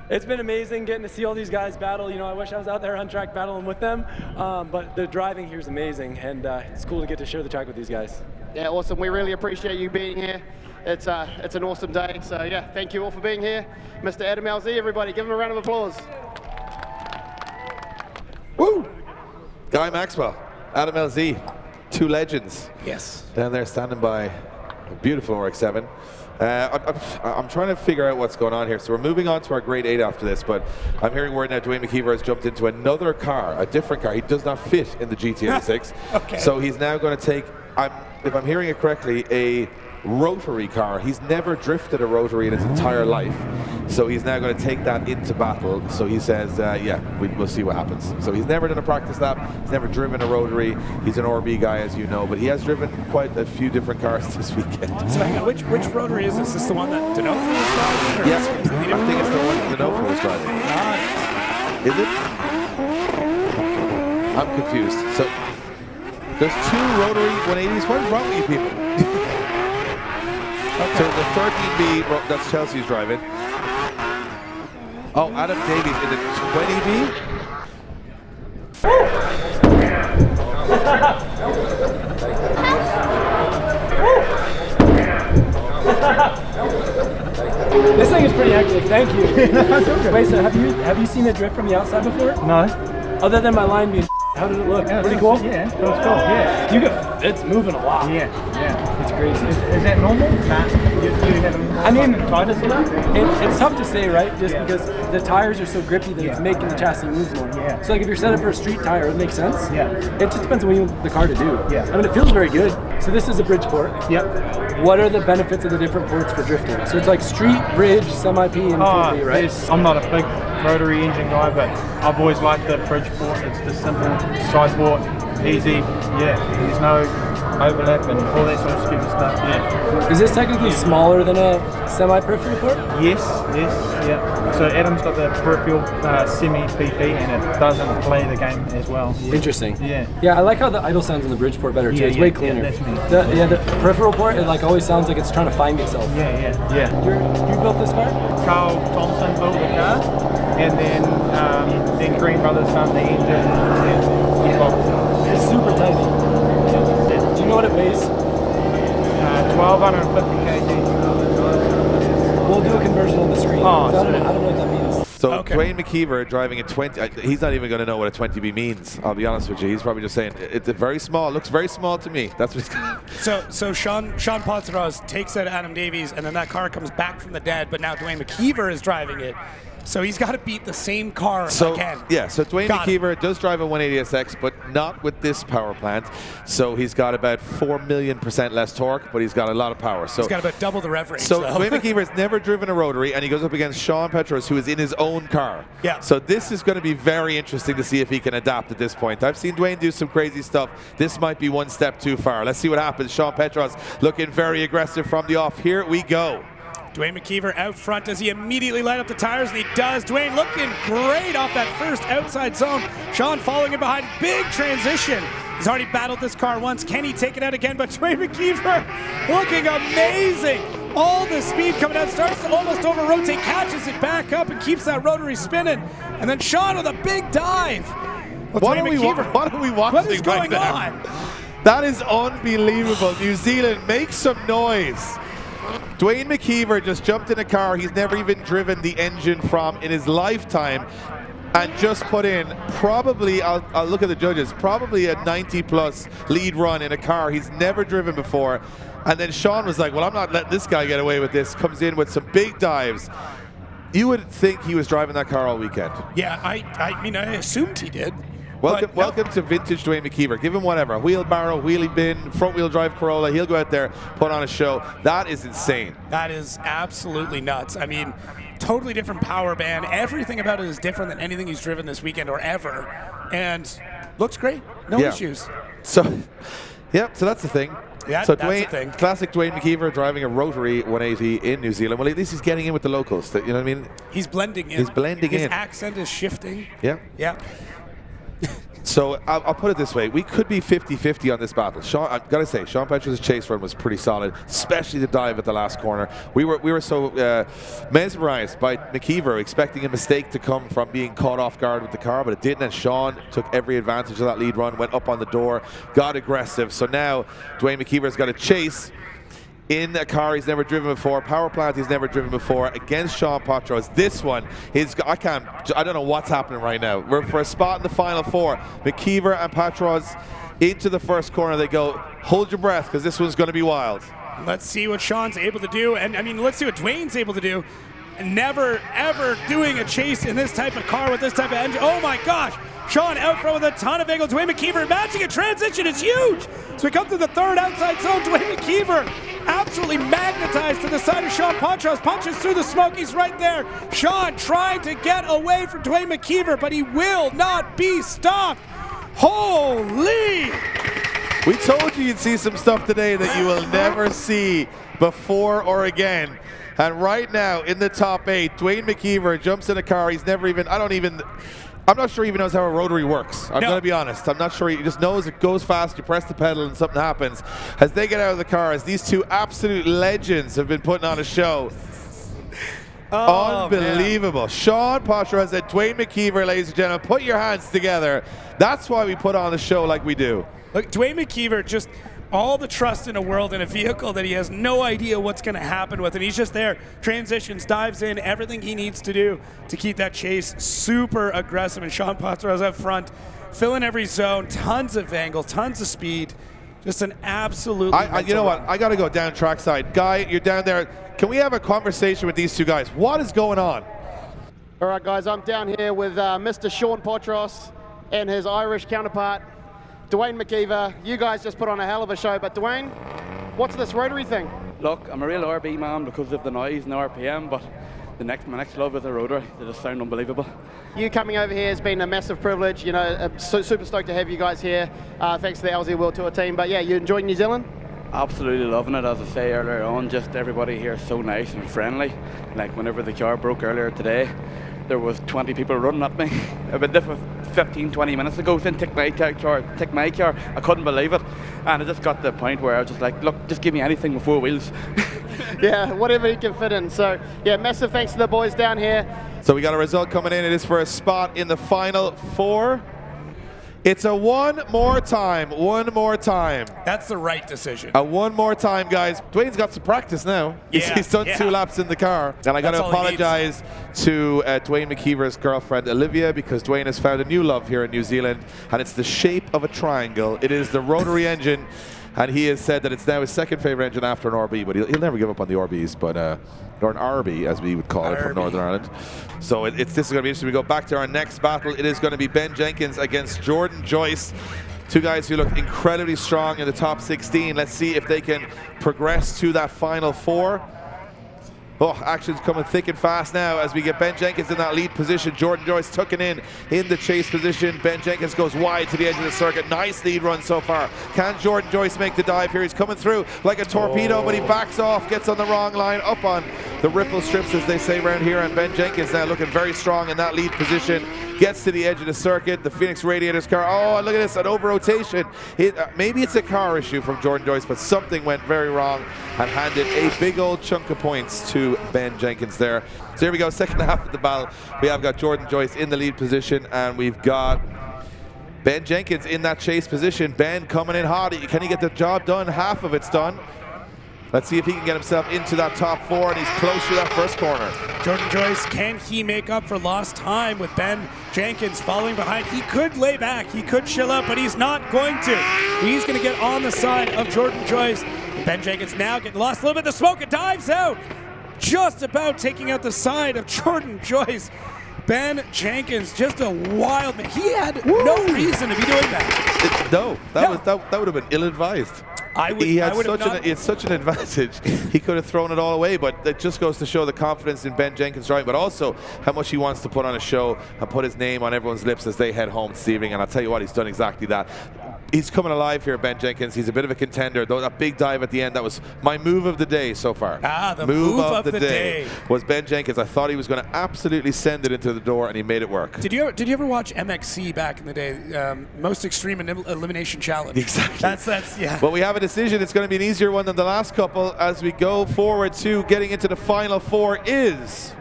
It's been amazing getting to see all these guys battle. You know, I wish I was out there on track battling with them, but the driving here is amazing, and it's cool to get to share the track with these guys. Yeah, awesome. We really appreciate you being here. It's an awesome day. So yeah, thank you all for being here. Mr. Adam LZ, everybody, give him a round of applause. Woo! Guy Maxwell, Adam LZ, two legends. Yes. Down there standing by a beautiful RX-7. I'm trying to figure out what's going on here. So we're moving on to our grade 8 after this, but I'm hearing word now Dwayne McKeever has jumped into another car, a different car. He does not fit in the GT86. Okay. So he's now going to take, if I'm hearing it correctly, a rotary car. He's never drifted a rotary in his entire life. So he's now going to take that into battle. So he says, yeah, we'll see what happens. So he's never done a practice lap. He's never driven a rotary. He's an RB guy, as you know, but he has driven quite a few different cars this weekend. So hang on, which rotary is this? Is this the one that D'Onofrio is driving? Or Yes, I think it's the one that D'Onofrio is driving. Is it? I'm confused. So there's two rotary 180s. What's wrong with you people? So the 13B, that's Chelsea's driving. Oh, Adam Davies in the 20B. This thing is pretty hectic, thank you. Wait, so have you seen it drift from the outside before? No. Other than my line being how did it look? Yeah, pretty cool? Yeah, it was cool, yeah. It's moving a lot. Yeah. It's crazy. Is that normal? I mean, it's tough to say, right? Just because the tires are so grippy that it's making the chassis move more. Yeah. So like if you're set up for a street tire, it makes sense. Yeah. It just depends on what you want the car to do. Yeah. I mean, it feels very good. So this is a bridge port. Yep. What are the benefits of the different ports for drifting? So it's like street, bridge, semi-P, and 4B, right? I'm not a big rotary engine guy, but I've always liked the bridge port. It's just simple, side port, easy. Yeah, there's no overlap and all that sort of stupid stuff. Yeah. Is this technically smaller than a semi-peripheral port? Yes, yeah. So Adam's got the peripheral semi-PP and it doesn't play the game as well. Interesting. Yeah. Yeah, I like how the idle sounds in the bridge port better too. Yeah, it's yeah, way cleaner. yeah, that's me. The peripheral port, it like always sounds like it's trying to find itself. Yeah. You built this car? Carl Thompson built the car, and then Green Brothers done the engine. It's super tiny. Do you know what it weighs? 1,250 kg. We'll do a conversion on the screen. Oh, I don't know what that means. So Dwayne McKeever driving a 20, he's not even going to know what a 20B means, I'll be honest with you. He's probably just saying, it's a very small, looks very small to me. That's what he's So Sean Potteros takes out Adam Davies, and then that car comes back from the dead, but now Dwayne McKeever is driving it. So he's got to beat the same car again. Yeah, so Dwayne Got McKeever does drive a 180SX, but not with this power plant. So he's got about 4 million % less torque, but he's got a lot of power. So he's got about double the rev range. So Dwayne McKeever has never driven a rotary, and he goes up against Sean Petros, who is in his own car. Yeah. So this is going to be very interesting to see if he can adapt at this point. I've seen Dwayne do some crazy stuff. This might be one step too far. Let's see what happens. Sean Petros looking very aggressive from the off. Here we go. Dwayne McKeever out front. Does he immediately light up the tires? And he does. Dwayne looking great off that first outside zone. Sean following in behind. Big transition. He's already battled this car once. Can he take it out again? But Dwayne McKeever looking amazing. All the speed coming out. Starts to almost over-rotate. Catches it back up and keeps that rotary spinning. And then Sean with a big dive. Well, What are we watching what is right going now? on? That is unbelievable. New Zealand, make some noise. Dwayne McKeever just jumped in a car he's never even driven the engine from in his lifetime and just put in probably, I'll look at the judges, probably a 90+ lead run in a car he's never driven before. And then Sean was like, well, I'm not letting this guy get away with this. Comes in with some big dives. You would think he was driving that car all weekend. Yeah, I mean, I assumed he did. Welcome to vintage Dwayne McKeever. Give him whatever. Wheelbarrow, wheelie bin, front wheel drive Corolla. He'll go out there, put on a show. That is insane. That is absolutely nuts. I mean, totally different power band. Everything about it is different than anything he's driven this weekend or ever. And looks great. No issues. So, yep, so that's the thing. Yeah, so that's the thing. Classic Dwayne McKeever driving a rotary 180 in New Zealand. Well, at least he's getting in with the locals. You know what I mean? He's blending in. He's blending His in. accent is shifting. Yeah. Yeah. So I'll put it this way. We could be 50-50 on this battle. Sean, I've got to say, Sean Petros' chase run was pretty solid, especially the dive at the last corner. We were so mesmerized by McKeever, expecting a mistake to come from being caught off guard with the car, but it didn't. And Sean took every advantage of that lead run, went up on the door, got aggressive. So now Dwayne McKeever's got a chase in a car he's never driven before, power plant he's never driven before, against Sean Petros. This one, I don't know what's happening right now. We're for a spot in the final four. McKeever and Petros into the first corner. They go, hold your breath, because this one's going to be wild. Let's see what Sean's able to do. And I mean, let's see what Dwayne's able to do. Never, ever doing a chase in this type of car with this type of engine. Oh my gosh. Sean out front with a ton of angle. Dwayne McKeever matching a transition is huge. So we come to the third outside zone. Dwayne McKeever absolutely magnetized to the side of Sean Petros. Punches through the smoke. He's right there. Sean trying to get away from Dwayne McKeever, but he will not be stopped. Holy! We told you you'd see some stuff today that you will never see before or again. And right now in the top 8, Dwayne McKeever jumps in a car he's never even, I'm not sure he even knows how a rotary works. I'm going to be honest. I'm not sure. He just knows it goes fast. You press the pedal and something happens. As they get out of the car, as these two absolute legends have been putting on a show. Unbelievable. Man. Sean Petros and Dwayne McKeever, ladies and gentlemen. Put your hands together. That's why we put on the show like we do. Look, Dwayne McKeever, just all the trust in the world in a vehicle that he has no idea what's going to happen with. And he's just there, transitions, dives in, everything he needs to do to keep that chase super aggressive. And Sean Petros up front, filling every zone, tons of angle, tons of speed. Just an absolute. You know what? I got to go down trackside. Guy, you're down there. Can we have a conversation with these two guys? What is going on? All right, guys, I'm down here with Mr. Sean Petros and his Irish counterpart, Dwayne McKeever. You guys just put on a hell of a show, but Dwayne, what's this rotary thing? Look, I'm a real RB man because of the noise and the RPM, but my next love is the rotary. They just sound unbelievable. You coming over here has been a massive privilege. You know, super stoked to have you guys here. Thanks to the LZ World Tour team. But yeah, you enjoying New Zealand? Absolutely loving it. As I say earlier on, just everybody here is so nice and friendly. Like whenever the car broke earlier today, there was 20 people running at me. I've been there for 15-20 minutes ago, then take my car. I couldn't believe it. And I just got to the point where I was just like, look, just give me anything with 4 wheels. Yeah, whatever you can fit in. So yeah, massive thanks to the boys down here. So we got a result coming in. It is for a spot in the final 4. It's a one more time. That's the right decision. A one more time, guys. Dwayne's got some practice now. He's done 2 laps in the car. And I got to apologize to Dwayne McKeever's girlfriend, Olivia, because Dwayne has found a new love here in New Zealand, and it's the shape of a triangle. It is the rotary engine And he has said that it's now his second favorite engine after an RB, but he'll never give up on the RBs, but or an RB as we would call it from Northern Ireland. So this is going to be interesting. We go back to our next battle. It is going to be Ben Jenkins against Jordan Joyce. Two guys who look incredibly strong in the top 16. Let's see if they can progress to that final 4. Oh, action's coming thick and fast now as we get Ben Jenkins in that lead position. Jordan Joyce tucking in the chase position. Ben Jenkins goes wide to the edge of the circuit. Nice lead run so far. Can Jordan Joyce make the dive here? He's coming through like a torpedo, but he backs off, gets on the wrong line, up on the ripple strips, as they say around here. And Ben Jenkins now looking very strong in that lead position. Gets to the edge of the circuit. The Phoenix Radiators car. Oh, look at this, an over rotation. Maybe it's a car issue from Jordan Joyce, but something went very wrong and handed a big old chunk of points to Ben Jenkins there. So here we go, second half of the battle. We have got Jordan Joyce in the lead position, and we've got Ben Jenkins in that chase position. Ben coming in hot. Can he get the job done? Half of it's done. Let's see if he can get himself into that top 4, and he's close to that first corner. Jordan Joyce, can he make up for lost time with Ben Jenkins following behind? He could lay back, he could chill out, but he's not going to. He's going to get on the side of Jordan Joyce. Ben Jenkins now getting lost a little bit. The smoke, it dives out. Just about taking out the side of Jordan Joyce. Ben Jenkins, just a wild man. He had no reason to be doing that. That would have been ill-advised. He had such an advantage. He could have thrown it all away, but it just goes to show the confidence in Ben Jenkins' driving, but also how much he wants to put on a show and put his name on everyone's lips as they head home this evening. And I'll tell you what, he's done exactly that. He's coming alive here, Ben Jenkins. He's a bit of a contender. That big dive at the end, that was my move of the day so far. The move of the day was Ben Jenkins. I thought he was going to absolutely send it into the door, and he made it work. Did you ever watch MXC back in the day? Most Extreme Elimination Challenge. Exactly. That's yeah. Well, we have a decision. It's going to be an easier one than the last couple as we go forward to getting into the final 4 is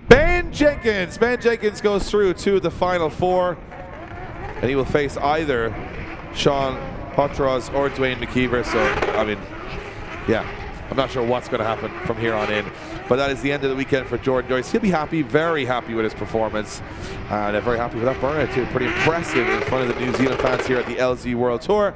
Ben Jenkins. Ben Jenkins goes through to the final 4, and he will face either Sean Potros or Dwayne McKeever. So, I mean, yeah, I'm not sure what's going to happen from here on in. But that is the end of the weekend for Jordan Joyce. He'll be happy, very happy with his performance. And very happy with that burnout too. Pretty impressive in front of the New Zealand fans here at the LZ World Tour.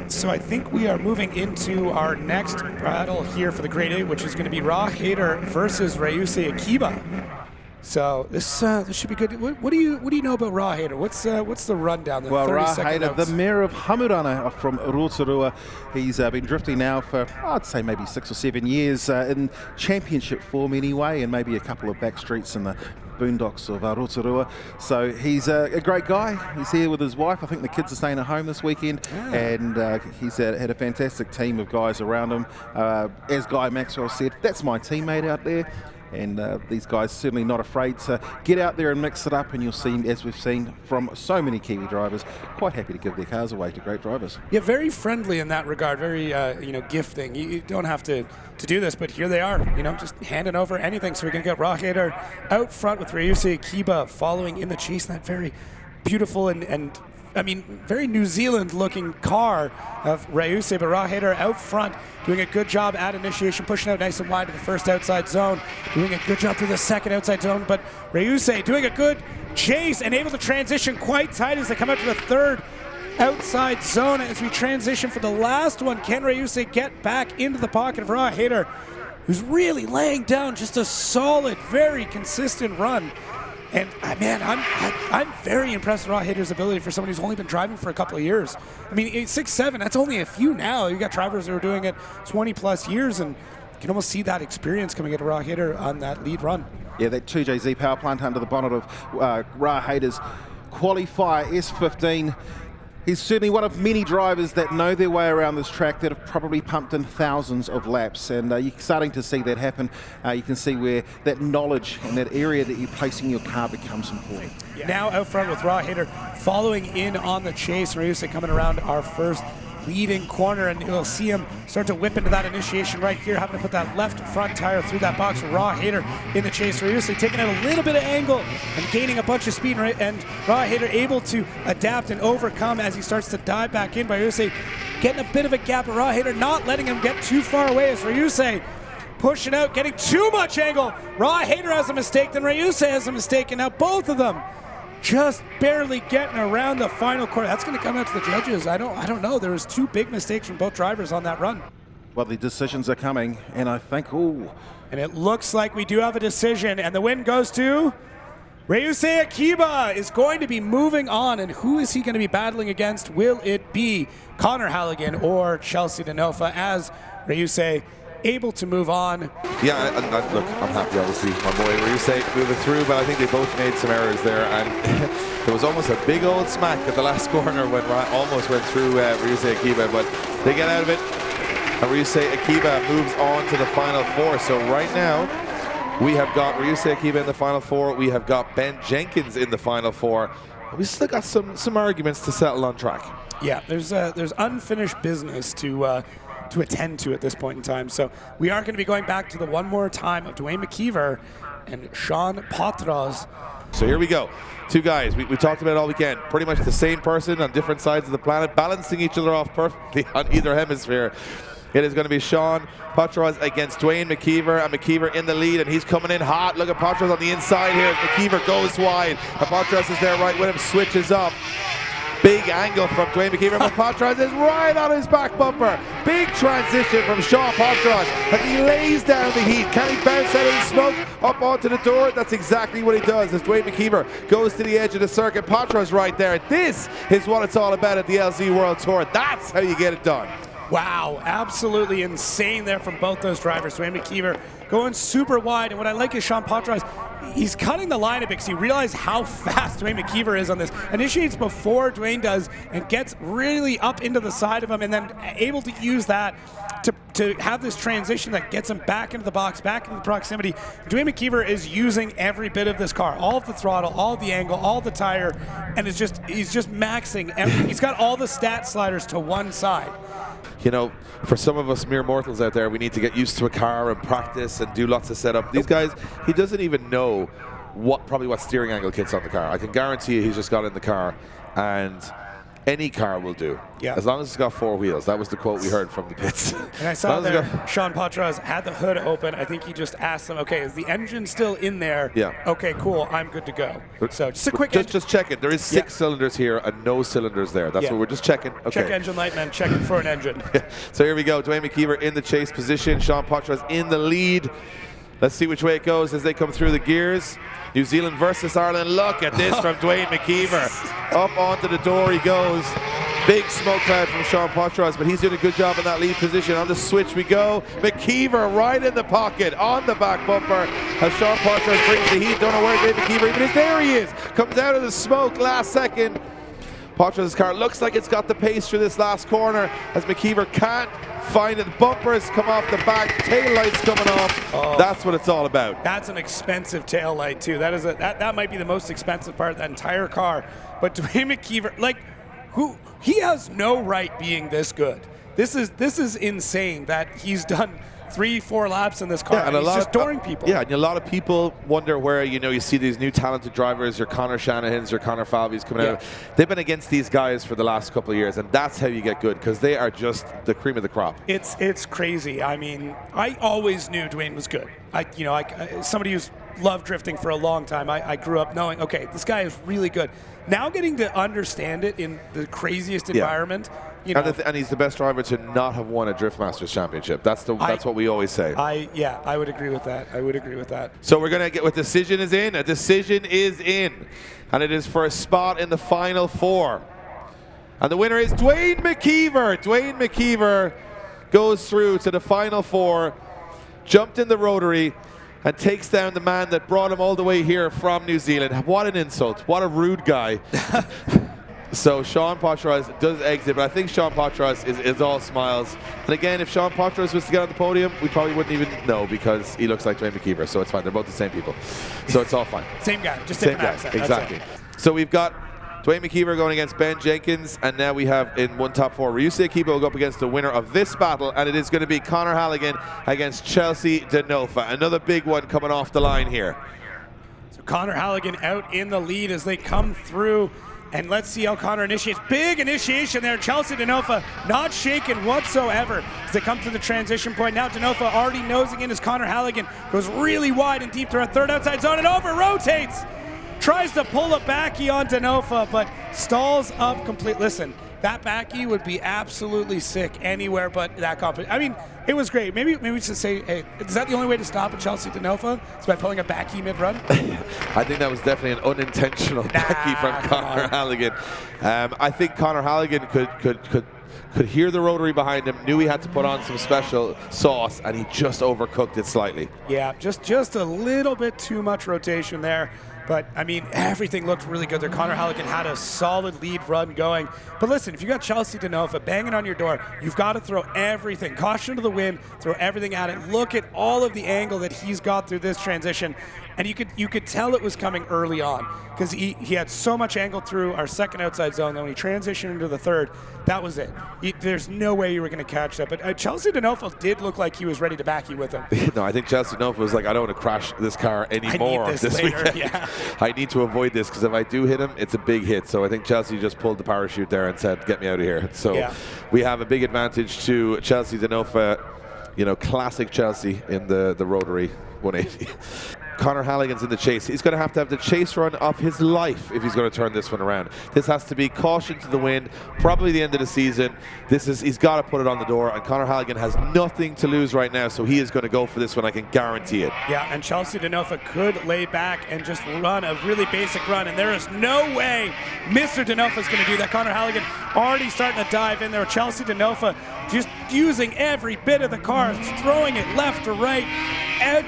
So I think we are moving into our next battle here for the Grade A, which is going to be Raw Hader versus Ryusei Akiba. So this should be good. What do you know about Raw Hader? What's the rundown? Well, Raw Hader, the mayor of Hamurana from Rotorua, he's been drifting now for I'd say maybe 6 or 7 years in championship form anyway, and maybe a couple of back streets in the boondocks of Rotorua. So he's a great guy. He's here with his wife. I think the kids are staying at home this weekend, and he's had a fantastic team of guys around him. As Guy Maxwell said, that's my teammate out there. And these guys certainly not afraid to get out there and mix it up, and you'll see, as we've seen from so many Kiwi drivers, quite happy to give their cars away to great drivers. Yeah, very friendly in that regard, very gifting. You don't have to do this, but here they are, just handing over anything. So we're going to get Raw Hader out front with Ryusei Akiba following in the chase, that very beautiful and I mean, very New Zealand-looking car of Ryusei, but Raw Hader out front, doing a good job at initiation, pushing out nice and wide to the first outside zone, doing a good job through the second outside zone, but Ryusei doing a good chase and able to transition quite tight as they come out to the third outside zone. As we transition for the last one, can Ryusei get back into the pocket of Raw Hader, who's really laying down just a solid, very consistent run. And man, I'm very impressed with Raw Hader's ability for someone who's only been driving for a couple of years. I mean, 6-7, that's only a few now. You've got drivers that are doing it 20 plus years, and you can almost see that experience coming into Raw Hader on that lead run. Yeah, that 2JZ power plant under the bonnet of Raw Hader's qualifier S15. He's certainly one of many drivers that know their way around this track that have probably pumped in thousands of laps, and you're starting to see that happen. You can see where that knowledge and that area that you're placing your car becomes important. Yeah. Now out front with Raw Hader following in on the chase. Ryusei coming around our first leading corner, and you'll see him start to whip into that initiation right here, having to put that left front tire through that box. Raw Hader in the chase. Ryusei taking out a little bit of angle and gaining a bunch of speed, and Raw Hader able to adapt and overcome as he starts to dive back in. By Ryusei getting a bit of a gap, but Raw Hader not letting him get too far away as Ryusei pushing out, getting too much angle. Raw Hader has a mistake, then Ryusei has a mistake, and now both of them just barely getting around the final corner. That's going to come out to the judges. I don't know. There was 2 big mistakes from both drivers on that run. Well, the decisions are coming, and I think, ooh. And it looks like we do have a decision, and the win goes to Ryusei Akiba is going to be moving on, and who is he going to be battling against? Will it be Connor Halligan or Chelsea Denofa, as Ryusei able to move on? Yeah, look, I'm happy, obviously, my boy Ryusei moving through, but I think they both made some errors there, and there was almost a big old smack at the last corner when almost went through Ryusei Akiba, but they get out of it, and Ryusei Akiba moves on to the final 4. So right now, we have got Ryusei Akiba in the final 4. We have got Ben Jenkins in the final 4. We still got some arguments to settle on track. Yeah, there's unfinished business to attend to at this point in time. So we are going to be going back to the one more time of Dwayne McKeever and Sean Patras. So here we go. 2 guys, we talked about it all weekend. Pretty much the same person on different sides of the planet, balancing each other off perfectly on either hemisphere. It is going to be Sean Patras against Dwayne McKeever, and McKeever in the lead, and he's coming in hot. Look at Patras on the inside here as McKeever goes wide. And Patras is there right with him, switches up. Big angle from Dwayne McKeever, but Patras is right on his back bumper. Big transition from Sean Patras, and he lays down the heat. Can he bounce out of the smoke up onto the door? That's exactly what he does as Dwayne McKeever goes to the edge of the circuit. Patras right there. This is what it's all about at the LZ World Tour. That's how you get it done. Wow, absolutely insane there from both those drivers. Dwayne McKeever going super wide, and what I like is Sean Patras, he's cutting the line a bit because he realized how fast Dwayne McKeever is on this. Initiates before Dwayne does and gets really up into the side of him, and then able to use that to have this transition that gets him back into the box, back into the proximity. Dwayne McKeever is using every bit of this car, all of the throttle, all of the angle, all the tire, and he's just maxing everything. He's got all the stat sliders to one side. You know, for some of us mere mortals out there, we need to get used to a car and practice and do lots of setup. These guys, he doesn't even know probably what steering angle kit's on the car. I can guarantee you he's just got in the car, and any car will do. Yeah. As long as it's got 4 wheels. That was the quote we heard from the pits. And I saw there, Sean Patras had the hood open. I think he just asked them, okay, is the engine still in there? Yeah. Okay, cool, I'm good to go. So just a quick just check it. There is 6 cylinders here and no cylinders there. That's what we're just checking. Okay. Check engine light, man. Check it for an engine. So here we go. Dwayne McKeever in the chase position. Sean Patras in the lead. Let's see which way it goes as they come through the gears. New Zealand versus Ireland. Look at this from Dwayne McKeever. Up onto the door he goes. Big smoke cloud from Sean Patras, but he's doing a good job in that lead position. On the switch we go. McKeever right in the pocket, on the back bumper, as Sean Patras brings the heat. Don't know where Dwayne McKeever even is. There he is. Comes out of the smoke last second. Patras' car looks like it's got the pace through this last corner as McKeever can't find it. Bumpers come off the back, tail lights coming off. Oh. That's what it's all about. That's an expensive tail light too. That is that might be the most expensive part of that entire car. But Dwayne McKeever, like, he has no right being this good. This is insane that he's done 3-4 laps in this car, and he's just dooring people. Yeah, and a lot of people wonder where, you see these new talented drivers, your Connor Shanahans, your Connor Falveys coming out. They've been against these guys for the last couple of years, and that's how you get good, because they are just the cream of the crop. It's crazy. I mean, I always knew Dwayne was good. Somebody who's loved drifting for a long time, I grew up knowing, okay, this guy is really good. Now getting to understand it in the craziest environment. And he's the best driver to not have won a Drift Masters Championship. That's what we always say. I would agree with that. So we're going to get what decision is in. A decision is in. And it is for a spot in the final 4. And the winner is Dwayne McKeever. Dwayne McKeever goes through to the final 4, jumped in the rotary, and takes down the man that brought him all the way here from New Zealand. What an insult. What a rude guy. So Sean Patras does exit, but I think Sean Patras is all smiles. And again, if Sean Patras was to get on the podium, we probably wouldn't even know, because he looks like Dwayne McKeever, so it's fine. They're both the same people. So it's all fine. Same guy, just same different guy. accent. Exactly. So we've got Dwayne McKeever going against Ben Jenkins, and now we have in one top 4, Ryusei Akiba will go up against the winner of this battle, and it is going to be Connor Halligan against Chelsea Denofa. Another big one coming off the line here. So Connor Halligan out in the lead as they come through. And let's see how Connor initiates. Big initiation there. Chelsea Denofa not shaken whatsoever as they come to the transition point. Now Denofa already nosing in as Connor Halligan goes really wide and deep to our third outside zone and over rotates. tries to pull a backy on Denofa, but stalls up complete. Listen, that backy would be absolutely sick anywhere but that competition. I mean, it was great. Maybe we should say, hey, is that the only way to stop a Chelsea Denofa? It's by pulling a backy mid-run? I think that was definitely an unintentional backy from Conor Halligan. I think Conor Halligan could hear the rotary behind him, knew he had to put on some special sauce, and he just overcooked it slightly. Yeah, just a little bit too much rotation there. But, I mean, everything looked really good there. Conor Halligan had a solid lead run going. But listen, if you got Chelsea Denofa banging on your door, you've got to throw everything. Caution to the wind, throw everything at it. Look at all of the angle that he's got through this transition. And you could tell it was coming early on because he had so much angle through our second outside zone. Then when he transitioned into the third, that was it. There's no way you were going to catch that. But Chelsea Denofa did look like he was ready to back you with him. No, I think Chelsea Denofa was like, I don't want to crash this car anymore this weekend. Yeah. I need to avoid this because if I do hit him, it's a big hit. So I think Chelsea just pulled the parachute there and said, get me out of here. So we have a big advantage to Chelsea Denofa, classic Chelsea in the rotary 180. Conor Halligan's in the chase. He's going to have the chase run of his life if he's going to turn this one around. This has to be caution to the wind, probably the end of the season. He's got to put it on the door, and Conor Halligan has nothing to lose right now, so he is going to go for this one, I can guarantee it. Yeah, and Chelsea Denofa could lay back and just run a really basic run, and there is no way Mr. Denofa is going to do that. Conor Halligan already starting to dive in there. Chelsea Denofa just using every bit of the car, throwing it left to right,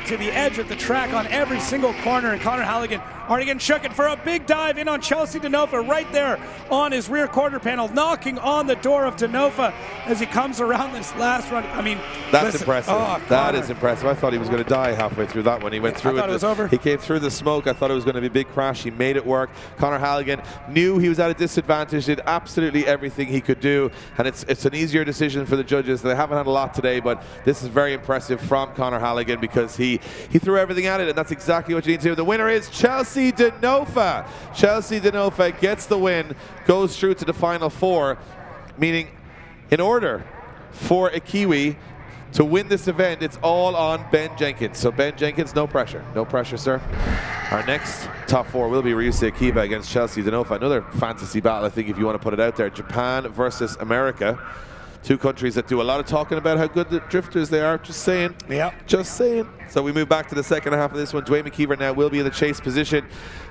to the edge of the track on every single corner, and Conor Halligan already getting shooken for a big dive in on Chelsea Denofa right there on his rear quarter panel, knocking on the door of Denofa as he comes around this last run. I mean, that's impressive. That is impressive. I thought he was going to die halfway through that one. He went through it. I thought it was over. He came through the smoke. I thought it was going to be a big crash. He made it work. Conor Halligan knew he was at a disadvantage, did absolutely everything he could do, and it's an easier decision for the judges. They haven't had a lot today, but this is very impressive from Conor Halligan because he threw everything at it, and that's exactly what you need to do. The winner is Chelsea Denofa. Chelsea Denofa gets the win, goes through to the final four, meaning in order for a Kiwi to win this event, it's all on Ben Jenkins. So Ben Jenkins, no pressure. No pressure, sir. Our next top four will be Ryusei Akiba against Chelsea Denofa. Another fantasy battle, I think, if you want to put it out there. Japan versus America. Two countries that do a lot of talking about how good the drifters they are. Just saying. Yeah. Just saying. So we move back to the second half of this one. Dwayne McKeever now will be in the chase position.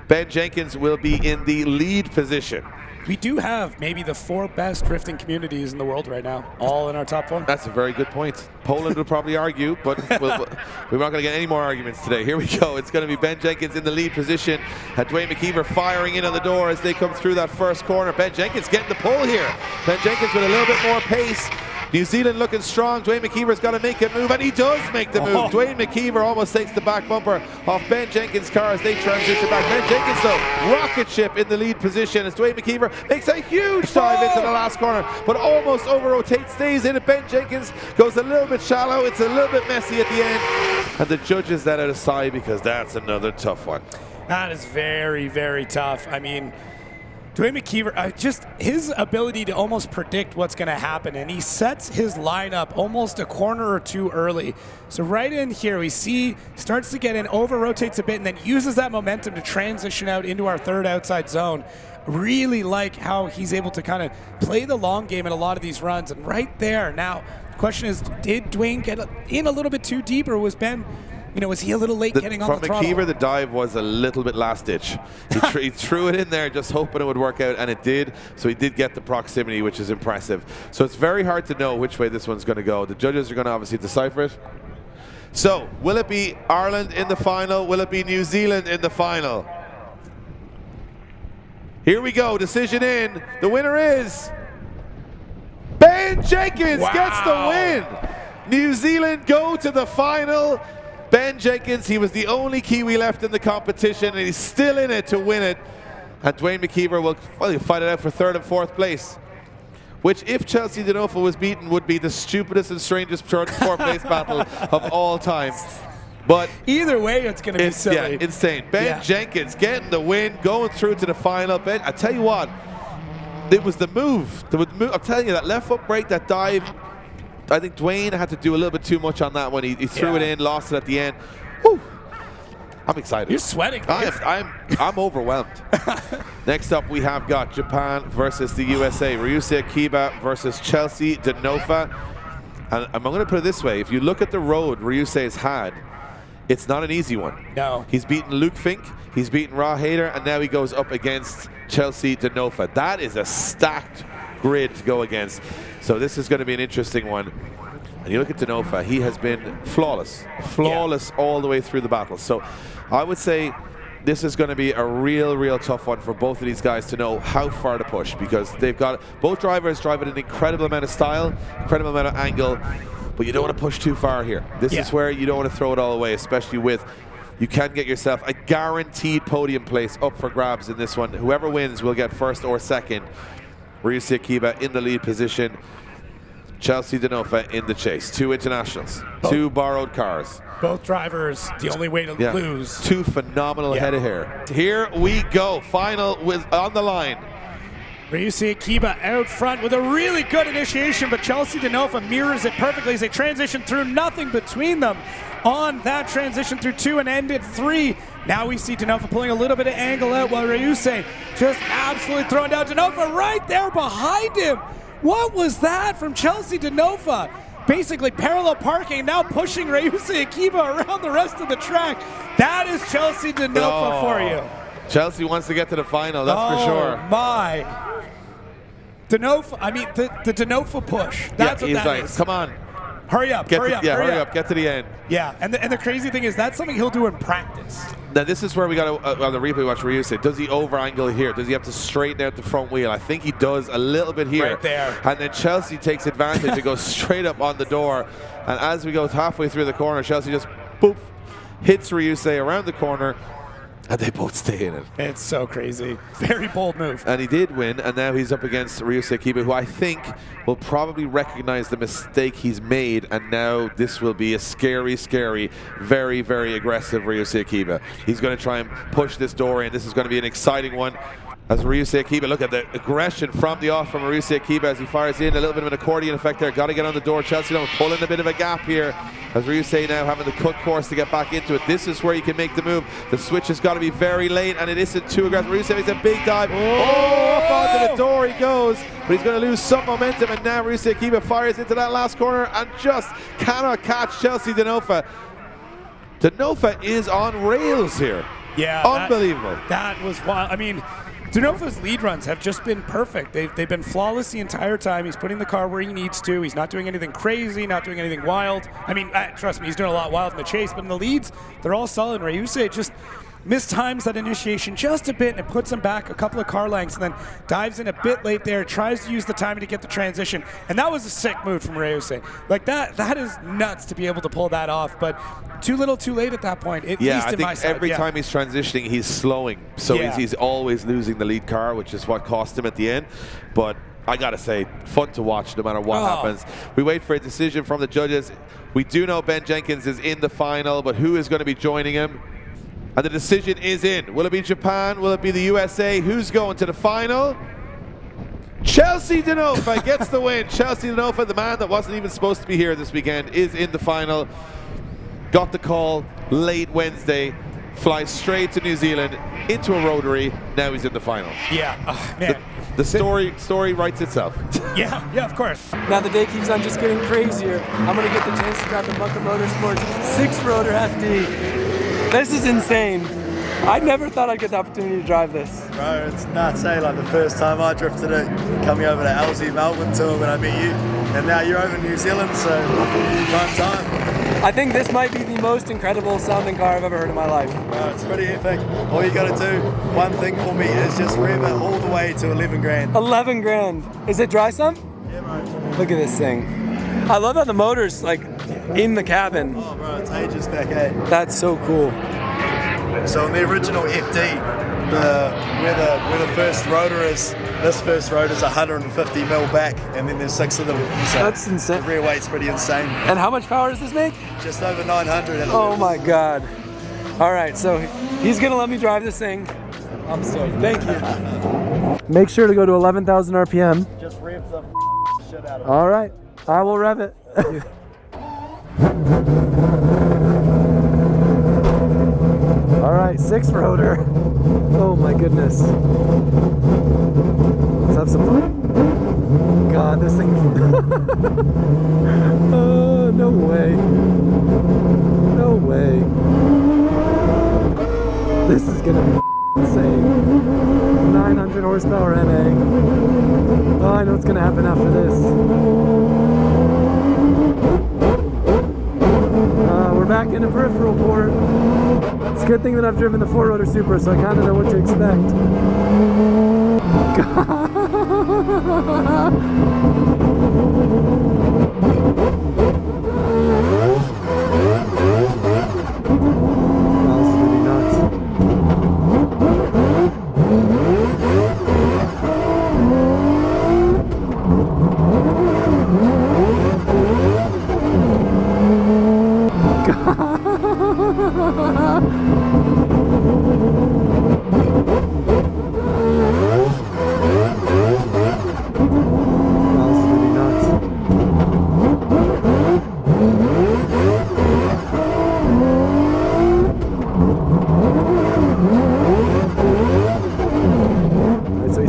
Ben Jenkins will be in the lead position. We do have maybe the 4 best drifting communities in the world right now, all in our top 4. That's a very good point. Poland would probably argue, but we're not going to get any more arguments today. Here we go. It's going to be Ben Jenkins in the lead position. Dwayne McKeever firing in on the door as they come through that first corner. Ben Jenkins getting the pull here. Ben Jenkins with a little bit more pace. New Zealand looking strong. Dwayne McKeever's got to make a move, and he does make the move. Dwayne McKeever almost takes the back bumper off Ben Jenkins' car as they transition back. Ben Jenkins, though, rocket ship in the lead position as Dwayne McKeever makes a huge dive into the last corner, but almost over-rotates, stays in it. Ben Jenkins goes a little bit shallow. It's a little bit messy at the end, and the judges let out a sigh because that's another tough one. That is very, very tough. I mean, Dwayne McKeever, just his ability to almost predict what's going to happen, and he sets his lineup almost a corner or two early. So right in here, we see starts to get in, over-rotates a bit, and then uses that momentum to transition out into our third outside zone. Really like how he's able to kind of play the long game in a lot of these runs. And right there, now, the question is, did Dwayne get in a little bit too deep, or was Ben... was he a little late getting on the throttle? From McKeever, the dive was a little bit last ditch. He threw it in there just hoping it would work out, and it did. So he did get the proximity, which is impressive. So it's very hard to know which way this one's going to go. The judges are going to obviously decipher it. So will it be Ireland in the final? Will it be New Zealand in the final? Here we go. Decision in. The winner is Ben Jenkins gets the win. New Zealand go to the final. Ben Jenkins, he was the only Kiwi left in the competition, and he's still in it to win it. And Dwayne McKeever will fight it out for 3rd and 4th place, which, if Chelsea Denofa was beaten, would be the stupidest and strangest 3rd and 4th place battle of all time. But either way, it's going to be silly. Yeah, insane. Ben Jenkins getting the win, going through to the final. Ben, I tell you what, it was the move. I'm telling you, that left foot brake, that dive, I think Dwayne had to do a little bit too much on that one. He threw it in, lost it at the end. Whew. I'm excited. You're sweating. I'm overwhelmed. Next up, we have got Japan versus the USA. Ryusei Akiba versus Chelsea Denofa. And I'm going to put it this way. If you look at the road Ryusei has had, it's not an easy one. No. He's beaten Luke Fink, he's beaten Ra Hader, and now he goes up against Chelsea Denofa. That is a stacked grid to go against. So this is going to be an interesting one. And you look at Denofa, he has been flawless all the way through the battle. So I would say this is going to be a real tough one for both of these guys to know how far to push, because they've got both drivers driving an incredible amount of style, incredible amount of angle, but you don't want to push too far here. This is where you don't want to throw it all away, especially with, you can get yourself a guaranteed podium place up for grabs in this one. Whoever wins will get first or second. Ryusei Akiba in the lead position, Chelsea Denofa in the chase. Two internationals, two borrowed cars. Both drivers, the only way to lose. Two phenomenal head of hair. Here we go. Final on the line. Ryusei Akiba out front with a really good initiation, but Chelsea Denofa mirrors it perfectly as they transition through, nothing between them on that transition through 2 and ended 3. Now we see Denofa pulling a little bit of angle out while Ryusei just absolutely throwing down Denofa right there behind him. What was that from Chelsea Denofa? Basically parallel parking, now pushing Ryusei Akiba around the rest of the track. That is Chelsea Denofa for you. Chelsea wants to get to the final, that's for sure. Oh my. Denofa, I mean, the Denofa push. That's what he's that like, is. come on. Hurry up, hurry up. Get to the end. Yeah, and the crazy thing is that's something he'll do in practice. Now this is where we got to, on the replay watch Ryusei, does he over-angle here? Does he have to straighten out the front wheel? I think he does a little bit here. Right there. And then Chelsea takes advantage and goes straight up on the door. And as we go halfway through the corner, Chelsea just, boop, hits Ryusei around the corner, and they both stay in it. It's so crazy. Very bold move. And he did win, and now he's up against Ryusei Akiba, who I think will probably recognize the mistake he's made, and now this will be a scary, very aggressive Ryusei Akiba. He's going to try and push this door in. This is going to be an exciting one. As Ryusei Akiba, look at the aggression from the off from Ryusei Akiba as he fires in. A little bit of an accordion effect there. Got to get on the door. Chelsea now pulling a bit of a gap here as Ryusei now having the cut course to get back into it. This is where you can make the move. The switch has got to be very late, and it isn't too aggressive. Ryusei makes a big dive. Oh, up onto the door he goes, but he's going to lose some momentum, and now Ryusei Akiba fires into that last corner and just cannot catch Chelsea Denofa. Denofa is on rails here. Yeah. Unbelievable. That was wild. I mean, Denofa's lead runs have just been perfect. They've been flawless the entire time. He's putting the car where he needs to. He's not doing anything crazy, not doing anything wild. I mean, trust me, he's doing a lot wild in the chase, but in the leads, they're all solid. Ryusei just mistimes that initiation just a bit, and it puts him back a couple of car lengths, and then dives in a bit late there, tries to use the timing to get the transition, and that was a sick move from Ryusei. Like that is nuts to be able to pull that off, but too little too late at that point, at least in my side. Every time he's transitioning, he's slowing, so he's always losing the lead car, which is what cost him at the end. But I gotta say, fun to watch no matter what happens. We wait for a decision from the judges. We do know Ben Jenkins is in the final, but who is going to be joining him? And the decision is in. Will it be Japan? Will it be the USA? Who's going to the final? Chelsea Denofa gets the win. Chelsea Denofa, the man that wasn't even supposed to be here this weekend, is in the final. Got the call late Wednesday. Flies straight to New Zealand into a rotary. Now he's in the final. Yeah, man. The story writes itself. Yeah, of course. Now the day keeps on just getting crazier. I'm going to get the chance to drive the Bunker Motorsports 6-rotor FD. This is insane. I never thought I'd get the opportunity to drive this. Bro, it's nuts, eh? Like the first time I drifted it, coming over to LZ Melbourne tour when I met you, and now you're over in New Zealand, so prime time. I think this might be the most incredible sounding car I've ever heard in my life. It's pretty epic. All you gotta do, one thing for me, is just rev it all the way to 11 grand. 11 grand. Is it dry sump? Yeah, bro. Look at this thing. I love how the motor's like in the cabin. Oh, bro, it's ages back, eh? That's so cool. So in the original FD, where the first rotor is, this first rotor is 150 mil back, and then there's 6 of them. So that's insane. The rear weight's pretty insane. And how much power does this make? Just over 900. Oh my God. All right, so he's gonna let me drive this thing. I'm stoked. Thank you. Make sure to go to 11,000 RPM. Just rev the shit out of it. All right, I will rev it. right, 6 rotor. Oh my goodness. Let's have some fun. God, this thing. Oh, no way. No way. This is gonna be insane. 900 horsepower NA. Oh, I know what's gonna happen after this. We're back in a peripheral port. It's a good thing that I've driven the 4-rotor Supra, so I kind of know what to expect.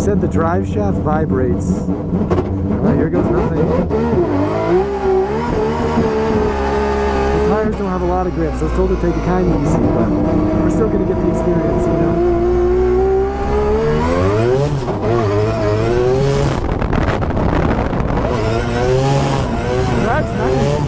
The drive shaft vibrates. Alright, here goes nothing. The tires don't have a lot of grip, so I was told to take it kind of easy, but we're still going to get the experience, you know? That's nice.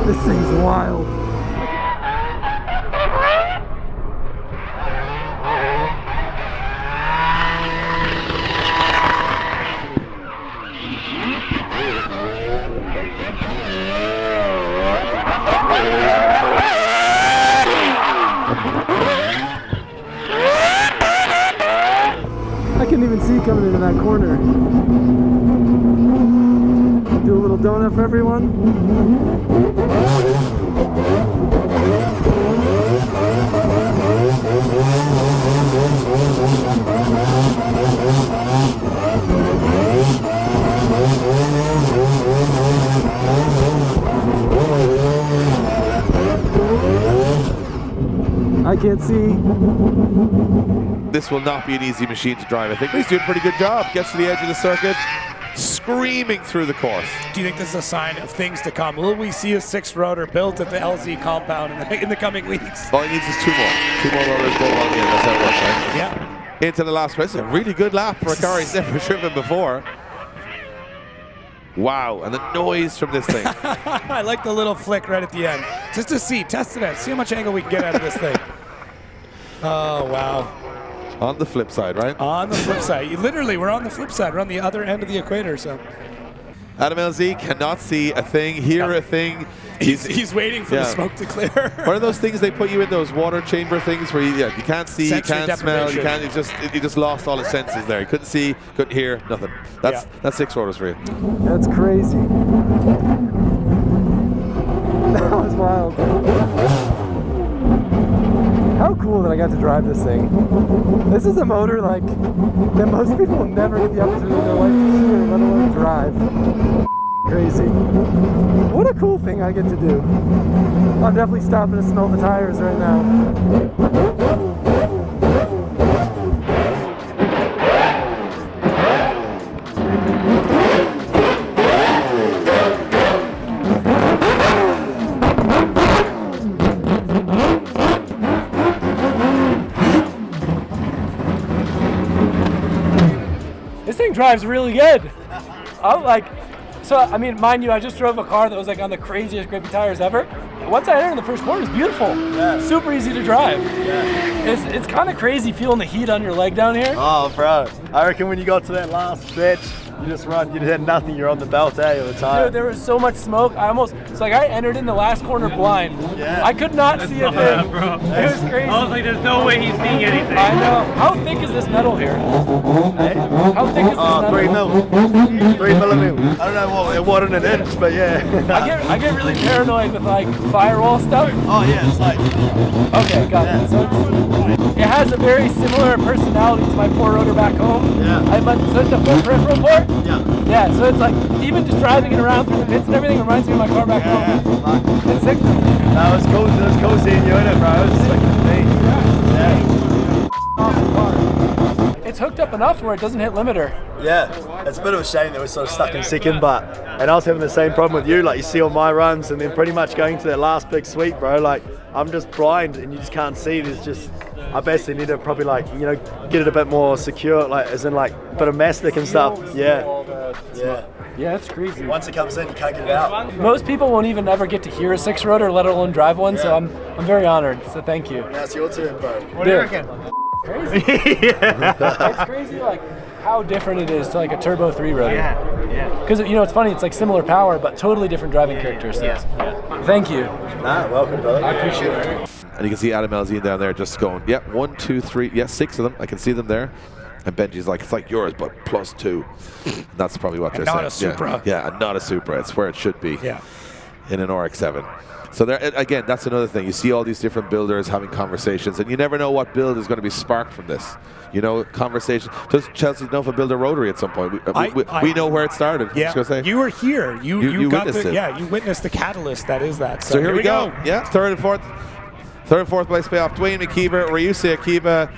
This thing's wild. I couldn't even see coming into that corner. Do a little donut for everyone. I can't see. This will not be an easy machine to drive. I think he's doing a pretty good job. Gets to the edge of the circuit, screaming through the course. Do you think this is a sign of things to come? Will we see a 6th rotor built at the LZ compound in the coming weeks? All he needs is 2 more. 2 more rotors bolt on the end. That's how it works, right? Yeah. Into the last race. A really good lap for a car he's never driven before. Wow, and the noise from this thing. I like the little flick right at the end. Just to see, test it out, see how much angle we can get out of this thing. Oh, wow. On the flip side, right? On the flip side. Literally, we're on the flip side. We're on the other end of the equator, so. Adam LZ cannot see a thing, hear a thing. He's waiting for the smoke to clear. What are those things they put you in, those water chamber things where you can't see, Sensory you can't smell, you deprivation. can't, he just lost all his senses there. He couldn't see, couldn't hear, nothing. That's 6 rotors for you. That's crazy. That was wild. How cool that I got to drive this thing. This is a motor like that most people will never get the opportunity in their life to hear, let alone drive. Crazy. What a cool thing I get to do. I'm definitely stopping to smell the tires right now. This thing drives really good. So I mean, mind you, I just drove a car that was like on the craziest grippy tires ever. Once I entered in the first corner, it's beautiful. Yeah. Super easy to drive. Yeah. It's kind of crazy feeling the heat on your leg down here. Oh, bro. I reckon when you got to that last stretch, You just run. You had nothing. You're on the belt, all the time. Dude, there was so much smoke. It's like I entered in the last corner blind. Yeah. I could not see a thing. bro. It was crazy. I was like, there's no way he's seeing anything. I know. How thick is this metal here? How thick is this metal? 3 mil. 3 millimeter. I don't know what in an inch, but yeah. I get really paranoid with like firewall stuff. Oh yeah, it's like. Okay, got it. So it has a very similar personality to my 4-rotor back home. Yeah. So it's a full peripheral port. Yeah. Yeah. So it's like even just driving it around through the pits and everything reminds me of my car back home. It's sick. That was cool. It was cool seeing you in it, bro. It was like neat. Yeah. It's hooked up enough where it doesn't hit limiter. Yeah, it's a bit of a shame that we're sort of stuck in second, and I was having the same problem with you. Like you see all my runs, and then pretty much going to that last big sweep, bro. Like I'm just blind, and you just can't see. I basically need to probably get it a bit more secure, like as in like a bit of mastic and stuff. Yeah. Yeah, it's crazy. Once it comes in, you can't get it out. Most people won't even ever get to hear a 6-rotor, let alone drive one. So I'm very honored. So thank you. Now it's your turn, bro. What do you reckon? Crazy. It's crazy like how different it is to like a turbo 3-rotor. Yeah. Because it's funny, it's like similar power but totally different driving characteristics. Yeah. Thank you. Welcome, brother. I appreciate it. And you can see Adam Elzine down there just going, 1, 2, 3, 6 of them. I can see them there. And Benji's like, it's like yours, but +2. That's probably what they're saying. Not a Supra. Yeah, and not a Supra. It's where it should be. Yeah. In an RX-7. So there, again, that's another thing. You see all these different builders having conversations, and you never know what build is going to be sparked from this. Conversation. Does Chelsea know if a build a rotary at some point? We know where it started. Yeah. You were here. You got witnessed it. Yeah, you witnessed the catalyst that is that. So here we go. Yeah, third and fourth place playoff. Dwayne McKeever, Ryusei Akiba.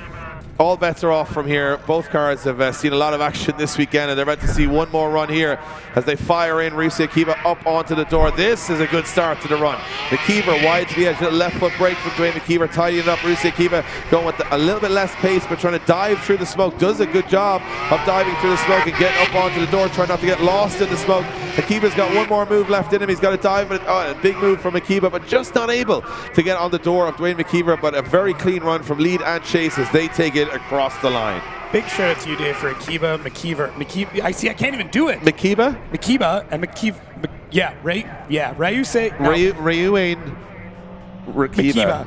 All bets are off from here. Both cars have seen a lot of action this weekend, and they're about to see one more run here as they fire in Ryusei Akiba up onto the door. This is a good start to the run. McKeever wide to the edge, little left foot brake from Dwayne McKeever, tidying it up. Ryusei Akiba going with a little bit less pace, but trying to dive through the smoke. Does a good job of diving through the smoke and getting up onto the door, trying not to get lost in the smoke. Akiba's got one more move left in him. He's got to dive, but a big move from Akiba, but just not able to get on the door of Dwayne McKeever. But a very clean run from lead and chase as they take it across the line. Big shout out to you, Dave, for Akiba, McKeever. I can't even do it. Akiba and McKeever. Ryusei. Ryuane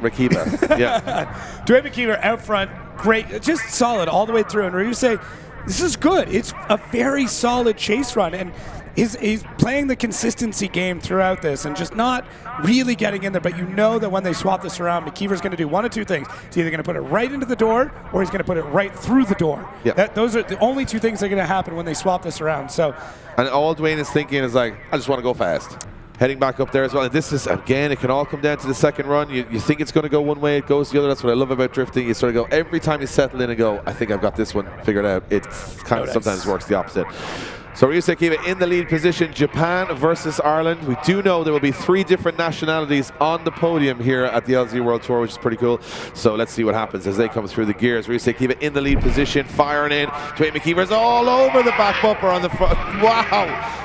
Akiba. Yeah. Dwayne McKeever out front, great, just solid all the way through. And Ryusei, this is good. It's a very solid chase run, and he's playing the consistency game throughout this and just not really getting in there. But you know that when they swap this around, McKeever's going to do one of two things. He's either going to put it right into the door or he's going to put it right through the door. Yeah. Those are the only two things that are going to happen when they swap this around. So, and all Dwayne is thinking is like, I just want to go fast. Heading back up there as well. And this is, again, it can all come down to the second run. You think it's going to go one way, it goes the other. That's what I love about drifting. You sort of go, every time you settle in and go, I think I've got this one figured out, it kind of sometimes works the opposite. So Ryusei Akiba in the lead position, Japan versus Ireland. We do know there will be 3 different nationalities on the podium here at the LZ World Tour, which is pretty cool. So let's see what happens as they come through the gears. Ryusei Akiba in the lead position, firing in. Dwayne McKeever's all over the back bumper on the front. Wow,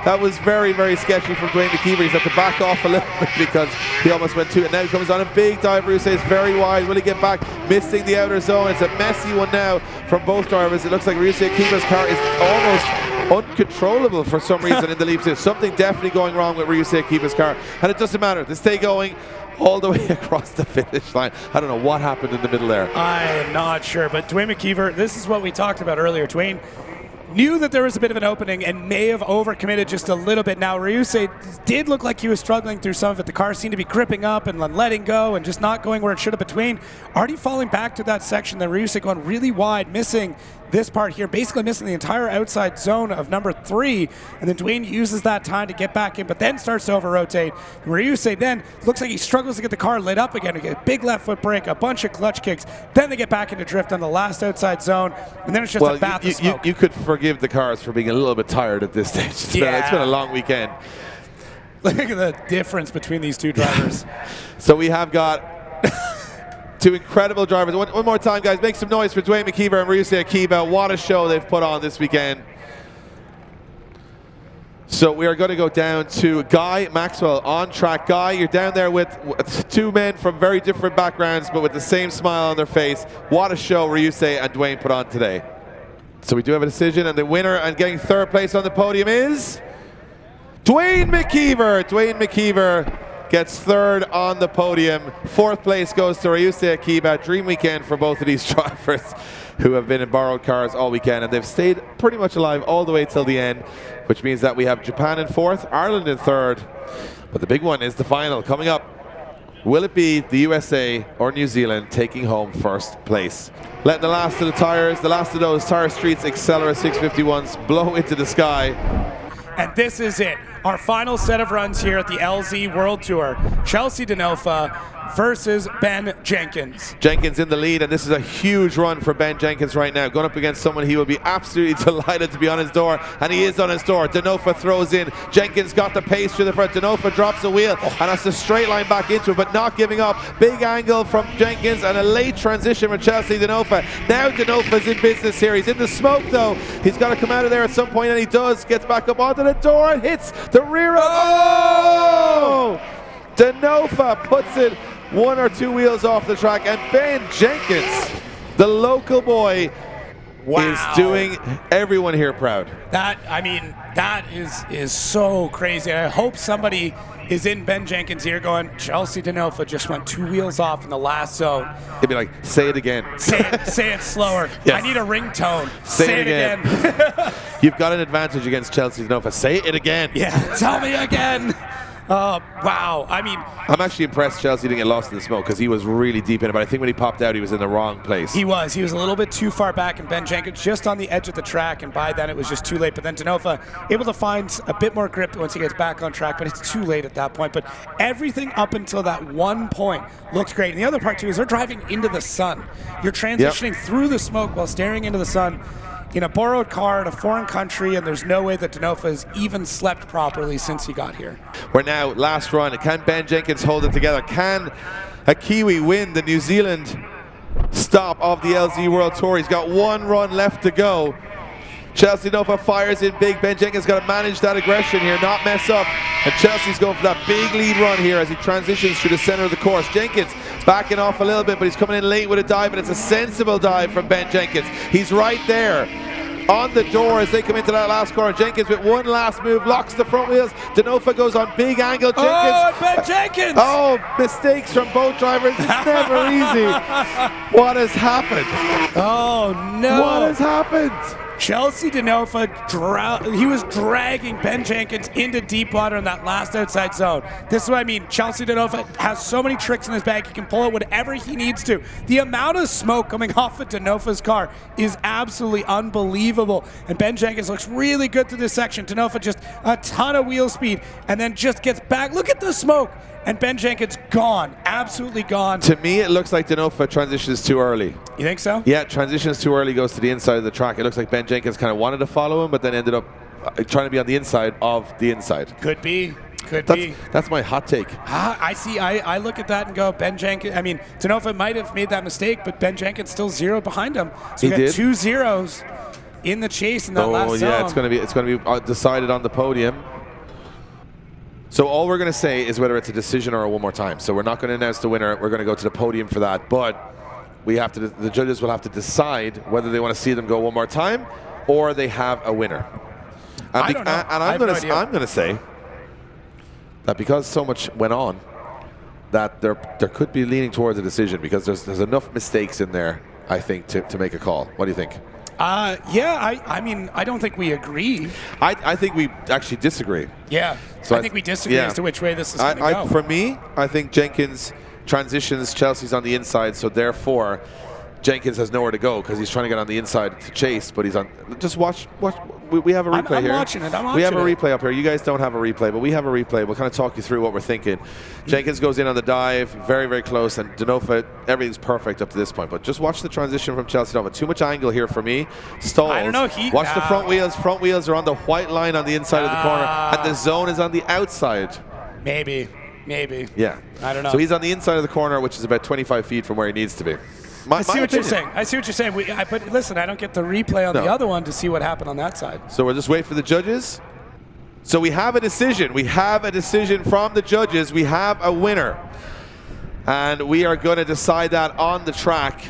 that was very, very sketchy from Dwayne McKeever. He's had to back off a little bit because he almost went 2. And now he comes on a big dive. Ryusei is very wide. Will he get back? Missing the outer zone. It's a messy one now from both drivers. It looks like Ryusei Akiba's car is almost uncontrollable for some reason in the lead. Something definitely going wrong with Ryusei Akiba's car, and it doesn't matter. They stay going all the way across the finish line. I don't know what happened in the middle there. I am not sure, but Dwayne McKeever, this is what we talked about earlier. Dwayne knew that there was a bit of an opening and may have overcommitted just a little bit. Now, Ryusei did look like he was struggling through some of it. The car seemed to be gripping up and letting go and just not going where it should have between. Already falling back to that section, then Ryusei going really wide, missing this part here, basically missing the entire outside zone of number 3, and then Dwayne uses that time to get back in, but then starts to over-rotate. Ryusei then looks like he struggles to get the car lit up again. We get a big left foot brake, a bunch of clutch kicks, then they get back into drift on the last outside zone, and then it's just a bath of smoke. You could forgive the cars for being a little bit tired at this stage. It's been a long weekend. Look at the difference between these two drivers. So we have got 2 incredible drivers. One more time, guys. Make some noise for Dwayne McKeever and Ryusei Akiba. What a show they've put on this weekend. So we are going to go down to Guy Maxwell on track. Guy, you're down there with 2 men from very different backgrounds, but with the same smile on their face. What a show Ryusei and Dwayne put on today. So we do have a decision, and the winner and getting third place on the podium is Dwayne McKeever. Dwayne McKeever gets third on the podium. Fourth place goes to Ryusuke Akiba. Dream weekend for both of these drivers who have been in borrowed cars all weekend, and they've stayed pretty much alive all the way till the end, which means that we have Japan in fourth, Ireland in third, but the big one is the final coming up. Will it be the USA or New Zealand taking home first place? Letting the last of the tires, the last of those Tire Streets Accelera 651s blow into the sky. And this is it. Our final set of runs here at the LZ World Tour. Chelsea Denofa versus Ben Jenkins. Jenkins in the lead, and this is a huge run for Ben Jenkins right now. Going up against someone he will be absolutely delighted to be on his door, and he is on his door. Denofa throws in. Jenkins got the pace through the front. Denofa drops the wheel, and has to straight line back into it, but not giving up. Big angle from Jenkins, and a late transition for Chelsea Denofa. Now Denofa's in business here. He's in the smoke, though. He's got to come out of there at some point, and he does. Gets back up onto the door and hits the rear of... Oh! Denofa puts it one or two wheels off the track, and Ben Jenkins, the local boy, is doing everyone here proud. That, I mean, that is so crazy. I hope somebody is in Ben Jenkins' ear going, Chelsea Denofa just went two wheels off in the last zone. He'd be like, say it again. Say it slower. Yes. I need a ringtone. Say it again. You've got an advantage against Chelsea Denofa. Say it again. Yeah, tell me again. Wow. I mean, I'm actually impressed Chelsea didn't get lost in the smoke, because he was really deep in it, but I think when he popped out, he was in the wrong place. He was a little bit too far back, and Ben Jenkins just on the edge of the track, and by then it was just too late. But then Denofa able to find a bit more grip once he gets back on track, but it's too late at that point. But everything up until that one point looked great. And the other part too is they're driving into the sun. You're transitioning through the smoke while staring into the sun in a borrowed car in a foreign country, and there's no way that Denofa has even slept properly since he got here. We're now last run. Can Ben Jenkins hold it together? Can a Kiwi win the New Zealand stop of the LZ World Tour? He's got one run left to go. Chelsea Denofa fires in big. Ben Jenkins got to manage that aggression here, not mess up. And Chelsea's going for that big lead run here as he transitions through the center of the course. Jenkins backing off a little bit, but he's coming in late with a dive, and it's a sensible dive from Ben Jenkins. He's right there on the door as they come into that last corner. Jenkins with one last move, locks the front wheels. Denofa goes on big angle. Jenkins. Oh, Ben Jenkins! Oh, mistakes from both drivers. It's never easy. What has happened? Oh, no. What has happened? Chelsea Denofa, he was dragging Ben Jenkins into deep water in that last outside zone. This is what I mean. Chelsea Denofa has so many tricks in his bag. He can pull out whatever he needs to. The amount of smoke coming off of Denofa's car is absolutely unbelievable. And Ben Jenkins looks really good through this section. Denofa just a ton of wheel speed and then just gets back. Look at the smoke. And Ben Jenkins gone, absolutely gone. To me, it looks like Denofa transitions too early. You think so? Yeah, transitions too early, goes to the inside of the track. It looks like Ben Jenkins kind of wanted to follow him, but then ended up trying to be on the inside of the inside. Could be. That's my hot take. I see. I look at that and go, Ben Jenkins. I mean, Denofa might have made that mistake, but Ben Jenkins still zeroed behind him. So He you did? got 2 zeros in the chase in that last zone. Oh yeah, it's going to be decided on the podium. So all we're going to say is whether it's a decision or a one more time. So we're not going to announce the winner. We're going to go to the podium for that. But we have to. The judges will have to decide whether they want to see them go one more time or they have a winner. And I don't know. I'm going to say that because so much went on, that there could be leaning towards a decision, because there's enough mistakes in there, I think, to make a call. What do you think? Yeah, I mean, I don't think we agree. I think we actually disagree. Yeah, So I think we disagree as to which way this is going to go. For me, I think Jenkins transitions, Chelsea's on the inside, so therefore Jenkins has nowhere to go because he's trying to get on the inside to chase, but he's on. Just watch. We have a replay I'm here. watching it. We have a replay up here. You guys don't have a replay, but we have a replay. We'll kind of talk you through what we're thinking. Jenkins goes in on the dive, very, very close, and Denofa, everything's perfect up to this point. But just watch the transition from Chelsea Denofa. Too much angle here for me. Stalls. I don't know. Watch the front wheels. Front wheels are on the white line on the inside of the corner, and the zone is on the outside. Maybe. Yeah. I don't know. So he's on the inside of the corner, which is about 25 feet from where he needs to be. I see what you're saying. But listen, I don't get the replay on the other one to see what happened on that side. So we'll just wait for the judges. So we have a decision. We have a decision from the judges. We have a winner. And we are going to decide that on the track.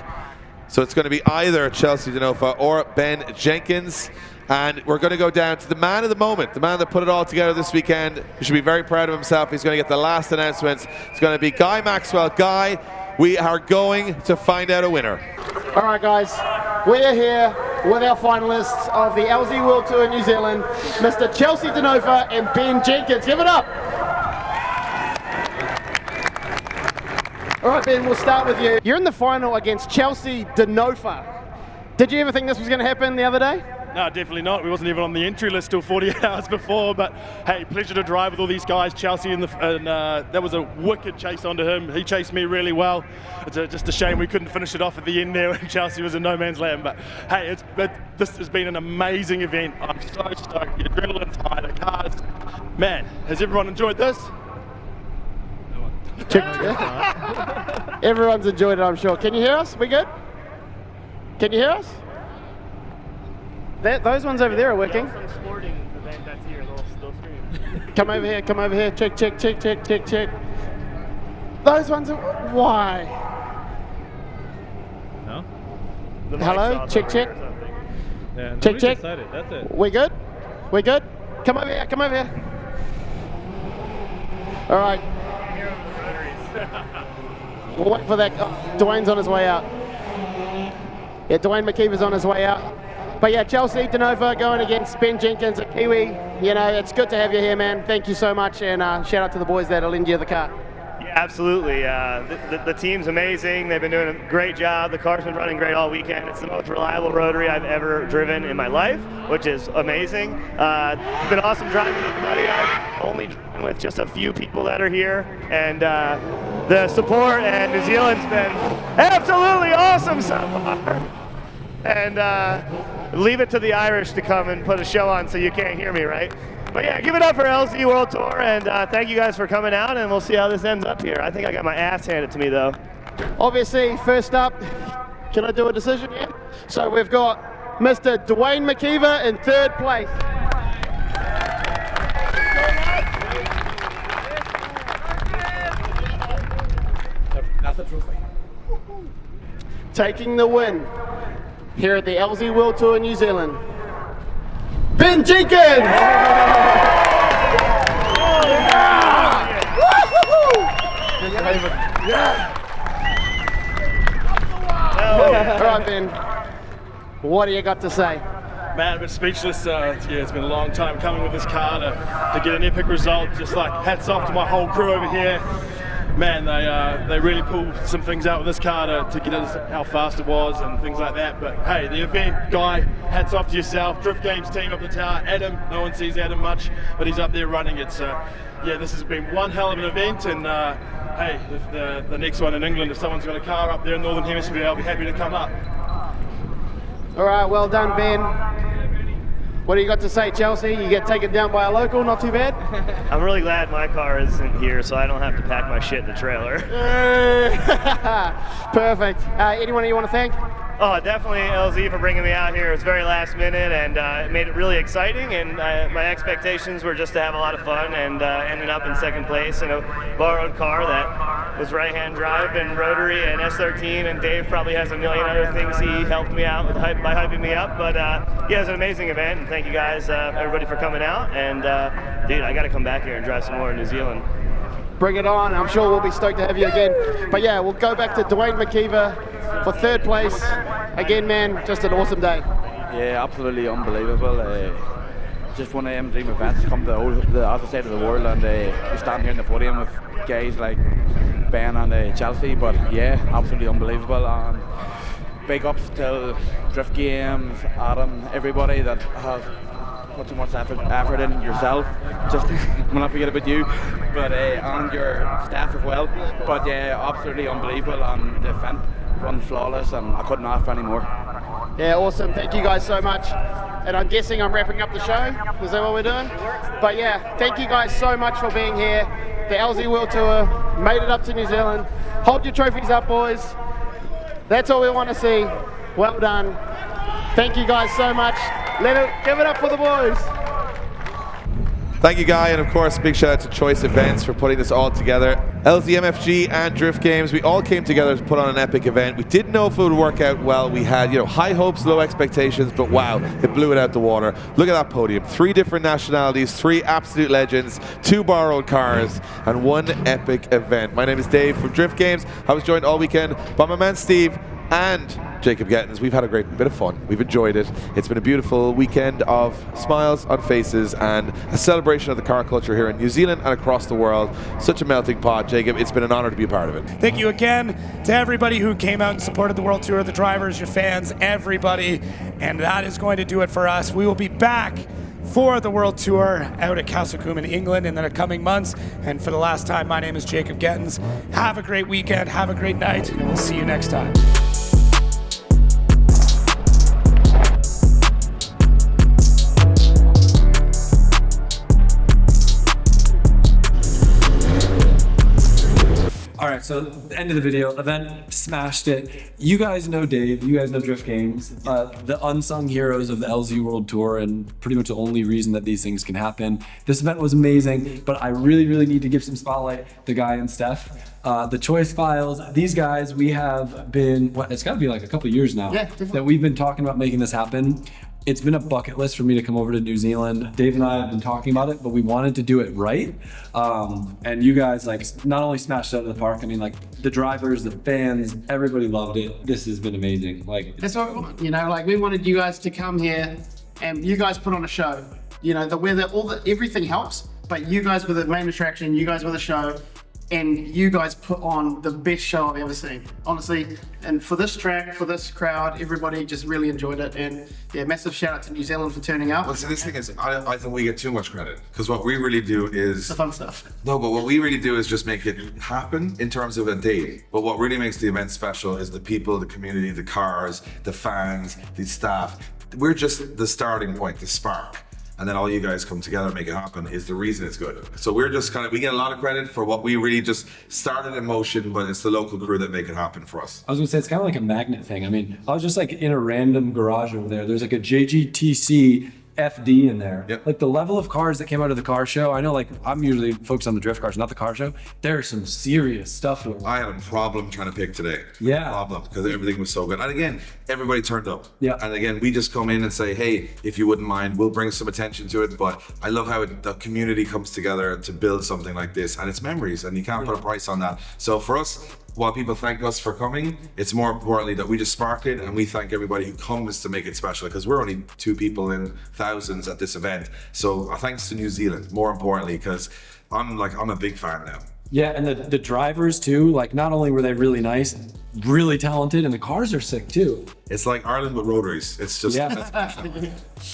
So it's going to be either Chelsea Denofa or Ben Jenkins. And we're going to go down to the man of the moment, the man that put it all together this weekend. He should be very proud of himself. He's going to get the last announcements. It's going to be Guy Maxwell. Guy, we are going to find out a winner. All right, guys, we're here with our finalists of the LZ World Tour New Zealand, Mr. Chelsea Denofa and Ben Jenkins. Give it up. All right, Ben, we'll start with you. You're in the final against Chelsea Denofa. Did you ever think this was going to happen the other day? No, definitely not. We wasn't even on the entry list till 48 hours before, but hey, pleasure to drive with all these guys. Chelsea, and that was a wicked chase onto him. He chased me really well. It's just a shame we couldn't finish it off at the end there when Chelsea was in no man's land, but hey, this has been an amazing event. I'm so stoked. The adrenaline's high, the cars. Man, has everyone enjoyed this? Everyone's enjoyed it, I'm sure. Can you hear us? We good? Can you hear us? Those ones over there are working. Come over here, come over here. Check, check, check, check, check, check. Those ones are... Why? No? Hello? Check, check. Yeah, check, check. Decided. That's it. We good? We good? Come over here, come over here. All right. We'll wait for that. Oh, Dwayne's on his way out. Yeah, Dwayne McKeever's on his way out. But yeah, Chelsea Denofa going against Ben Jenkins, a Kiwi. You know, it's good to have you here, man. Thank you so much, and shout out to the boys that'll lend you the car. Yeah, absolutely. The team's amazing. They've been doing a great job. The car's been running great all weekend. It's the most reliable rotary I've ever driven in my life, which is amazing. It's been awesome driving with everybody. I've only driven with just a few people that are here, and the support and New Zealand's been absolutely awesome so far. And leave it to the Irish to come and put a show on so you can't hear me, right? But yeah, give it up for LZ World Tour, and thank you guys for coming out, and we'll see how this ends up here. I think I got my ass handed to me, though. Obviously, first up, can I do a decision here? So we've got Mr. Dwayne McKeever in third place. That's a trophy. Taking the win here at the LZ World Tour New Zealand, Ben Jenkins! All right, Ben, what do you got to say? Man, I've been speechless. Yeah, it's been a long time coming with this car to get an epic result. Just like hats off to my whole crew over here. Man, they really pulled some things out with this car to get us how fast it was and things like that. But hey, the event, Guy, hats off to yourself. Drift Games team up the tower. Adam, no one sees Adam much, but he's up there running it. So yeah, this has been one hell of an event. And hey, if the next one in England, if someone's got a car up there in Northern Hemisphere, I'll be happy to come up. All right, well done, Ben. What do you got to say, Chelsea? You get taken down by a local, not too bad? I'm really glad my car isn't here, so I don't have to pack my shit in the trailer. Perfect. Anyone you want to thank? Oh, definitely LZ for bringing me out here. It was very last minute, and it made it really exciting, and my expectations were just to have a lot of fun, and ended up in second place in a borrowed car that was right-hand drive and rotary and S13, and Dave probably has a million other things he helped me out with by hyping me up. But yeah, it was an amazing event, and thank you guys, everybody, for coming out. And dude, I got to come back here and drive some more in New Zealand. Bring it on. I'm sure we'll be stoked to have you again. But yeah, we'll go back to Dwayne McKeever for third place. Again, man, just an awesome day. Yeah, absolutely unbelievable. Just one of them dream events to come to the other side of the world, and you stand here in the podium with guys like Ben and Chelsea. But yeah, absolutely unbelievable. And big ups to Drift Games, Adam, everybody that has put so much effort in yourself. Just I'm not forget about you, but and your staff as well. But yeah, absolutely unbelievable, and the event run flawless, and I couldn't ask for any more. Yeah, awesome. Thank you guys so much. And I'm guessing I'm wrapping up the show. Is that what we're doing? But yeah, thank you guys so much for being here. The LZ World Tour made it up to New Zealand. Hold your trophies up, boys. That's all we want to see. Well done. Thank you guys so much. Give it up for the boys. Thank you, Guy, and of course, big shout out to Choice Events for putting this all together. LZMFG and Drift Games, we all came together to put on an epic event. We didn't know if it would work out well. We had, high hopes, low expectations, but wow, it blew it out the water. Look at that podium. 3 different nationalities, 3 absolute legends, 2 borrowed cars, and 1 epic event. My name is Dave from Drift Games. I was joined all weekend by my man Steve and Jacob Gettins. We've had a great bit of fun. We've enjoyed it. It's been a beautiful weekend of smiles on faces and a celebration of the car culture here in New Zealand and across the world. Such a melting pot, Jacob. It's been an honor to be a part of it. Thank you again to everybody who came out and supported the World Tour, the drivers, your fans, everybody. And that is going to do it for us. We will be back for the World Tour out at Castle Coombe in England in the coming months. And for the last time, my name is Jacob Gettins. Have a great weekend, have a great night, and we'll see you next time. All right, so the end of the video, event smashed it. You guys know Dave, you guys know Drift Games, the unsung heroes of the LZ World Tour, and pretty much the only reason that these things can happen. This event was amazing, but I really, really need to give some spotlight to Guy and Steph. The Choice Files, these guys, we have been, it's gotta be like a couple years now that we've been talking about making this happen. It's been a bucket list for me to come over to New Zealand. Dave and I have been talking about it, but we wanted to do it right. And you guys not only smashed it out of the park, I mean the drivers, the fans, everybody loved it. This has been amazing. That's what we want, we wanted you guys to come here and you guys put on a show. The weather, everything helps, but you guys were the main attraction, you guys were the show. And you guys put on the best show I've ever seen, honestly. And for this track, for this crowd, everybody just really enjoyed it. And yeah, massive shout out to New Zealand for turning up. Well, see, this thing is, I think we get too much credit because what we really do is the fun stuff. No, but what we really do is just make it happen in terms of a day. But what really makes the event special is the people, the community, the cars, the fans, the staff. We're just the starting point, the spark. And then all you guys come together and make it happen is the reason it's good. So we're just we get a lot of credit for what we really just started in motion, but it's the local crew that make it happen for us. I was gonna say, it's kind of like a magnet thing. I mean, I was just in a random garage over there. There's a JGTC FD in there. Yep. The level of cars that came out of the car show, I know I'm usually focused on the drift cars, not the car show. There's some serious stuff. I had a problem trying to pick today. Yeah. Problem, because everything was so good. And again, everybody turned up. Yeah. And again, we just come in and say, hey, if you wouldn't mind, we'll bring some attention to it. But I love how the community comes together to build something like this. And it's memories, and you can't put a price on that. So for us, while people thank us for coming, it's more importantly that we just spark it, and we thank everybody who comes to make it special, because we're only 2 people in thousands at this event. So thanks to New Zealand, more importantly, because I'm a big fan now. Yeah, and the drivers too, not only were they really nice, really talented, and the cars are sick too. It's like Ireland with rotaries. It's just, yeah.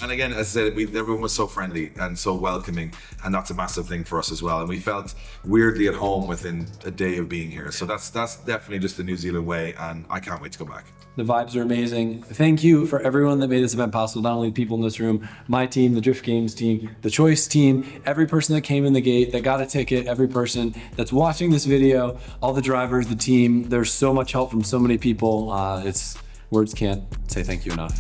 And again, as I said, everyone was so friendly and so welcoming, and that's a massive thing for us as well. And we felt weirdly at home within a day of being here. So that's definitely just the New Zealand way, and I can't wait to go back. The vibes are amazing. Thank you for everyone that made this event possible, not only the people in this room, my team, the Drift Games team, the Choice team, every person that came in the gate, that got a ticket, every person that's watching this video, all the drivers, the team. There's so much help from so many people. Words can't say thank you enough.